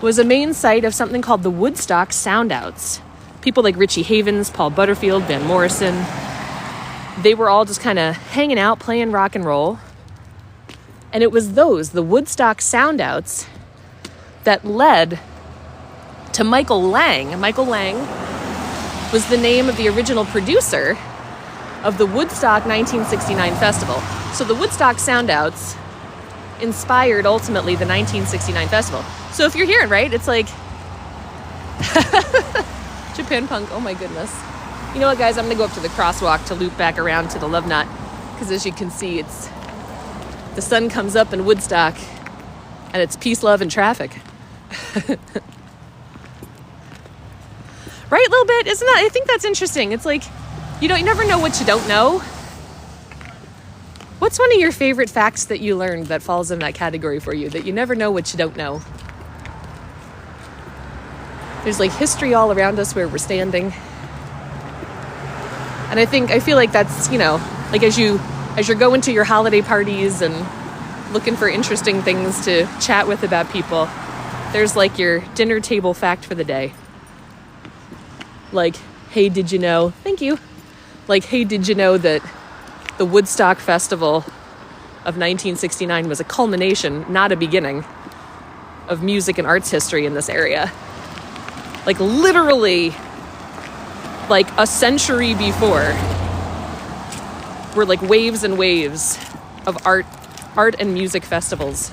was a main site of something called the Woodstock Soundouts. People like Richie Havens, Paul Butterfield, Van Morrison, they were all just kind of hanging out, playing rock and roll. And it was the Woodstock Soundouts, that led to Michael Lang. Michael Lang was the name of the original producer of the Woodstock 1969 festival. So the Woodstock Soundouts inspired ultimately the 1969 festival. So if you're hearing, right, it's like Japan Punk, oh my goodness. You know what, guys, I'm gonna go up to the crosswalk to loop back around to the Love Knot, because as you can see, the sun comes up in Woodstock and it's peace, love, and traffic. Right, a little bit, isn't that? I think that's interesting. It's like, you never know what you don't know. What's one of your favorite facts that you learned that falls in that category for you, that you never know what you don't know? There's like history all around us where we're standing. And I feel like that's, like as you're going to your holiday parties and looking for interesting things to chat with about people, there's like your dinner table fact for the day. Like, hey, did you know? Thank you. Like, hey, did you know that the Woodstock Festival of 1969 was a culmination, not a beginning, of music and arts history in this area? Like, literally, like a century before, were like waves and waves of art and music festivals.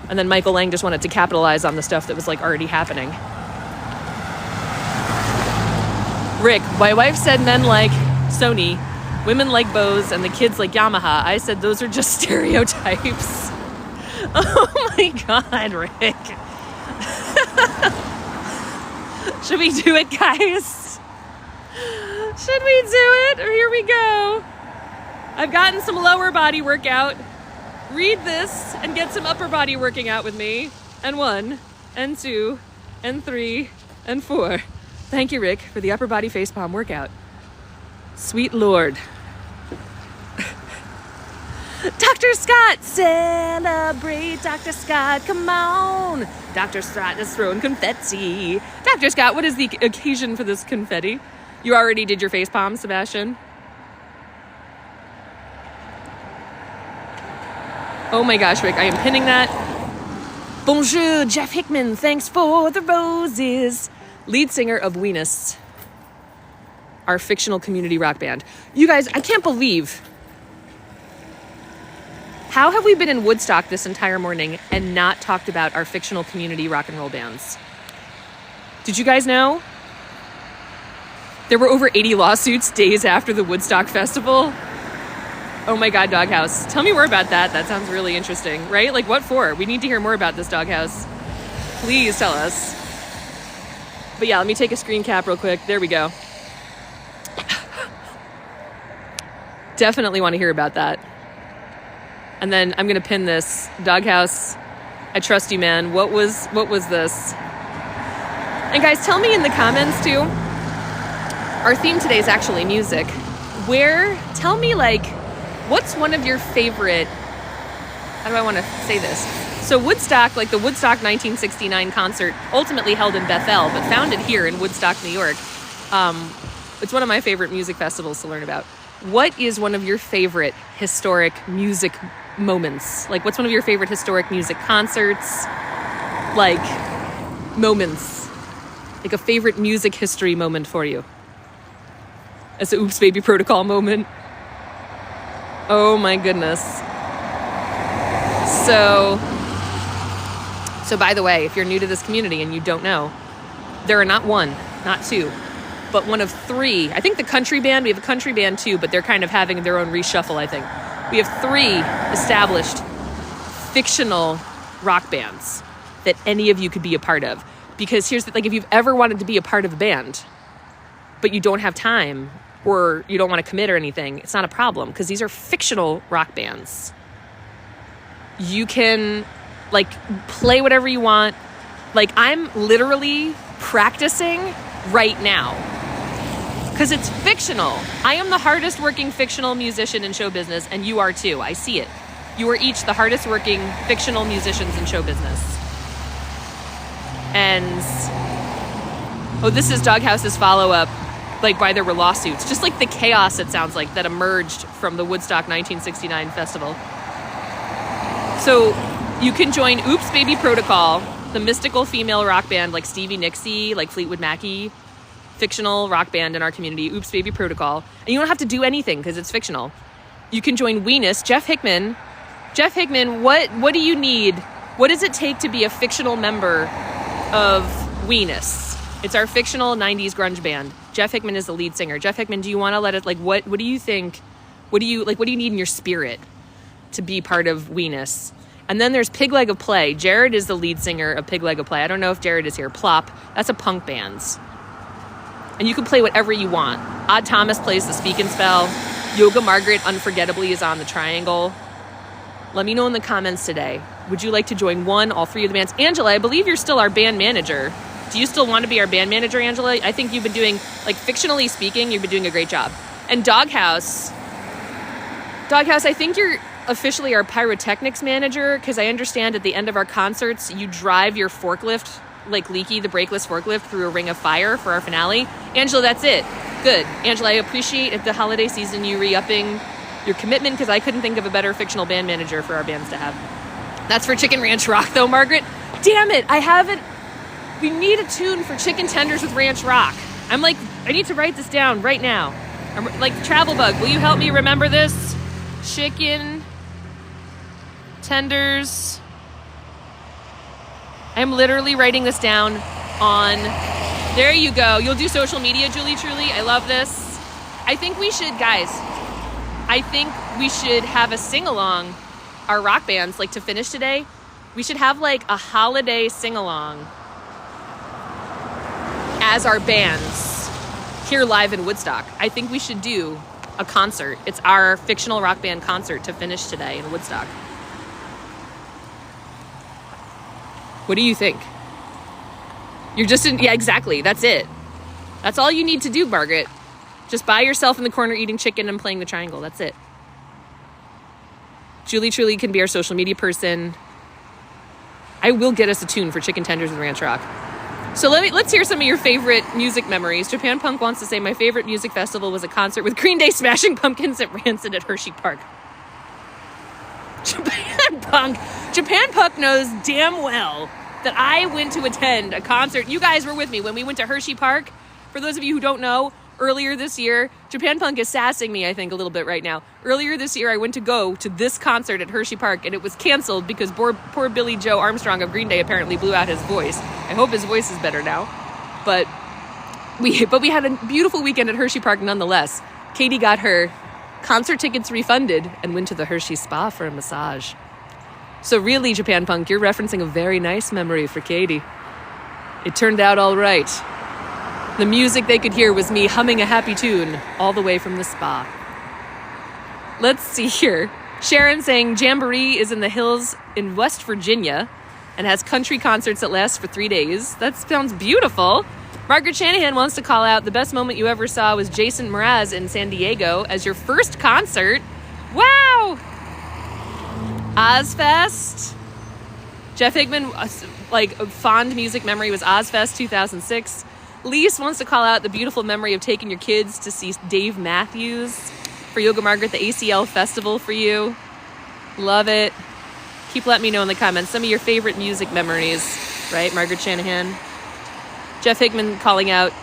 And then Michael Lang just wanted to capitalize on the stuff that was like already happening. Rick, my wife said men like Sony, women like Bose, and the kids like Yamaha. I said those are just stereotypes. Oh my God, Rick. Should we do it, guys? Should we do it? Here we go. I've gotten some lower body workout. Read this and get some upper body working out with me. And 1, and 2, and 3, and 4. Thank you, Rick, for the upper body facepalm workout. Sweet Lord. Dr. Scott, celebrate Dr. Scott, come on. Dr. Scott is throwing confetti. Dr. Scott, what is the occasion for this confetti? You already did your facepalm, Sebastian? Oh my gosh, Rick, I am pinning that. Bonjour, Jeff Hickman, thanks for the roses. Lead singer of Weenus, our fictional community rock band. You guys, I can't believe, how have we been in Woodstock this entire morning and not talked about our fictional community rock and roll bands? Did you guys know? There were over 80 lawsuits days after the Woodstock Festival. Oh my God, Doghouse. Tell me more about that. That sounds really interesting, right? Like, what for? We need to hear more about this, Doghouse. Please tell us. But yeah, let me take a screen cap real quick. There we go. Definitely want to hear about that. And then I'm going to pin this. Doghouse, I trust you, man. What was this? And guys, tell me in the comments too. Our theme today is actually music. Tell me, like, what's one of your favorite, how do I want to say this? So Woodstock, like the Woodstock 1969 concert, ultimately held in Bethel, but founded here in Woodstock, New York. It's one of my favorite music festivals to learn about. What is one of your favorite historic music moments? Like, what's one of your favorite historic music concerts? Like, moments. Like a favorite music history moment for you. as the Oops Baby Protocol moment. Oh my goodness. So by the way, if you're new to this community and you don't know, there are not one, not two, but one of three. I think the country band, we have a country band too, but they're kind of having their own reshuffle, I think. We have three established fictional rock bands that any of you could be a part of. Because here's the, like, if you've ever wanted to be a part of a band, but you don't have time or you don't want to commit or anything, it's not a problem because these are fictional rock bands. You can like play whatever you want. Like I'm literally practicing right now because it's fictional. I am the hardest working fictional musician in show business, and you are too. I see it. You are each the hardest working fictional musicians in show business. And this is Doghouse's follow-up. Like why there were lawsuits, just like the chaos it sounds like that emerged from the Woodstock 1969 festival. So you can join Oops Baby Protocol, the mystical female rock band like Stevie Nicks, like Fleetwood Mac, fictional rock band in our community, Oops Baby Protocol. And you don't have to do anything because it's fictional. You can join Weenus, Jeff Hickman. Jeff Hickman, what do you need? What does it take to be a fictional member of Weenus? It's our fictional 90s grunge band. Jeff Hickman is the lead singer. Jeff Hickman, do you want to let it, like, what do you think? What do you need in your spirit to be part of Weenus? And then there's Pig Leg of Play. Jared is the lead singer of Pig Leg of Play. I don't know if Jared is here. Plop. That's a punk band. And you can play whatever you want. Odd Thomas plays the Speak and Spell. Yoga Margaret, unforgettably, is on the triangle. Let me know in the comments today. Would you like to join one, all three of the bands? Angela, I believe you're still our band manager. Do you still want to be our band manager, Angela? I think you've been doing, like, fictionally speaking, you've been doing a great job. And Doghouse, I think you're officially our pyrotechnics manager, because I understand at the end of our concerts, you drive your forklift, like Leaky, the brakeless forklift, through a ring of fire for our finale. Angela, that's it. Good. Angela, I appreciate at the holiday season you re-upping your commitment, because I couldn't think of a better fictional band manager for our bands to have. That's for Chicken Ranch Rock, though, Margaret. Damn it, we need a tune for Chicken Tenders with Ranch Rock. I'm like, I need to write this down right now. I'm like, Travel Bug, will you help me remember this? Chicken Tenders. I'm literally writing this down on, there you go. You'll do social media, Julie Truly. I love this. I think we should, guys, have a sing-along, our rock bands, like to finish today. We should have like a holiday sing-along as our bands here live in Woodstock. I think we should do a concert. It's our fictional rock band concert to finish today in Woodstock. What do you think? You're just yeah, exactly. That's it. That's all you need to do, Margaret. Just by yourself in the corner eating chicken and playing the triangle. That's it. Julie Truly can be our social media person. I will get us a tune for Chicken Tenders with Ranch Rock. So let's hear some of your favorite music memories. Japan Punk wants to say, my favorite music festival was a concert with Green Day Smashing Pumpkins at Rancid at Hershey Park. Japan Punk knows damn well that I went to attend a concert. You guys were with me when we went to Hershey Park. For those of you who don't know, earlier this year, Japan Punk is sassing me, I think, a little bit right now. Earlier this year, I went to go to this concert at Hershey Park, and it was canceled because poor Billy Joe Armstrong of Green Day apparently blew out his voice. I hope his voice is better now. But we had a beautiful weekend at Hershey Park nonetheless. Katie got her concert tickets refunded and went to the Hershey Spa for a massage. So really, Japan Punk, you're referencing a very nice memory for Katie. It turned out all right. The music they could hear was me humming a happy tune all the way from the spa. Let's see here. Sharon saying Jamboree is in the hills in West Virginia and has country concerts that last for 3 days. That sounds beautiful. Margaret Shanahan wants to call out the best moment you ever saw was Jason Mraz in San Diego as your first concert. Wow! Ozfest. Jeff Hickman, like a fond music memory was Ozfest 2006. Lise wants to call out the beautiful memory of taking your kids to see Dave Matthews. For Yoga Margaret, the ACL Festival for you. Love it. Keep letting me know in the comments some of your favorite music memories, right, Margaret Shanahan? Jeff Hickman calling out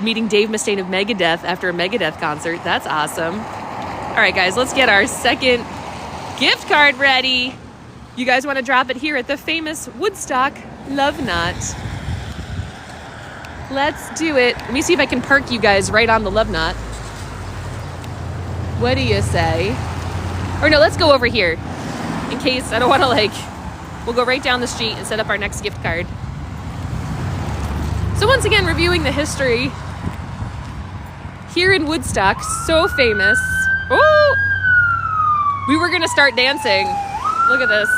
meeting Dave Mustaine of Megadeth after a Megadeth concert. That's awesome. All right, guys, let's get our second gift card ready. You guys want to drop it here at the famous Woodstock Love Knot. Let's do it. Let me see if I can park you guys right on the Love Knot. What do you say? Or no, let's go over here. In case I don't want to we'll go right down the street and set up our next gift card. So once again, reviewing the history here in Woodstock, so famous. Oh, we were gonna start dancing. Look at this,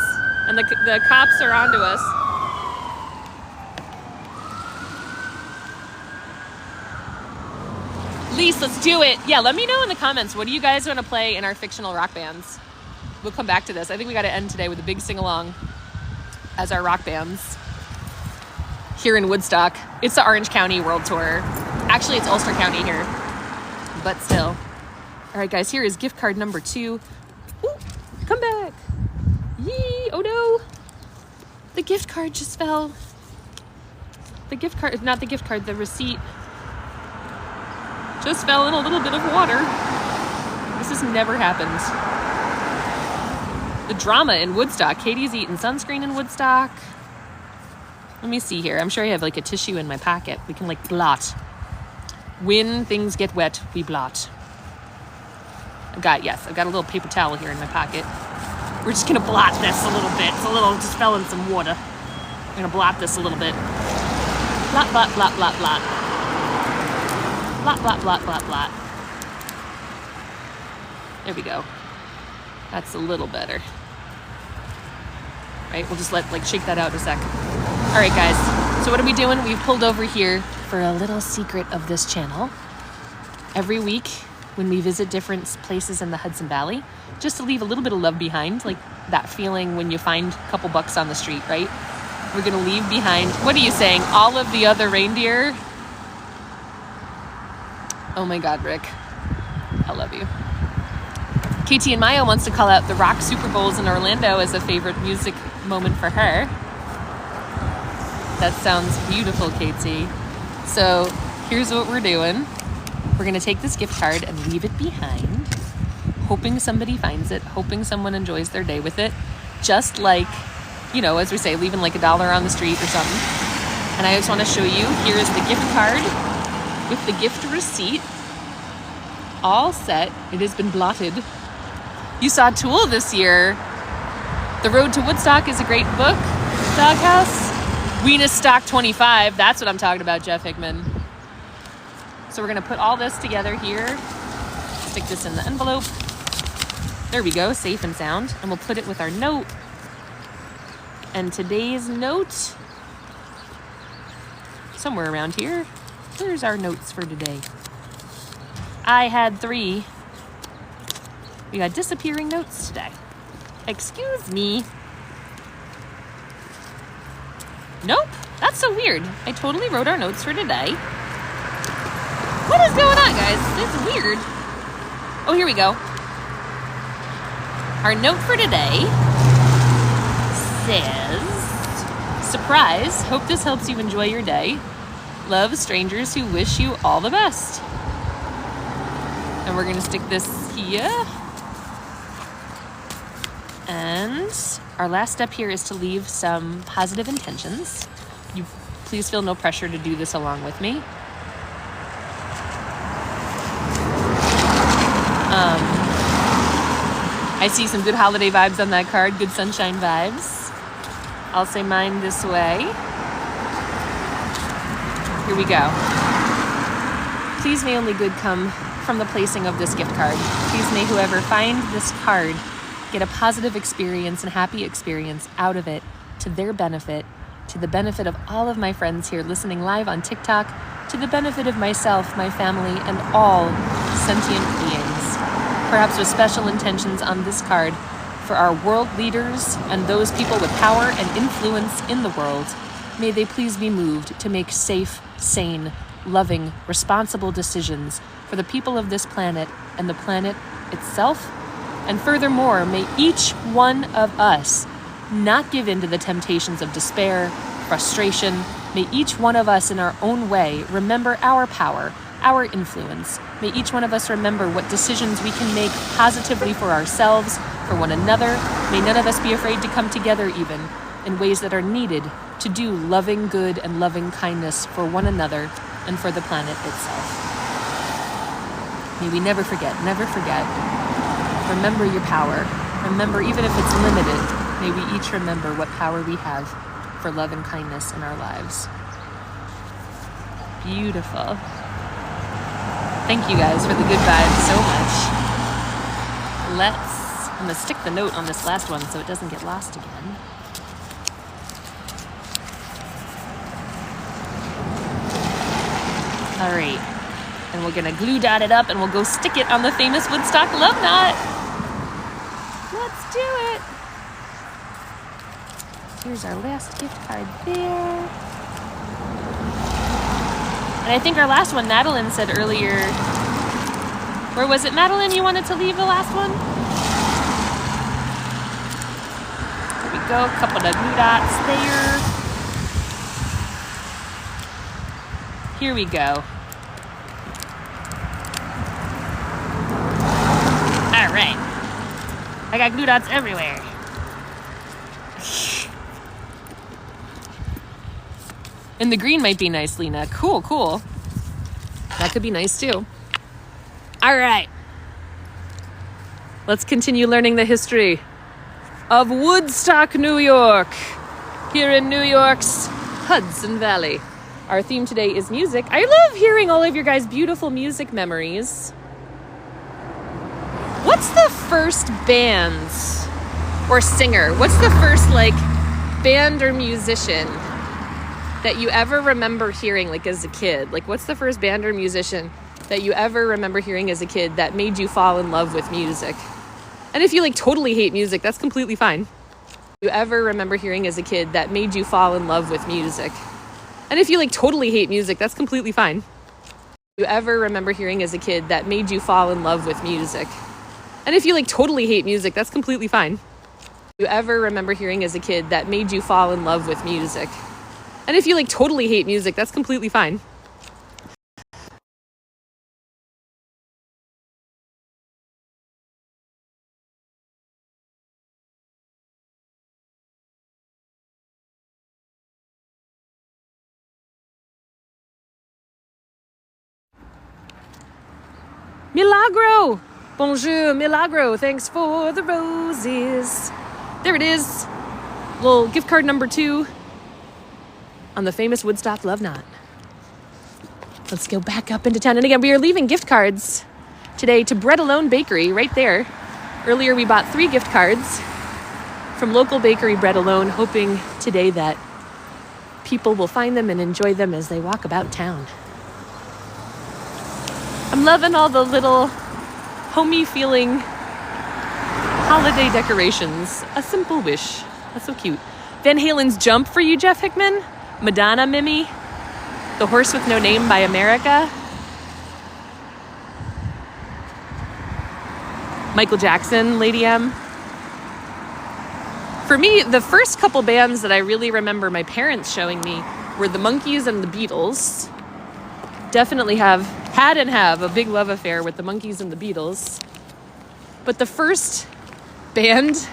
and the cops are onto us. Lise, let's do it. Yeah, let me know in the comments. What do you guys want to play in our fictional rock bands? We'll come back to this. I think we got to end today with a big sing-along as our rock bands here in Woodstock. It's the Orange County World Tour. Actually, it's Ulster County here, but still. All right, guys, here is gift card number 2. Ooh, come back. Yee, oh no. The gift card just fell. The gift card, not the gift card, the receipt just fell in a little bit of water. This has never happened. The drama in Woodstock. Katie's eating sunscreen in Woodstock. Let me see here. I'm sure I have a tissue in my pocket. We can blot. When things get wet, we blot. I've got a little paper towel here in my pocket. We're just gonna blot this a little bit. It just fell in some water. We're gonna blot this a little bit. Blot, blot, blot, blot, blot. Blot, blot, blot, blot, blot. There we go. That's a little better. Right, we'll just shake that out in a sec. All right, guys, so what are we doing? We've pulled over here for a little secret of this channel. Every week when we visit different places in the Hudson Valley, just to leave a little bit of love behind, that feeling when you find a couple bucks on the street, right? We're gonna leave behind, what are you saying? All of the other reindeer? Oh my God, Rick, I love you. KT and Maya wants to call out the Rock Super Bowls in Orlando as a favorite music moment for her. That sounds beautiful, KT. So here's what we're doing. We're gonna take this gift card and leave it behind, hoping somebody finds it, hoping someone enjoys their day with it. Just as we say, leaving $1 on the street or something. And I just wanna show you, here is the gift card with the gift receipt. All set, it has been blotted. You saw Tool this year. The Road to Woodstock is a great book. Doghouse. Weenus Stock 25. That's what I'm talking about, Jeff Hickman. So we're going to put all this together here. Stick this in the envelope. There we go, safe and sound. And we'll put it with our note. And today's note, somewhere around here. Here's our notes for today. I had 3. We got disappearing notes today. Excuse me. Nope, that's so weird. I totally wrote our notes for today. What is going on, guys? It's weird. Oh, here we go. Our note for today says, surprise, hope this helps you enjoy your day. Love, strangers who wish you all the best. And we're gonna stick this here. And our last step here is to leave some positive intentions. You please feel no pressure to do this along with me. I see some good holiday vibes on that card, good sunshine vibes. I'll say mine this way. Here we go. Please may only good come from the placing of this gift card. Please may whoever find this card get a positive experience and happy experience out of it to their benefit, to the benefit of all of my friends here listening live on TikTok, to the benefit of myself, my family, and all sentient beings. Perhaps with special intentions on this card for our world leaders and those people with power and influence in the world. May they please be moved to make safe, sane, loving, responsible decisions for the people of this planet and the planet itself. And furthermore, may each one of us not give in to the temptations of despair, frustration, May each one of us in our own way remember our power, our influence. May each one of us remember what decisions we can make positively for ourselves, for one another. May none of us be afraid to come together even in ways that are needed to do loving good and loving kindness for one another and for the planet itself. May we never forget, never forget. Remember your power. Remember, even if it's limited, may we each remember what power we have for love and kindness in our lives. Beautiful. Thank you guys for the good vibes so much. I'm gonna stick the note on this last one so it doesn't get lost again. All right, and we're gonna glue dot it up and we'll go stick it on the famous Woodstock love knot. Let's do it. Here's our last gift card there. And I think our last one, Madeline said earlier, or was it Madeline you wanted to leave the last one? There we go, a couple of glue dots there. Here we go. All right. I got glue dots everywhere. And the green might be nice, Lena. Cool, cool. That could be nice too. All right. Let's continue learning the history of Woodstock, New York. Here in New York's Hudson Valley. Our theme today is music. I love hearing all of your guys' beautiful music memories. What's the first band or singer? What's the first band or musician that you ever remember hearing as a kid? What's the first band or musician that you ever remember hearing as a kid that made you fall in love with music? And if you totally hate music, that's completely fine. You ever remember hearing as a kid that made you fall in love with music? And if you totally hate music, that's completely fine. You ever remember hearing as a kid that made you fall in love with music? And if you totally hate music, that's completely fine. You ever remember hearing as a kid that made you fall in love with music? And if you totally hate music, that's completely fine. Milagro! Bonjour, Milagro. Thanks for the roses. There it is. Little gift card number 2 on the famous Woodstock love knot. Let's go back up into town. And again, we are leaving gift cards today to Bread Alone Bakery right there. Earlier, we bought 3 gift cards from local bakery Bread Alone, hoping today that people will find them and enjoy them as they walk about town. I'm loving all the little homey feeling holiday decorations. A simple wish. That's so cute. Van Halen's Jump for you, Jeff Hickman. Madonna Mimi. The Horse with No Name by America. Michael Jackson, Lady M. For me, the first couple bands that I really remember my parents showing me were the Monkees and the Beatles. Definitely had and have a big love affair with the Monkees and the Beatles. But the first band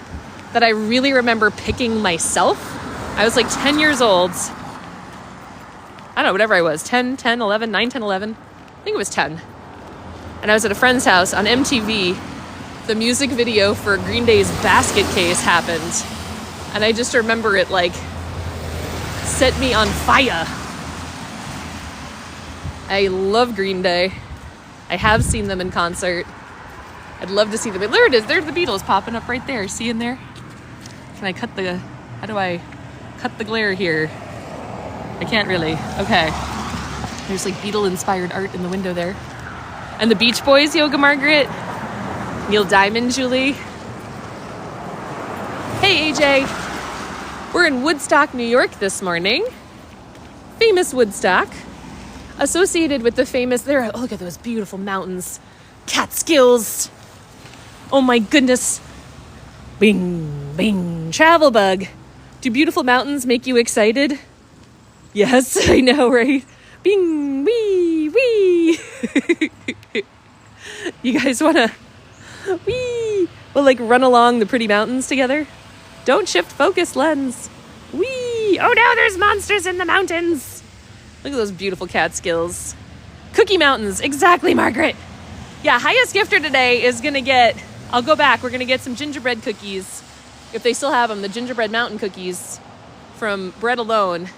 that I really remember picking myself, I was 10 years old. I don't know, whatever I was, 10, 11, 9, 10, 11. I think it was 10. And I was at a friend's house on MTV. The music video for Green Day's Basket Case happened. And I just remember it set me on fire. I love Green Day. I have seen them in concert. I'd love to see them. There it is. There's the Beatles popping up right there. See in there? How do I cut the glare here? I can't really. Okay. There's Beatle-inspired art in the window there. And the Beach Boys, Yoga Margaret. Neil Diamond, Julie. Hey, AJ. We're in Woodstock, New York this morning. Famous Woodstock. Associated with the famous, look at those beautiful mountains. Catskills. Oh my goodness. Bing, bing. Travel bug. Do beautiful mountains make you excited? Yes, I know, right? Bing, wee, wee. You guys want to, wee, we'll like run along the pretty mountains together? Don't shift focus lens. Wee. Oh no, there's monsters in the mountains. Look at those beautiful Catskills. Cookie Mountains. Exactly, Margaret. Yeah, highest gifter today is going to get, I'll go back. We're going to get some gingerbread cookies. If they still have them, the gingerbread mountain cookies from Bread Alone.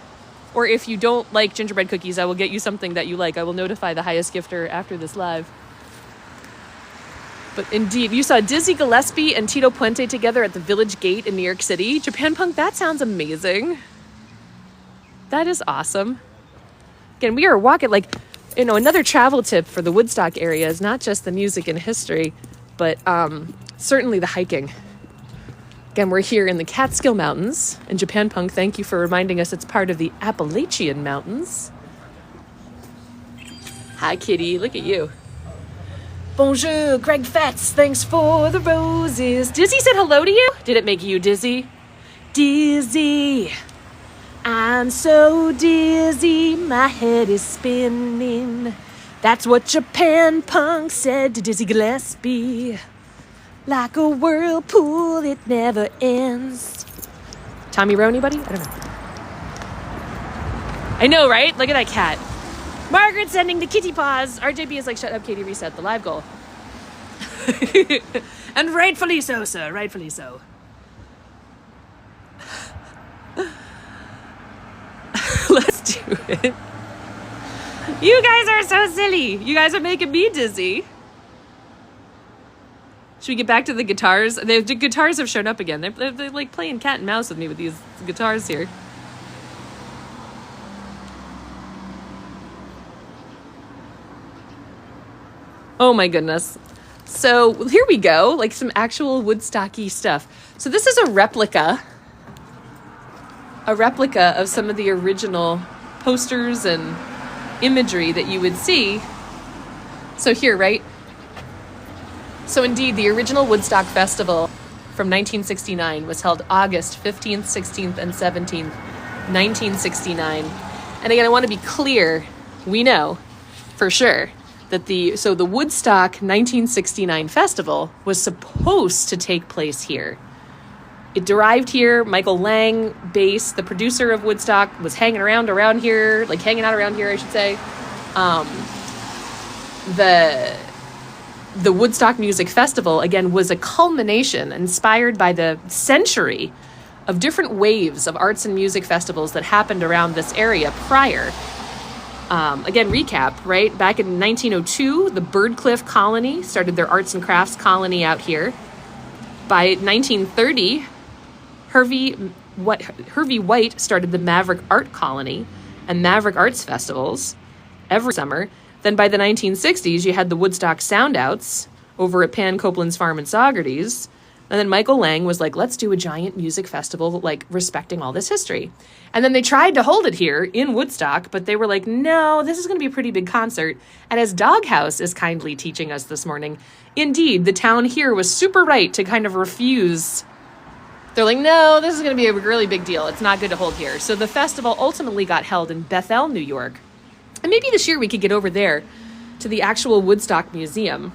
Or if you don't like gingerbread cookies, I will get you something that you like. I will notify the highest gifter after this live. But indeed, you saw Dizzy Gillespie and Tito Puente together at the Village Gate in New York City. Japan Punk, that sounds amazing. That is awesome. Again, we are walking, like, you know, another travel tip for the Woodstock area is not just the music and history, but certainly the hiking. Again, we're here in the Catskill Mountains. And Japan Punk, thank you for reminding us it's part of the Appalachian Mountains. Hi, kitty. Look at you. Bonjour, Greg Fetz. Thanks for the roses. Dizzy said hello to you? Did it make you dizzy? Dizzy. I'm so dizzy, my head is spinning. That's what Japan Punk said to Dizzy Gillespie. Like a whirlpool, it never ends. Tommy Rowe, anybody? I don't know. I know, right? Look at that cat. Margaret's sending the kitty paws. RJB is like, shut up, Katie, reset the live goal. And rightfully so, sir. Rightfully so. Let's do it. You guys are so silly. You guys are making me dizzy. Should we get back to the guitars? The guitars have shown up again. They're like playing cat and mouse with me with these guitars here. Oh my goodness. So here we go, like some actual Woodstocky stuff. So this is a replica of some of the original posters and imagery that you would see. So here, right? So indeed, the original Woodstock Festival from 1969 was held August 15th, 16th, and 17th, 1969. And again, I want to be clear, we know for sure that the Woodstock 1969 festival was supposed to take place here. It derived here. Michael Lang, bass, the producer of Woodstock, was hanging out around here, I should say. The Woodstock Music Festival, again, was a culmination inspired by the century of different waves of arts and music festivals that happened around this area prior. Again, recap, right? Back in 1902, the Birdcliff Colony started their arts and crafts colony out here. By 1930, Hervey White started the Maverick Art Colony and Maverick Arts Festivals every summer. Then by the 1960s, you had the Woodstock Soundouts over at Pan Copeland's Farm in Saugerties. And then Michael Lang was like, let's do a giant music festival, like respecting all this history. And then they tried to hold it here in Woodstock, but they were like, no, this is going to be a pretty big concert. And as Doghouse is kindly teaching us this morning, indeed, the town here was super right to kind of refuse. They're like, no, this is going to be a really big deal. It's not good to hold here. So the festival ultimately got held in Bethel, New York. And maybe this year we could get over there to the actual Woodstock Museum.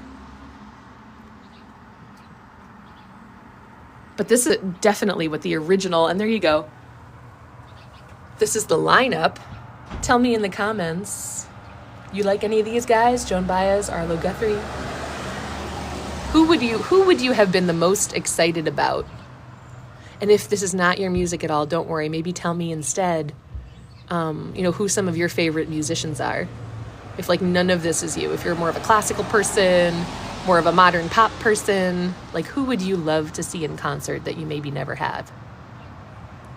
But this is definitely what the original, and there you go. This is the lineup. Tell me in the comments, you like any of these guys? Joan Baez, Arlo Guthrie? Who would you have been the most excited about? And if this is not your music at all, don't worry. Maybe tell me instead, who some of your favorite musicians are. If like none of this is you, if you're more of a classical person, more of a modern pop person, like who would you love to see in concert that you maybe never have?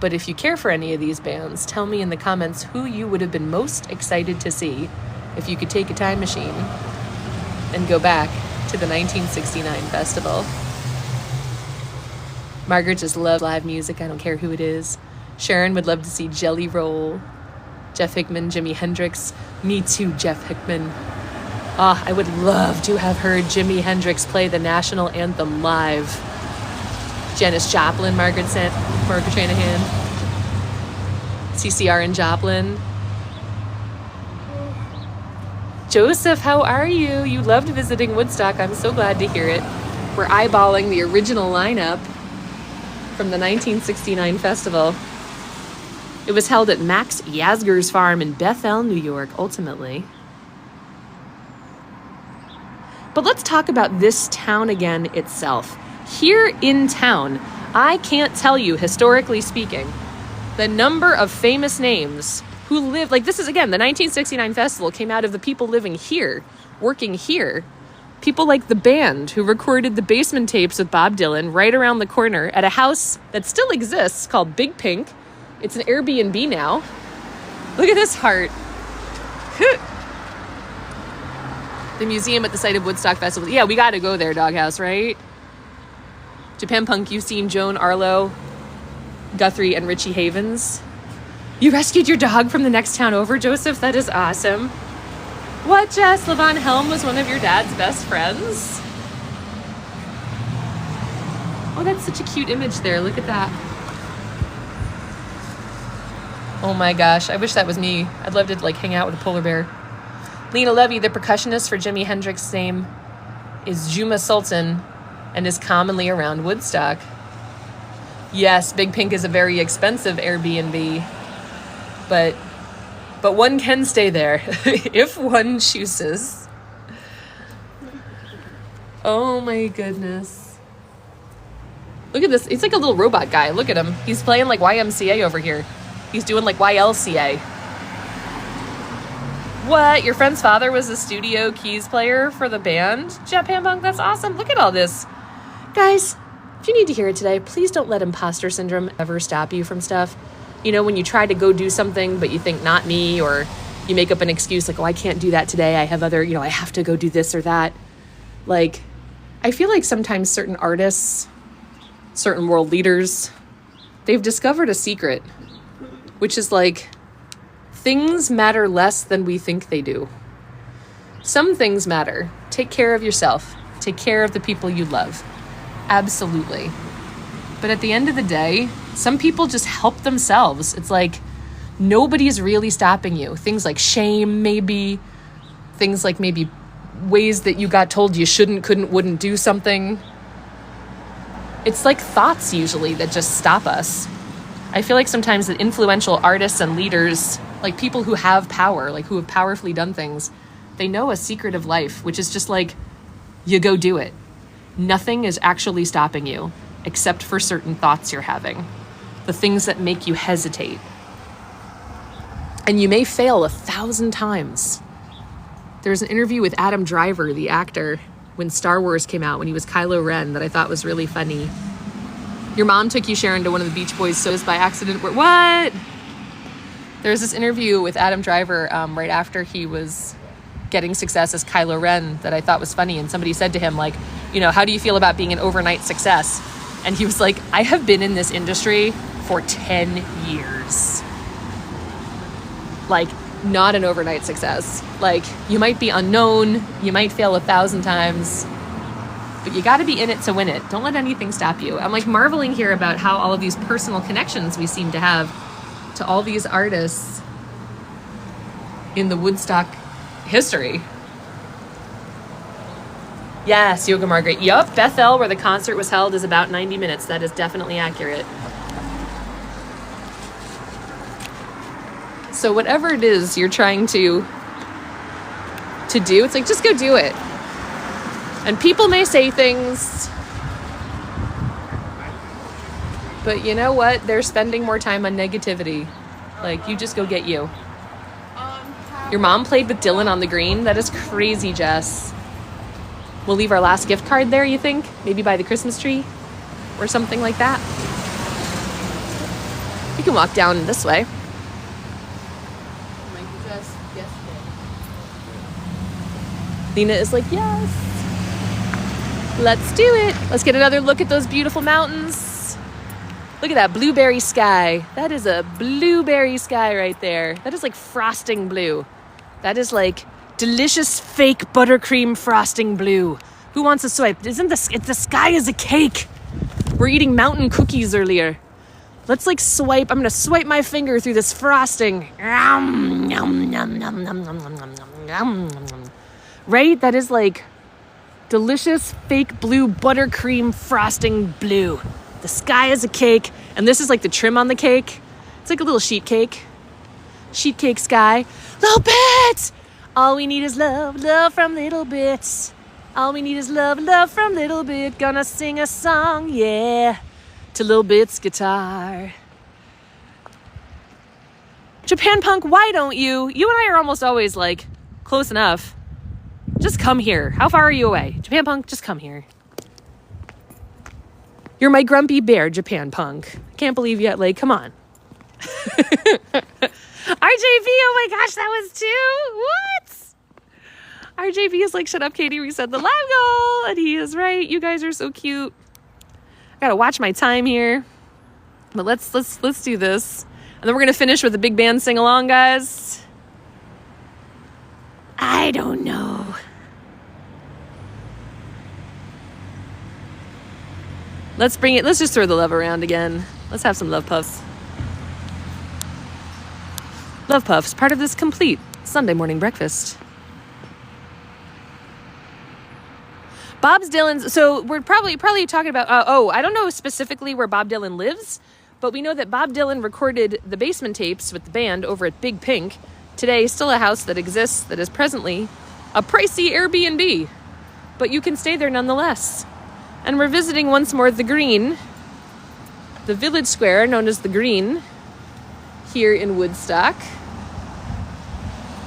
But if you care for any of these bands, tell me in the comments who you would have been most excited to see if you could take a time machine and go back to the 1969 festival. Margaret just loves live music. I don't care who it is. Sharon would love to see Jelly Roll, Jeff Hickman, Jimi Hendrix. Me too, Jeff Hickman. I would love to have heard Jimi Hendrix play the national anthem live. Janis Joplin, Margaret Shanahan. CCR and Joplin. Joseph, how are you? You loved visiting Woodstock. I'm so glad to hear it. We're eyeballing the original lineup from the 1969 festival. It was held at Max Yasgur's farm in Bethel, New York, ultimately. But let's talk about this town again itself. Here in town, I can't tell you, historically speaking, the number of famous names who lived, like this is, again, the 1969 festival came out of the people living here, working here. People like the band who recorded the basement tapes with Bob Dylan right around the corner at a house that still exists called Big Pink. It's an Airbnb now. Look at this heart. The museum at the site of Woodstock Festival. Yeah, we got to go there, Doghouse, right? Japan Punk, you've seen Joan Arlo, Guthrie, and Richie Havens. You rescued your dog from the next town over, Joseph? That is awesome. What, Jess? Levon Helm was one of your dad's best friends? Oh, that's such a cute image there. Look at that. Oh my gosh, I wish that was me. I'd love to hang out with a polar bear. Lena Levy, the percussionist for Jimi Hendrix's name is Juma Sultan and is commonly around Woodstock. Yes, Big Pink is a very expensive Airbnb, but one can stay there if one chooses. Oh my goodness. Look at this. It's like a little robot guy. Look at him. He's playing like YMCA over here. He's doing like YLCA. What? Your friend's father was a studio keys player for the band? Japan Punk, that's awesome. Look at all this. Guys, if you need to hear it today, please don't let imposter syndrome ever stop you from stuff. You know, when you try to go do something, but you think not me, or you make up an excuse like, oh, I can't do that today. I have other, I have to go do this or that. Like, I feel like sometimes certain artists, certain world leaders, they've discovered a secret, which is like, things matter less than we think they do. Some things matter. Take care of yourself. Take care of the people you love. Absolutely. But at the end of the day, some people just help themselves. It's like nobody's really stopping you. Things like shame, maybe. Things like maybe ways that you got told you shouldn't, couldn't, wouldn't do something. It's like thoughts usually that just stop us. I feel like sometimes that influential artists and leaders, like people who have power, like who have powerfully done things, they know a secret of life, which is just like, you go do it. Nothing is actually stopping you, except for certain thoughts you're having, the things that make you hesitate. And you may fail 1,000 times. There's an interview with Adam Driver, the actor, when Star Wars came out, when he was Kylo Ren, that I thought was really funny. Your mom took you, Sharon, to one of the Beach Boys shows by accident. What? There's this interview with Adam Driver right after he was getting success as Kylo Ren that I thought was funny. And somebody said to him, like, how do you feel about being an overnight success? And he was like, I have been in this industry for 10 years. Like, not an overnight success. Like, you might be unknown, you might fail 1,000 times, but you got to be in it to win it. Don't let anything stop you. I'm like marveling here about how all of these personal connections we seem to have to all these artists in the Woodstock history. Yes, Yoga Margaret. Yup, Bethel, where the concert was held, is about 90 minutes. That is definitely accurate. So whatever it is you're trying to do, it's like, just go do it. And people may say things, but you know what? They're spending more time on negativity. Like, you just go get you. Your mom played with Dylan on the green? That is crazy, Jess. We'll leave our last gift card there, you think? Maybe by the Christmas tree or something like that. You can walk down this way. Lena is like, yes. Let's do it. Let's get another look at those beautiful mountains. Look at that blueberry sky. That is a blueberry sky right there. That is like frosting blue. That is like delicious fake buttercream frosting blue. Who wants a swipe? The sky is a cake. We're eating mountain cookies earlier. Let's like swipe. I'm gonna swipe my finger through this frosting. Yum, yum, yum, yum, yum, yum, yum, yum, yum, yum. right? That is like delicious fake blue buttercream frosting blue. The sky is a cake, and this is like the trim on the cake. It's like a little sheet cake. Sheet cake sky. Little bits! All we need is love, love from little bits. All we need is love, love from little bit. Gonna sing a song, yeah, to Little Bit's guitar. Japan Punk, why don't you? You and I are almost always like close enough. Just come here. How far are you away? Japan Punk, just come here. You're my grumpy bear, Japan Punk. Can't believe yet, like, come on. RJV, oh my gosh, that was two. What? RJV is like, shut up, Katie, reset the live goal. And he is right. You guys are so cute. I gotta watch my time here. But let's do this. And then we're gonna finish with a big band sing along, guys. I don't know. Let's bring it. Let's just throw the love around again. Let's have some love puffs. Love puffs, part of this complete Sunday morning breakfast. Bob's Dylan's. So we're probably talking about. I don't know specifically where Bob Dylan lives, but we know that Bob Dylan recorded the Basement Tapes with the band over at Big Pink. Today, still a house that exists that is presently a pricey Airbnb, but you can stay there nonetheless. And we're visiting once more the Green, the village square known as the Green, here in Woodstock.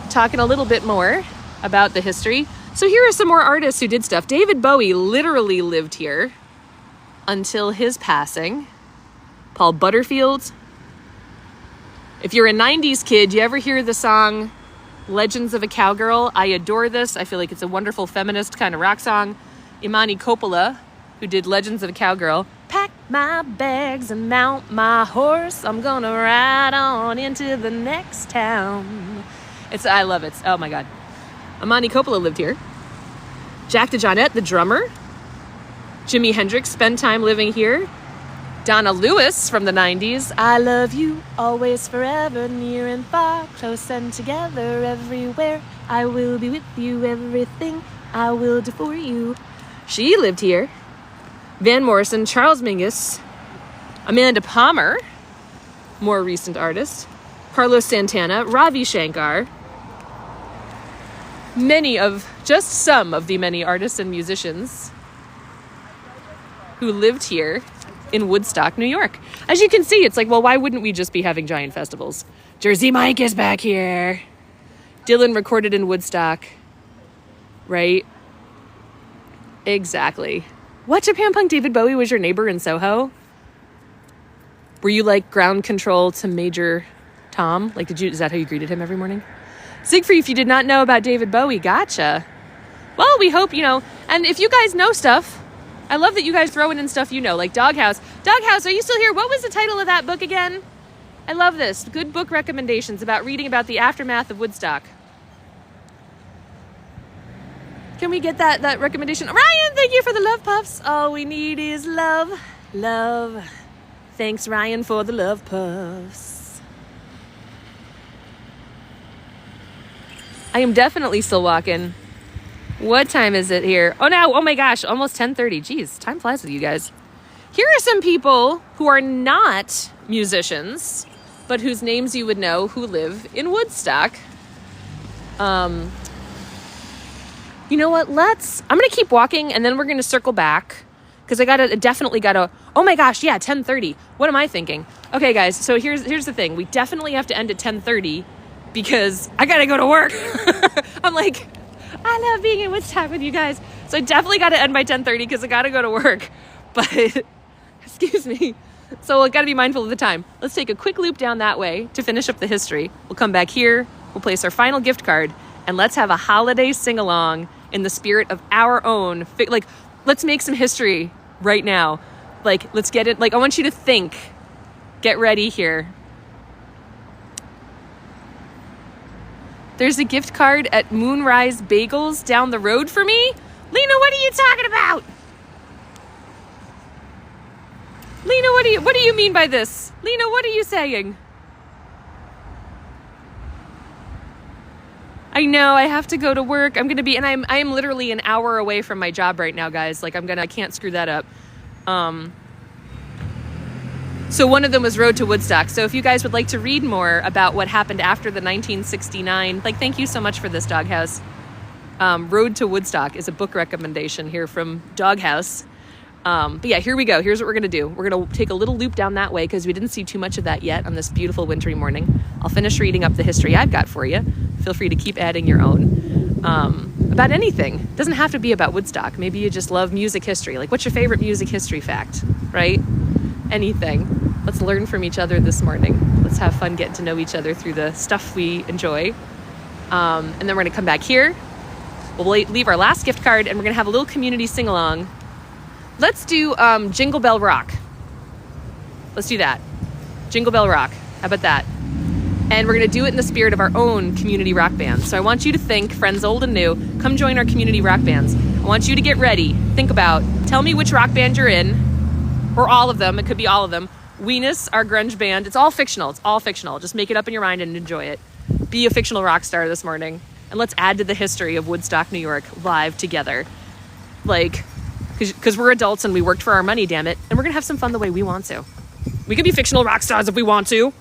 Talking a little bit more about the history. So here are some more artists who did stuff. David Bowie literally lived here until his passing. Paul Butterfield. If you're a 90s kid, you ever hear the song Legends of a Cowgirl? I adore this. I feel like it's a wonderful feminist kind of rock song. Imani Coppola, who did Legends of a Cowgirl. Pack my bags and mount my horse. I'm gonna ride on into the next town. I love it. Oh my God. Imani Coppola lived here. Jack DeJohnette, the drummer. Jimi Hendrix spent time living here. Donna Lewis from the 90s. I love you always, forever, near and far, close and together everywhere. I will be with you, everything I will do for you. She lived here. Van Morrison, Charles Mingus, Amanda Palmer, more recent artist, Carlos Santana, Ravi Shankar, some of the many artists and musicians who lived here in Woodstock, New York. As you can see, it's like, well, why wouldn't we just be having giant festivals? Jersey Mike is back here. Dylan recorded in Woodstock, right? Exactly. What, Japan Punk? David Bowie was your neighbor in Soho? Were you like ground control to Major Tom? Like, is that how you greeted him every morning? Siegfried, if you did not know about David Bowie, gotcha. Well, we hope, and if you guys know stuff, I love that you guys throw in stuff like Doghouse. Doghouse, are you still here? What was the title of that book again? I love this. Good book recommendations about reading about the aftermath of Woodstock. Can we get that recommendation? Ryan, thank you for the love puffs. All we need is love, love. Thanks, Ryan, for the love puffs. I am definitely still walking. What time is it here? Oh, no. Oh, my gosh. Almost 10:30. Jeez, time flies with you guys. Here are some people who are not musicians, but whose names you would know who live in Woodstock. You know what? I'm going to keep walking, and then we're going to circle back, because I definitely got to, oh my gosh, yeah, 10:30. What am I thinking? Okay, guys, so here's the thing. We definitely have to end at 10:30, because I got to go to work. I'm like, I love being in Woodstock with you guys. So I definitely got to end by 10:30, because I got to go to work. But, excuse me. So I got to be mindful of the time. Let's take a quick loop down that way to finish up the history. We'll come back here. We'll place our final gift card. And let's have a holiday sing-along in the spirit of our own. Let's make some history right now. Let's get it. I want you to think. Get ready here. There's a gift card at Moonrise Bagels down the road for me. Lena, what are you talking about? Lena, what do you mean by this? Lena, what are you saying? I know I have to go to work. I'm going to be, and I am literally an hour away from my job right now, guys. Like I can't screw that up. So one of them was Road to Woodstock. So if you guys would like to read more about what happened after the 1969, like, thank you so much for this, Doghouse. Road to Woodstock is a book recommendation here from Doghouse. But yeah, here we go. Here's what we're going to do. We're going to take a little loop down that way because we didn't see too much of that yet on this beautiful wintry morning. I'll finish reading up the history I've got for you. Feel free to keep adding your own. About anything. It doesn't have to be about Woodstock. Maybe you just love music history. Like, what's your favorite music history fact, right? Anything. Let's learn from each other this morning. Let's have fun getting to know each other through the stuff we enjoy. And then we're going to come back here. We'll leave our last gift card, and we're going to have a little community sing-along. Let's do Jingle Bell Rock. Let's do that. Jingle Bell Rock. How about that? And we're going to do it in the spirit of our own community rock band. So I want you to think, friends old and new, come join our community rock bands. I want you to get ready. Think about, tell me which rock band you're in, or all of them. It could be all of them. Weenus, our grunge band. It's all fictional. It's all fictional. Just make it up in your mind and enjoy it. Be a fictional rock star this morning. And let's add to the history of Woodstock, New York, live together. Like, because we're adults and we worked for our money, damn it. And we're going to have some fun the way we want to. We can be fictional rock stars if we want to.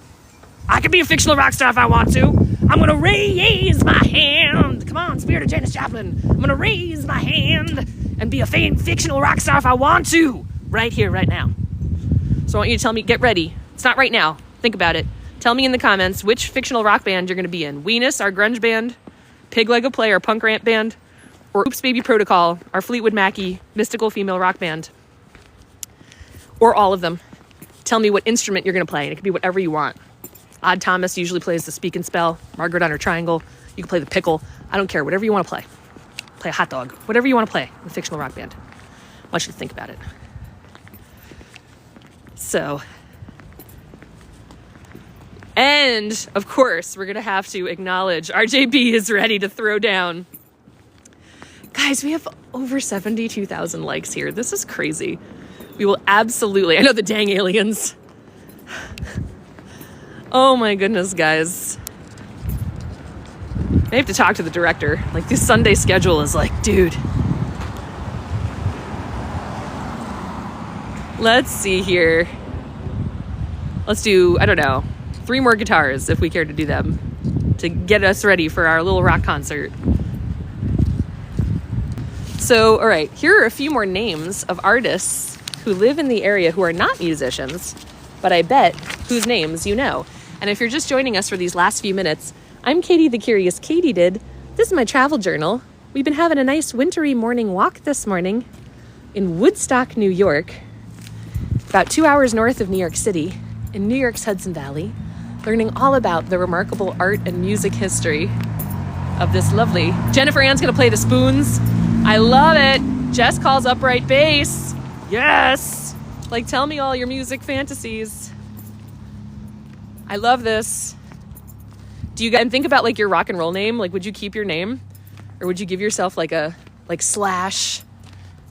I can be a fictional rock star if I want to. I'm going to raise my hand. Come on, spirit of Janis Joplin. I'm going to raise my hand and be a fictional rock star if I want to. Right here, right now. So I want you to tell me, get ready. It's not right now. Think about it. Tell me in the comments which fictional rock band you're going to be in. Weenus, our grunge band. Pig Leg of Play, our punk rant band. Or Oops Baby Protocol, our Fleetwood Mackie mystical female rock band. Or all of them. Tell me what instrument you're going to play. And it can be whatever you want. Odd Thomas usually plays the speak and spell. Margaret on her triangle. You can play the pickle. I don't care. Whatever you want to play. Play a hot dog. Whatever you want to play in a fictional rock band. I want you to think about it. So, and of course, we're going to have to acknowledge RJB is ready to throw down. Guys, we have over 72,000 likes here. This is crazy. We will absolutely, I know the dang aliens. Oh my goodness, guys. I have to talk to the director. Like, this Sunday schedule is like, dude. Let's see here. Let's do, I don't know, 3 more guitars if we care to do them to get us ready for our little rock concert. So, all right, here are a few more names of artists who live in the area who are not musicians, but I bet whose names you know. And if you're just joining us for these last few minutes, I'm Katie the Curious Katie Did. This is my travel journal. We've been having a nice wintry morning walk this morning in Woodstock, New York, about 2 hours north of New York City, in New York's Hudson Valley, learning all about the remarkable art and music history of this lovely... Jennifer Ann's going to play the spoons. I love it. Jess calls upright bass. Yes. Like, tell me all your music fantasies. I love this. Do you guys think about like your rock and roll name? Like, would you keep your name? Or would you give yourself like Slash,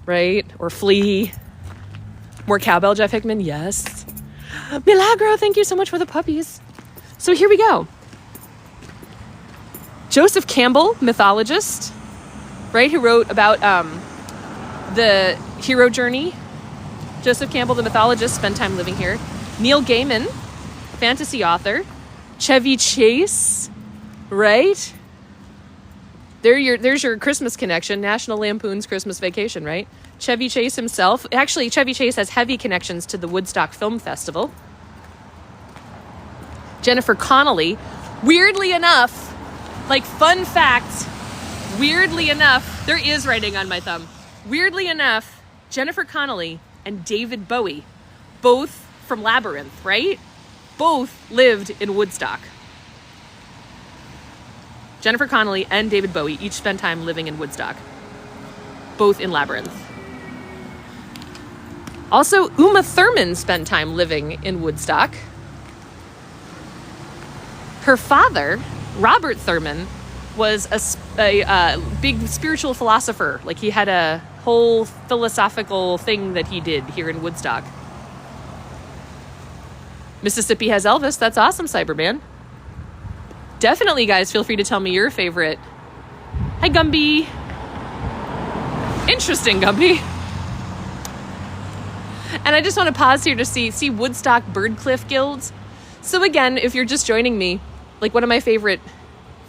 right? Or Flea? More cowbell, Jeff Hickman? Yes. Milagro, thank you so much for the puppies. So here we go. Joseph Campbell, mythologist, right? Who wrote about the hero journey. Joseph Campbell, the mythologist, spent time living here. Neil Gaiman, fantasy author. Chevy Chase, right? There's your Christmas connection. National Lampoon's Christmas Vacation, right? Chevy Chase himself. Actually, Chevy Chase has heavy connections to the Woodstock Film Festival. Jennifer Connelly. Weirdly enough, like, fun fact, weirdly enough, there is writing on my thumb. Weirdly enough, Jennifer Connelly and David Bowie, both from Labyrinth, right? Both lived in Woodstock. Jennifer Connelly and David Bowie each spent time living in Woodstock. Both in Labyrinth. Also, Uma Thurman spent time living in Woodstock. Her father, Robert Thurman, was a big spiritual philosopher. Like, he had a whole philosophical thing that he did here in Woodstock. Mississippi has Elvis. That's awesome, Cyberman. Definitely, guys, feel free to tell me your favorite Hi, Gumby. Interesting, Gumby. And I just want to pause here to see Woodstock Birdcliff Guilds. So again, if you're just joining me, like one of my favorite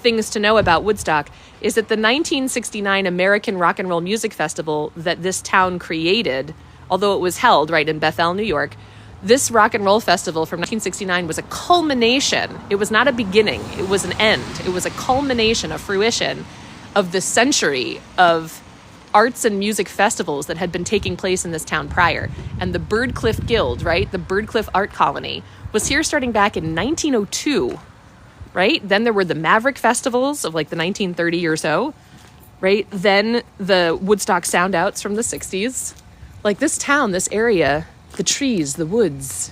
things to know about Woodstock is that the 1969 American Rock and Roll Music Festival that this town created, although it was held right in Bethel, New York, this rock and roll festival from 1969 was a culmination. It was not a beginning. It was an end. It was a culmination, a fruition of the century of arts and music festivals that had been taking place in this town prior. And the Birdcliff Guild, right, the Birdcliff Art Colony, was here starting back in 1902, right? Then there were the Maverick festivals of like the 1930 or so, right? Then the Woodstock Sound Outs from the 60s. Like this town, this area, the trees, the woods,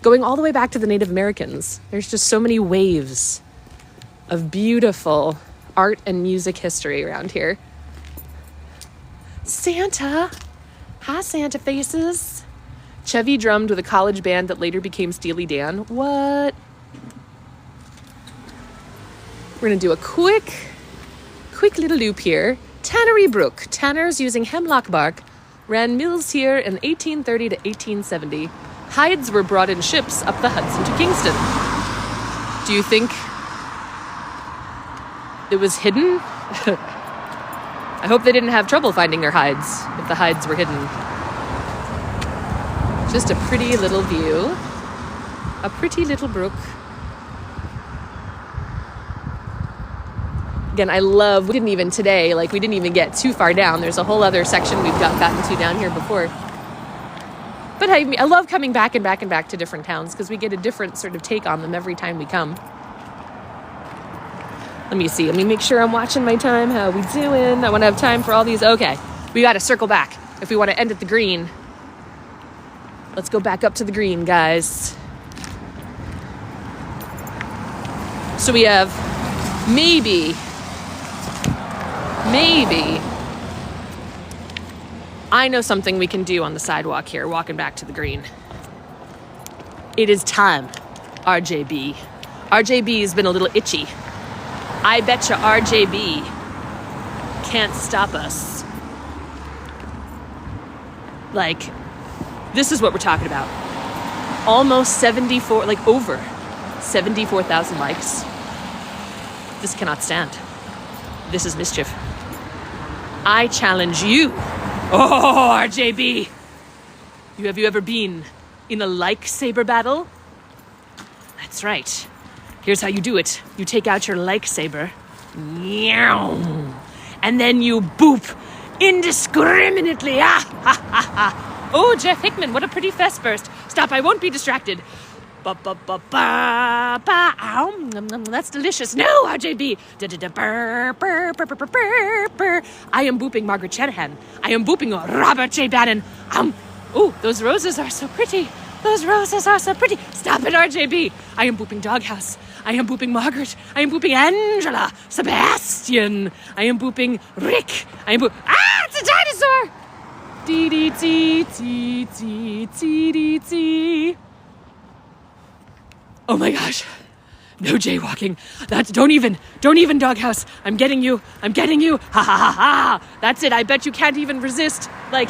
going all the way back to the Native Americans. There's just so many waves of beautiful art and music history around here. Santa! Hi, Santa faces. Chevy drummed with a college band that later became Steely Dan. What? We're gonna do a quick little loop here. Tannery Brook. Tanners using hemlock bark ran mills here in 1830 to 1870. Hides were brought in ships up the Hudson to Kingston. Do you think it was hidden? I hope they didn't have trouble finding their hides if the hides were hidden. Just a pretty little view. A pretty little brook. Again, we didn't even get too far down. There's a whole other section we've gotten to down here before. But I love coming back and back to different towns because we get a different sort of take on them every time we come. Let me see. Let me make sure I'm watching my time. How are we doing? I want to have time for all these. Okay. We got to circle back. If we want to end at the green, let's go back up to the green, guys. So we have maybe I know something we can do on the sidewalk here, walking back to the green. It is time, RJB. RJB has been a little itchy. I betcha RJB can't stop us. Like, this is what we're talking about. Almost over 74,000 likes. This cannot stand. This is mischief. I challenge you. Oh, RJB. Have you ever been in a lightsaber battle? That's right. Here's how you do it. You take out your lightsaber. And then you boop indiscriminately. Oh, Jeff Hickman, what a pretty fest burst. Stop, I won't be distracted. That's delicious. No, RJB. I am booping Margaret Shanahan. I am booping Robert J. Bannon. Oh, those roses are so pretty. Those roses are so pretty. Stop it, RJB. I am booping Doghouse. I am booping Margaret. I am booping Angela. Sebastian. I am booping Rick. It's a dinosaur. T. Oh my gosh. No jaywalking. Don't even Doghouse. I'm getting you. Ha ha ha ha. That's it. I bet you can't even resist. Like,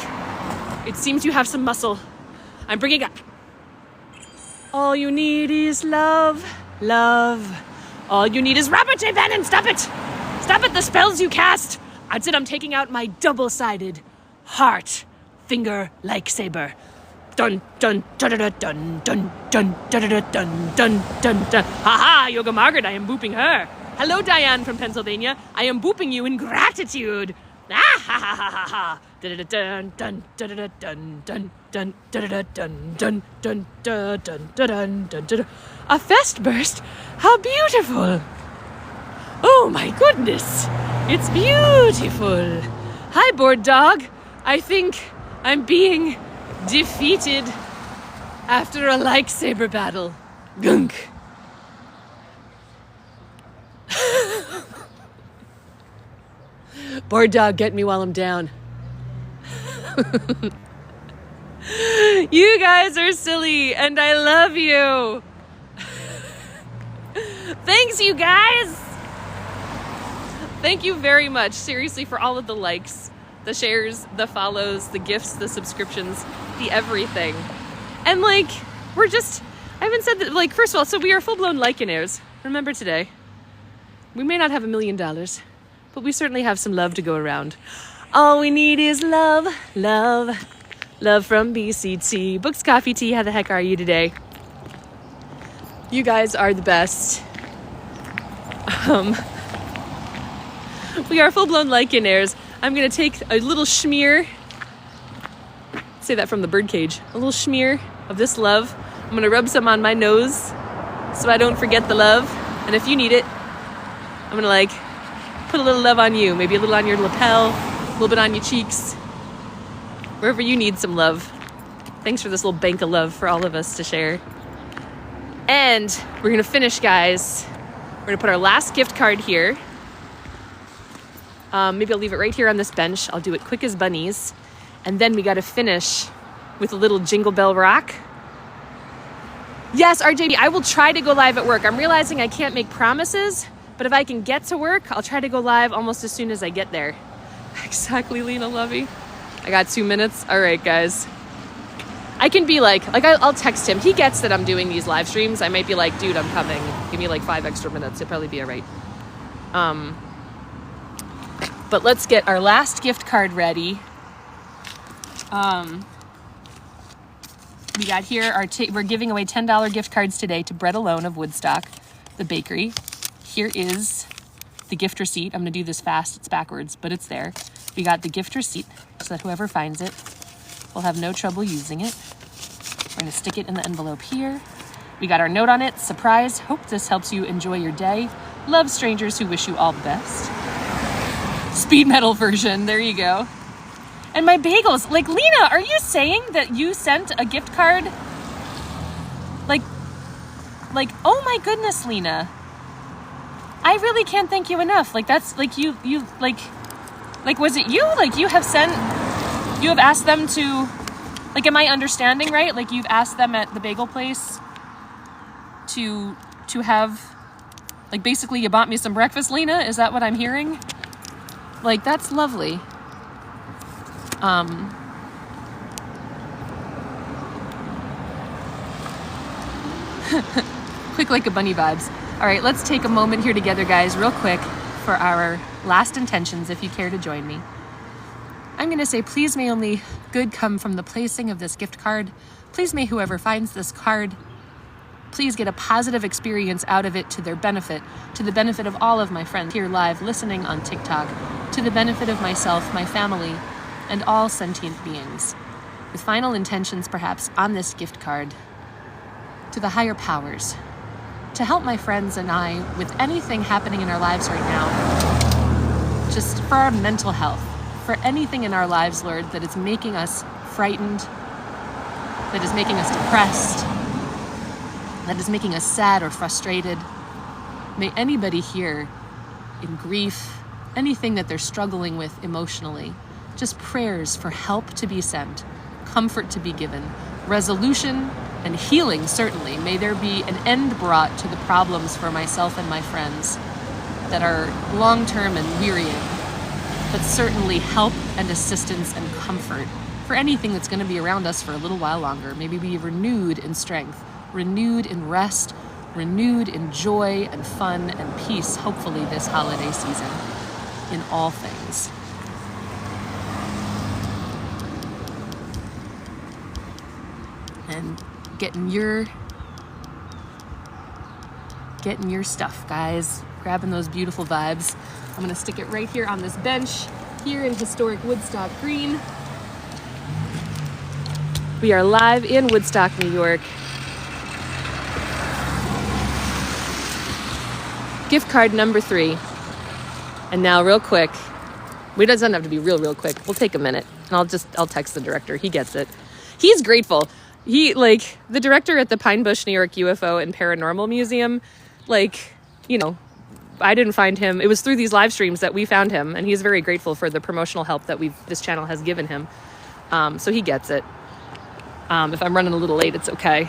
it seems you have some muscle. I'm bringing up. All you need is love. All you need is Robert J. Bannon. Stop it. The spells you cast. That's it. I'm taking out my double-sided heart finger lightsaber. Dun dun dun dun dun dun dun dun dun dun dun dun. Ha ha, Yoga Margaret, I am booping her. Hello, Diane from Pennsylvania. I am booping you in gratitude. Ah ha ha ha ha ha. Dun dun dun dun dun dun dun dun dun dun dun dun dun dun. A fest burst? How beautiful! Oh my goodness, it's beautiful. Hi, board dog. I think I'm being defeated after a lightsaber battle. Gunk. Board dog, get me while I'm down. You guys are silly, and I love you. Thanks, you guys. Thank you very much, seriously, for all of the likes, the shares, the follows, the gifts, the subscriptions, the everything. And like, I haven't said that, like, first of all, so we are full-blown likeonaires. Remember today, we may not have $1 million, but we certainly have some love to go around. All we need is love, love, love from BCT. Books, Coffee, Tea, how the heck are you today? You guys are the best. We are full-blown likeonaires. I'm gonna take a little schmear, say that from the birdcage, a little schmear of this love. I'm gonna rub some on my nose so I don't forget the love. And if you need it, I'm gonna like put a little love on you, maybe a little on your lapel, a little bit on your cheeks, wherever you need some love. Thanks for this little bank of love for all of us to share. And we're gonna finish, guys. We're gonna put our last gift card here. Maybe I'll leave it right here on this bench. I'll do it quick as bunnies. And then we gotta finish with a little Jingle Bell Rock. Yes, RJB, I will try to go live at work. I'm realizing I can't make promises, but if I can get to work, I'll try to go live almost as soon as I get there. Exactly, Lena Lovey. I got 2 minutes. All right, guys. I can be like I'll text him. He gets that I'm doing these live streams. I might be like, dude, I'm coming. Give me like 5 extra minutes. It'll probably be all right. But let's get our last gift card ready. We got here, we're giving away $10 gift cards today to Bread Alone of Woodstock, the bakery. Here is the gift receipt. I'm gonna do this fast, it's backwards, but it's there. We got the gift receipt so that whoever finds it will have no trouble using it. We're gonna stick it in the envelope here. We got our note on it, surprise, hope this helps you enjoy your day. Love strangers who wish you all the best. Speed metal version, there you go. And my bagels, like, Lena, are you saying that you sent a gift card? Like, oh my goodness, Lena. I really can't thank you enough. Like, that's, like, you, like, was it you? Like, you have asked them to, like, am I understanding right? Like, you've asked them at the bagel place to have, like, basically you bought me some breakfast, Lena? Is that what I'm hearing? Like, that's lovely. Quick like a bunny vibes. All right, let's take a moment here together, guys, real quick for our last intentions, if you care to join me. I'm going to say, please may only good come from the placing of this gift card. Please may whoever finds this card, please get a positive experience out of it to their benefit, to the benefit of all of my friends here live listening on TikTok, to the benefit of myself, my family, and all sentient beings. With final intentions, perhaps, on this gift card, to the higher powers, to help my friends and I with anything happening in our lives right now, just for our mental health, for anything in our lives, Lord, that is making us frightened, that is making us depressed, that is making us sad or frustrated. May anybody here in grief, anything that they're struggling with emotionally, just prayers for help to be sent, comfort to be given, resolution and healing, certainly. May there be an end brought to the problems for myself and my friends that are long-term and wearying, but certainly help and assistance and comfort for anything that's going to be around us for a little while longer. Maybe be renewed in strength, renewed in rest, renewed in joy and fun and peace, hopefully this holiday season, in all things. And getting your stuff, guys. Grabbing those beautiful vibes. I'm gonna stick it right here on this bench here in historic Woodstock Green. We are live in Woodstock, New York. Gift card number 3. And now real quick, it doesn't have to be real quick. We'll take a minute and I'll text the director. He gets it. He's grateful. He, like, the director at the Pine Bush, New York UFO and Paranormal Museum, like, you know, I didn't find him. It was through these live streams that we found him, and he's very grateful for the promotional help that this channel has given him. So he gets it. If I'm running a little late, it's okay.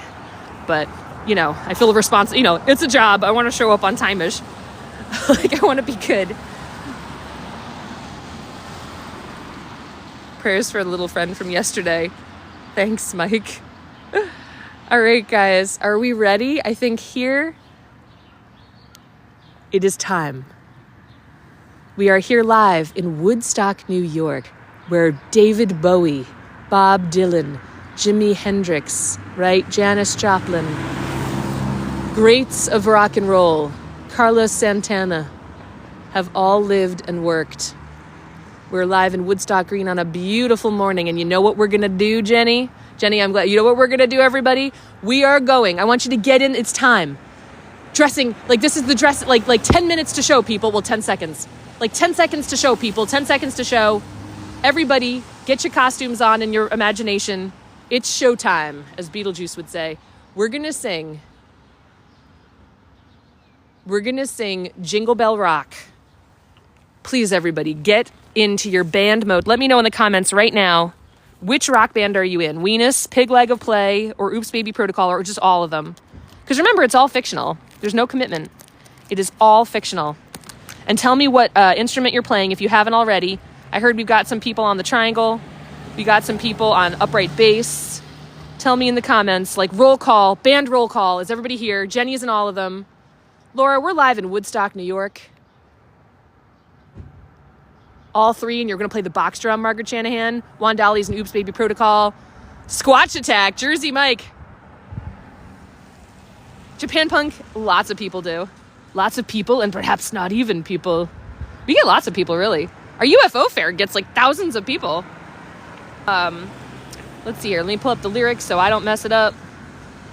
But, you know, I feel it's a job. I want to show up on time-ish. Like, I want to be good. Prayers for a little friend from yesterday. Thanks, Mike. All right, guys, are we ready? I think here it is time. We are here live in Woodstock, New York, where David Bowie, Bob Dylan, Jimi Hendrix, right? Janis Joplin, greats of rock and roll, Carlos Santana, have all lived and worked. We're live in Woodstock Green on a beautiful morning, and you know what we're gonna do, Jenny? Jenny, I'm glad. You know what we're gonna do, everybody? We are going. I want you to get in. It's time. Dressing, like this is the dress, like 10 minutes to show people. Well, 10 seconds. Like 10 seconds to show people, 10 seconds to show. Everybody, get your costumes on in your imagination. It's showtime, as Beetlejuice would say. We're gonna sing Jingle Bell Rock. Please, everybody, get into your band mode. Let me know in the comments right now, which rock band are you in? Weenus, Pig Leg of Play, or Oops Baby Protocol, or just all of them? Because remember, it's all fictional. There's no commitment. It is all fictional. And tell me what instrument you're playing if you haven't already. I heard we've got some people on the triangle. We got some people on upright bass. Tell me in the comments, like roll call, band roll call. Is everybody here? Jenny's in all of them. Laura, we're live in Woodstock, New York. All three, and you're going to play the box drum, Margaret Shanahan. Juan Dolly's an Oops Baby Protocol. Squatch Attack, Jersey Mike. Japan Punk, lots of people do. Lots of people, and perhaps not even people. We get lots of people, really. Our UFO fair gets like thousands of people. Let's see here. Let me pull up the lyrics so I don't mess it up.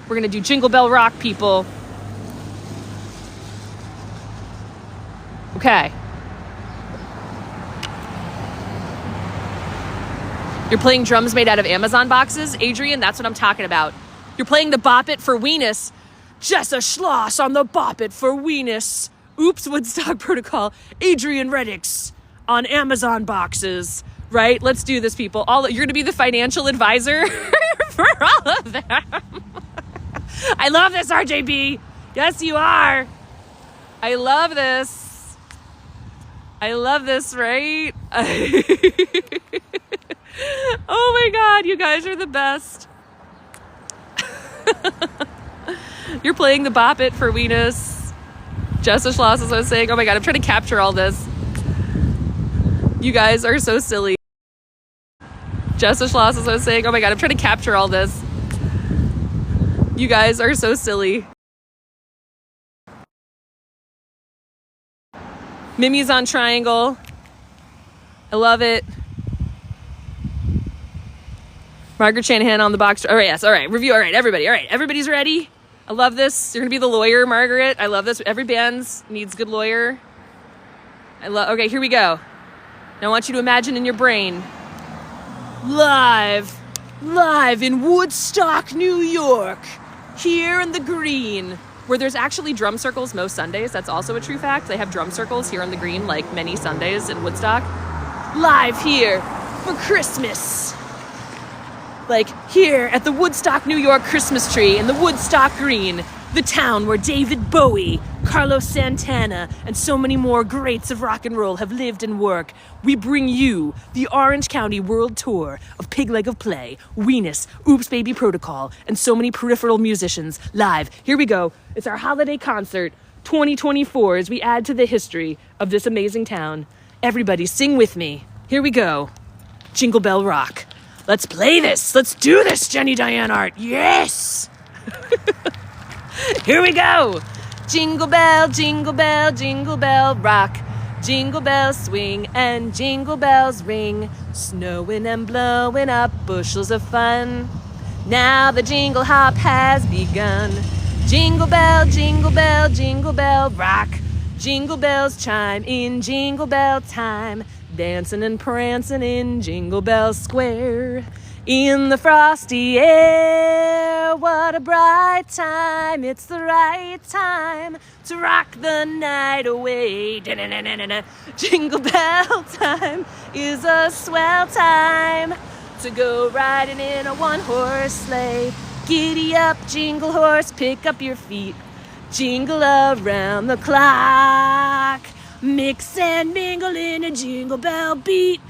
We're going to do Jingle Bell Rock, people. Okay. You're playing drums made out of Amazon boxes, Adrian? That's what I'm talking about. You're playing the Bop It for Weenus. Jessa Schloss on the Bop It for Weenus. Oops, Woodstock Protocol. Adrian Reddix on Amazon boxes. Right? Let's do this, people. You're going to be the financial advisor for all of them. I love this, RJB. Yes, you are. I love this. I love this, right? Oh my God, you guys are the best. You're playing the Bop It for Weenus. Jessa Schloss, as I was saying. Oh my God, I'm trying to capture all this. You guys are so silly. Jessa Schloss, as I was saying. Oh my God, I'm trying to capture all this. You guys are so silly. Mimi's on triangle. I love it. Margaret Shanahan on the box. All right, yes, all right. Review, all right, everybody. All right, everybody's ready. I love this. You're going to be the lawyer, Margaret. I love this. Every band needs a good lawyer. Okay, here we go. Now I want you to imagine in your brain. Live in Woodstock, New York. Here in the green. Where there's actually drum circles most Sundays. That's also a true fact. They have drum circles here on the green like many Sundays in Woodstock. Live here for Christmas. Like here at the Woodstock, New York Christmas tree in the Woodstock Green, the town where David Bowie, Carlos Santana, and so many more greats of rock and roll have lived and worked. We bring you the Orange County World Tour of Pig Leg of Play, Weenus, Oops Baby Protocol, and so many peripheral musicians live. Here we go. It's our holiday concert 2024 as we add to the history of this amazing town. Everybody sing with me. Here we go. Jingle Bell Rock. Let's play this. Let's do this, Jenny Diane Art. Yes. Here we go. Jingle bell, jingle bell, jingle bell rock. Jingle bells swing and jingle bells ring. Snowing and blowing up bushels of fun. Now the jingle hop has begun. Jingle bell, jingle bell, jingle bell rock. Jingle bells chime in jingle bell time. Dancing and prancing in Jingle Bell Square. In the frosty air, what a bright time. It's the right time to rock the night away. Da-na-na-na-na. Jingle bell time is a swell time to go riding in a one-horse sleigh. Giddy up, jingle horse, pick up your feet. Jingle around the clock. Mix and mingle in a jingle bell beat.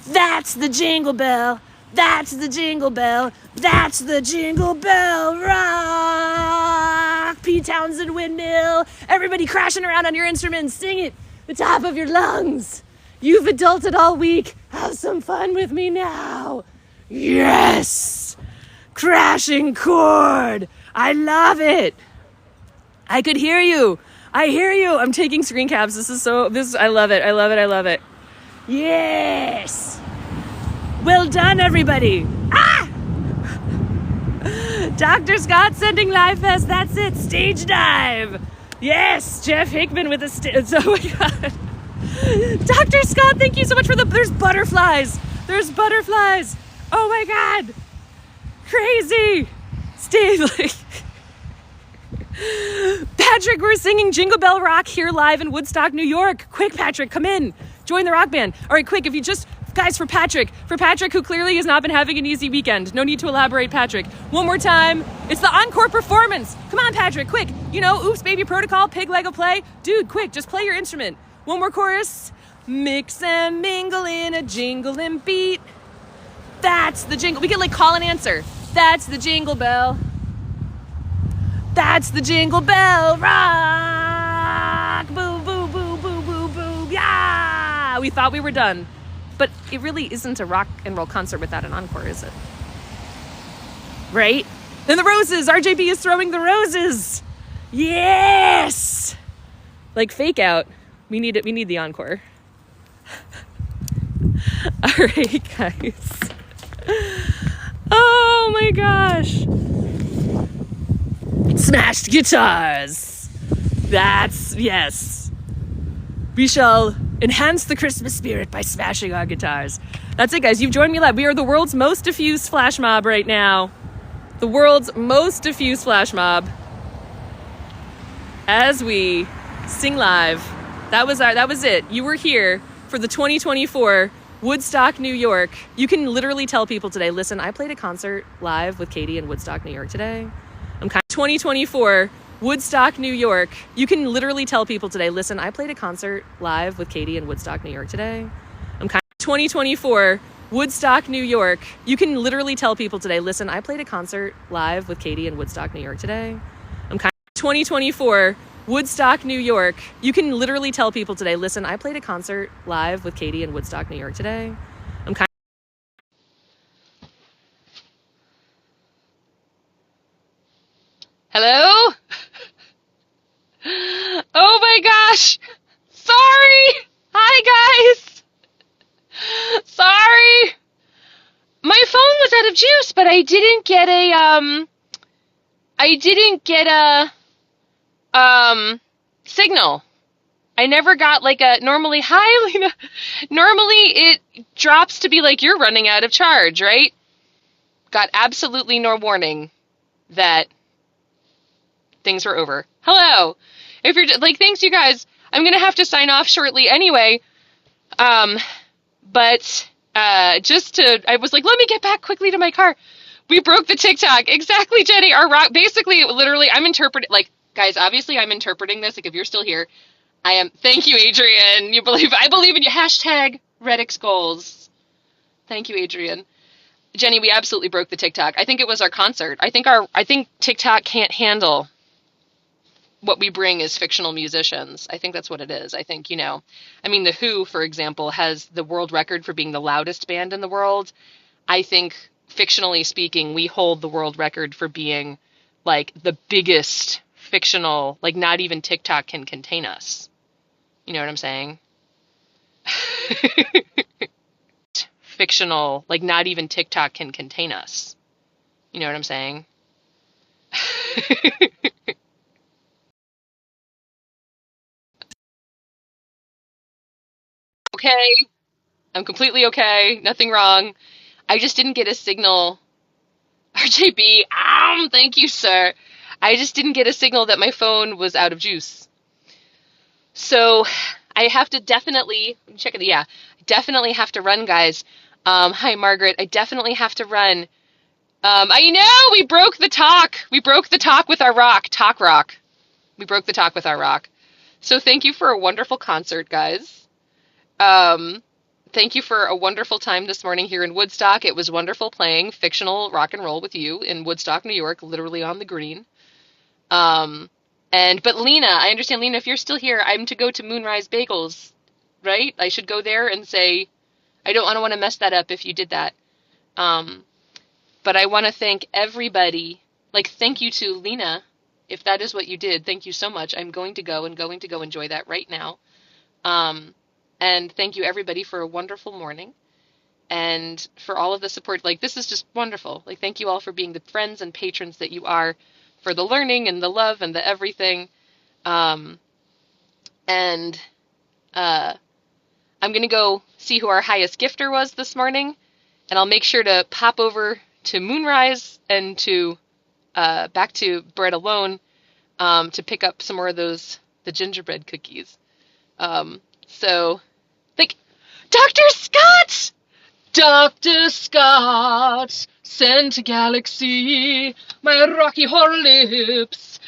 That's the jingle bell. That's the jingle bell. That's the jingle bell rock. Pete Townsend windmill. Everybody crashing around on your instruments. Sing it the top of your lungs. You've adulted all week. Have some fun with me now. Yes. Crashing chord. I love it. I could hear you. I hear you. I'm taking screen caps. I love it. I love it. I love it. Yes. Well done, everybody. Ah! Dr. Scott sending Live Fest. That's it. Stage dive. Yes. Jeff Hickman with a oh my God. Dr. Scott, thank you so much for there's butterflies. There's butterflies. Oh my God. Crazy. Stay Patrick, we're singing Jingle Bell Rock here live in Woodstock, New York. Quick, Patrick, come in. Join the rock band. All right, quick, if you just... Guys, for Patrick, who clearly has not been having an easy weekend. No need to elaborate, Patrick. One more time. It's the encore performance. Come on, Patrick, quick. You know, Oops Baby Protocol, Pig Lego Play. Dude, quick, just play your instrument. One more chorus. Mix and mingle in a jingling beat. That's the jingle. We can call and answer. That's the jingle bell. That's the jingle bell rock. Boo, boo, boo, boo, boo, boo. Yeah. We thought we were done. But it really isn't a rock and roll concert without an encore, is it? Right? And the roses. RJB is throwing the roses. Yes. Fake out. We need it. We need the encore. All right, guys. Oh my gosh. Smashed guitars. Yes. We shall enhance the Christmas spirit by smashing our guitars. That's it, guys. You've joined me live. We are the world's most diffused flash mob right now. The world's most diffused flash mob. As we sing live. That was it. You were here for the 2024 Woodstock, New York. You can literally tell people today, listen, I played a concert live with Katie in Woodstock, New York today. 2024 Woodstock, New York. You can literally tell people today, listen, I played a concert live with Katie in Woodstock, New York today. 2024 Woodstock, New York. You can literally tell people today, listen, I played a concert live with Katie in Woodstock, New York today. 2024 Woodstock, New York. You can literally tell people today, listen, I played a concert live with Katie in Woodstock, New York today. Hello? Oh my gosh. Sorry. Hi guys. Sorry. My phone was out of juice, but I didn't get a signal. I never got normally, hi Lena. Normally it drops to be you're running out of charge, right? Got absolutely no warning that things were over. Hello. If you're thanks you guys. I'm going to have to sign off shortly anyway. But I was let me get back quickly to my car. We broke the TikTok. Exactly, Jenny. Our rock, basically, literally, I'm interpreting, guys, obviously I'm interpreting this. If you're still here, thank you, Adrian. I believe in you. Hashtag Redix goals. Thank you, Adrian. Jenny, we absolutely broke the TikTok. I think it was our concert. I think TikTok can't handle what we bring as fictional musicians. I think that's what it is. I think, The Who, for example, has the world record for being the loudest band in the world. I think, fictionally speaking, we hold the world record for being, the biggest fictional, not even TikTok can contain us. You know what I'm saying? Fictional, not even TikTok can contain us. You know what I'm saying? Okay. I'm completely okay. Nothing wrong. I just didn't get a signal. RJB, thank you, sir. I just didn't get a signal that my phone was out of juice. So I have to definitely have to run, guys. Hi, Margaret. I definitely have to run. I know we broke the talk. We broke the talk with our rock. Talk rock. We broke the talk with our rock. So thank you for a wonderful concert, guys. thank you for a wonderful time this morning here in Woodstock. It was wonderful playing fictional rock and roll with you in Woodstock, New York, literally on the green. Um, but Lena, I understand, Lena, if you're still here, I'm to go to Moonrise Bagels, right? I should go there and say, I don't want to mess that up if you did that. Um, but I want to thank everybody. Like, thank you to Lena, if that is what you did. Thank you so much. I'm going to go enjoy that right now. And thank you everybody for a wonderful morning and for all of the support. Like, this is just wonderful. Like, thank you all for being the friends and patrons that you are, for the learning and the love and the everything. Um, and I'm going to go see who our highest gifter was this morning, and I'll make sure to pop over to Moonrise and to back to Bread Alone to pick up some more of the gingerbread cookies. So, like, Dr. Scott! Dr. Scott, send to galaxy my rocky horror lips,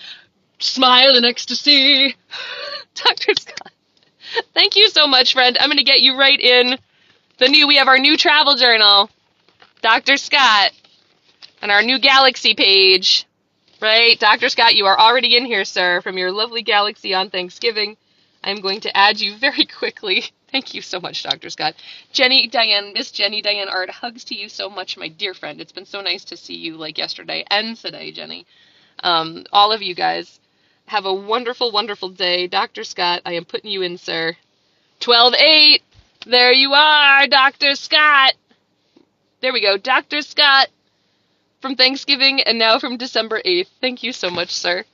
smile in ecstasy. Dr. Scott, thank you so much, friend. I'm going to get you right in we have our new travel journal, Dr. Scott, and our new galaxy page, right? Dr. Scott, you are already in here, sir, from your lovely galaxy on Thanksgiving. I'm going to add you very quickly. Thank you so much, Dr. Scott. Miss Jenny Diane Art, hugs to you so much, my dear friend. It's been so nice to see you like yesterday and today, Jenny. All of you guys, have a wonderful, wonderful day. Dr. Scott, I am putting you in, sir. 12-8. There you are, Dr. Scott. There we go, Dr. Scott from Thanksgiving and now from December 8th. Thank you so much, sir.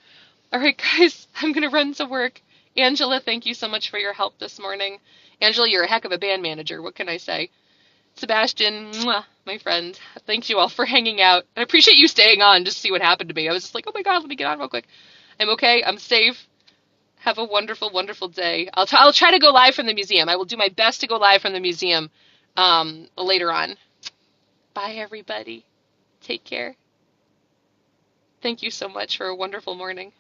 All right, guys, I'm going to run to work. Angela, thank you so much for your help this morning. Angela, you're a heck of a band manager. What can I say? Sebastian, mwah, my friend, thanks you all for hanging out. I appreciate you staying on just to see what happened to me. I was just like, oh my God, let me get on real quick. I'm okay. I'm safe. Have a wonderful, wonderful day. I'll try to go live from the museum. I will do my best to go live from the museum later on. Bye, everybody. Take care. Thank you so much for a wonderful morning.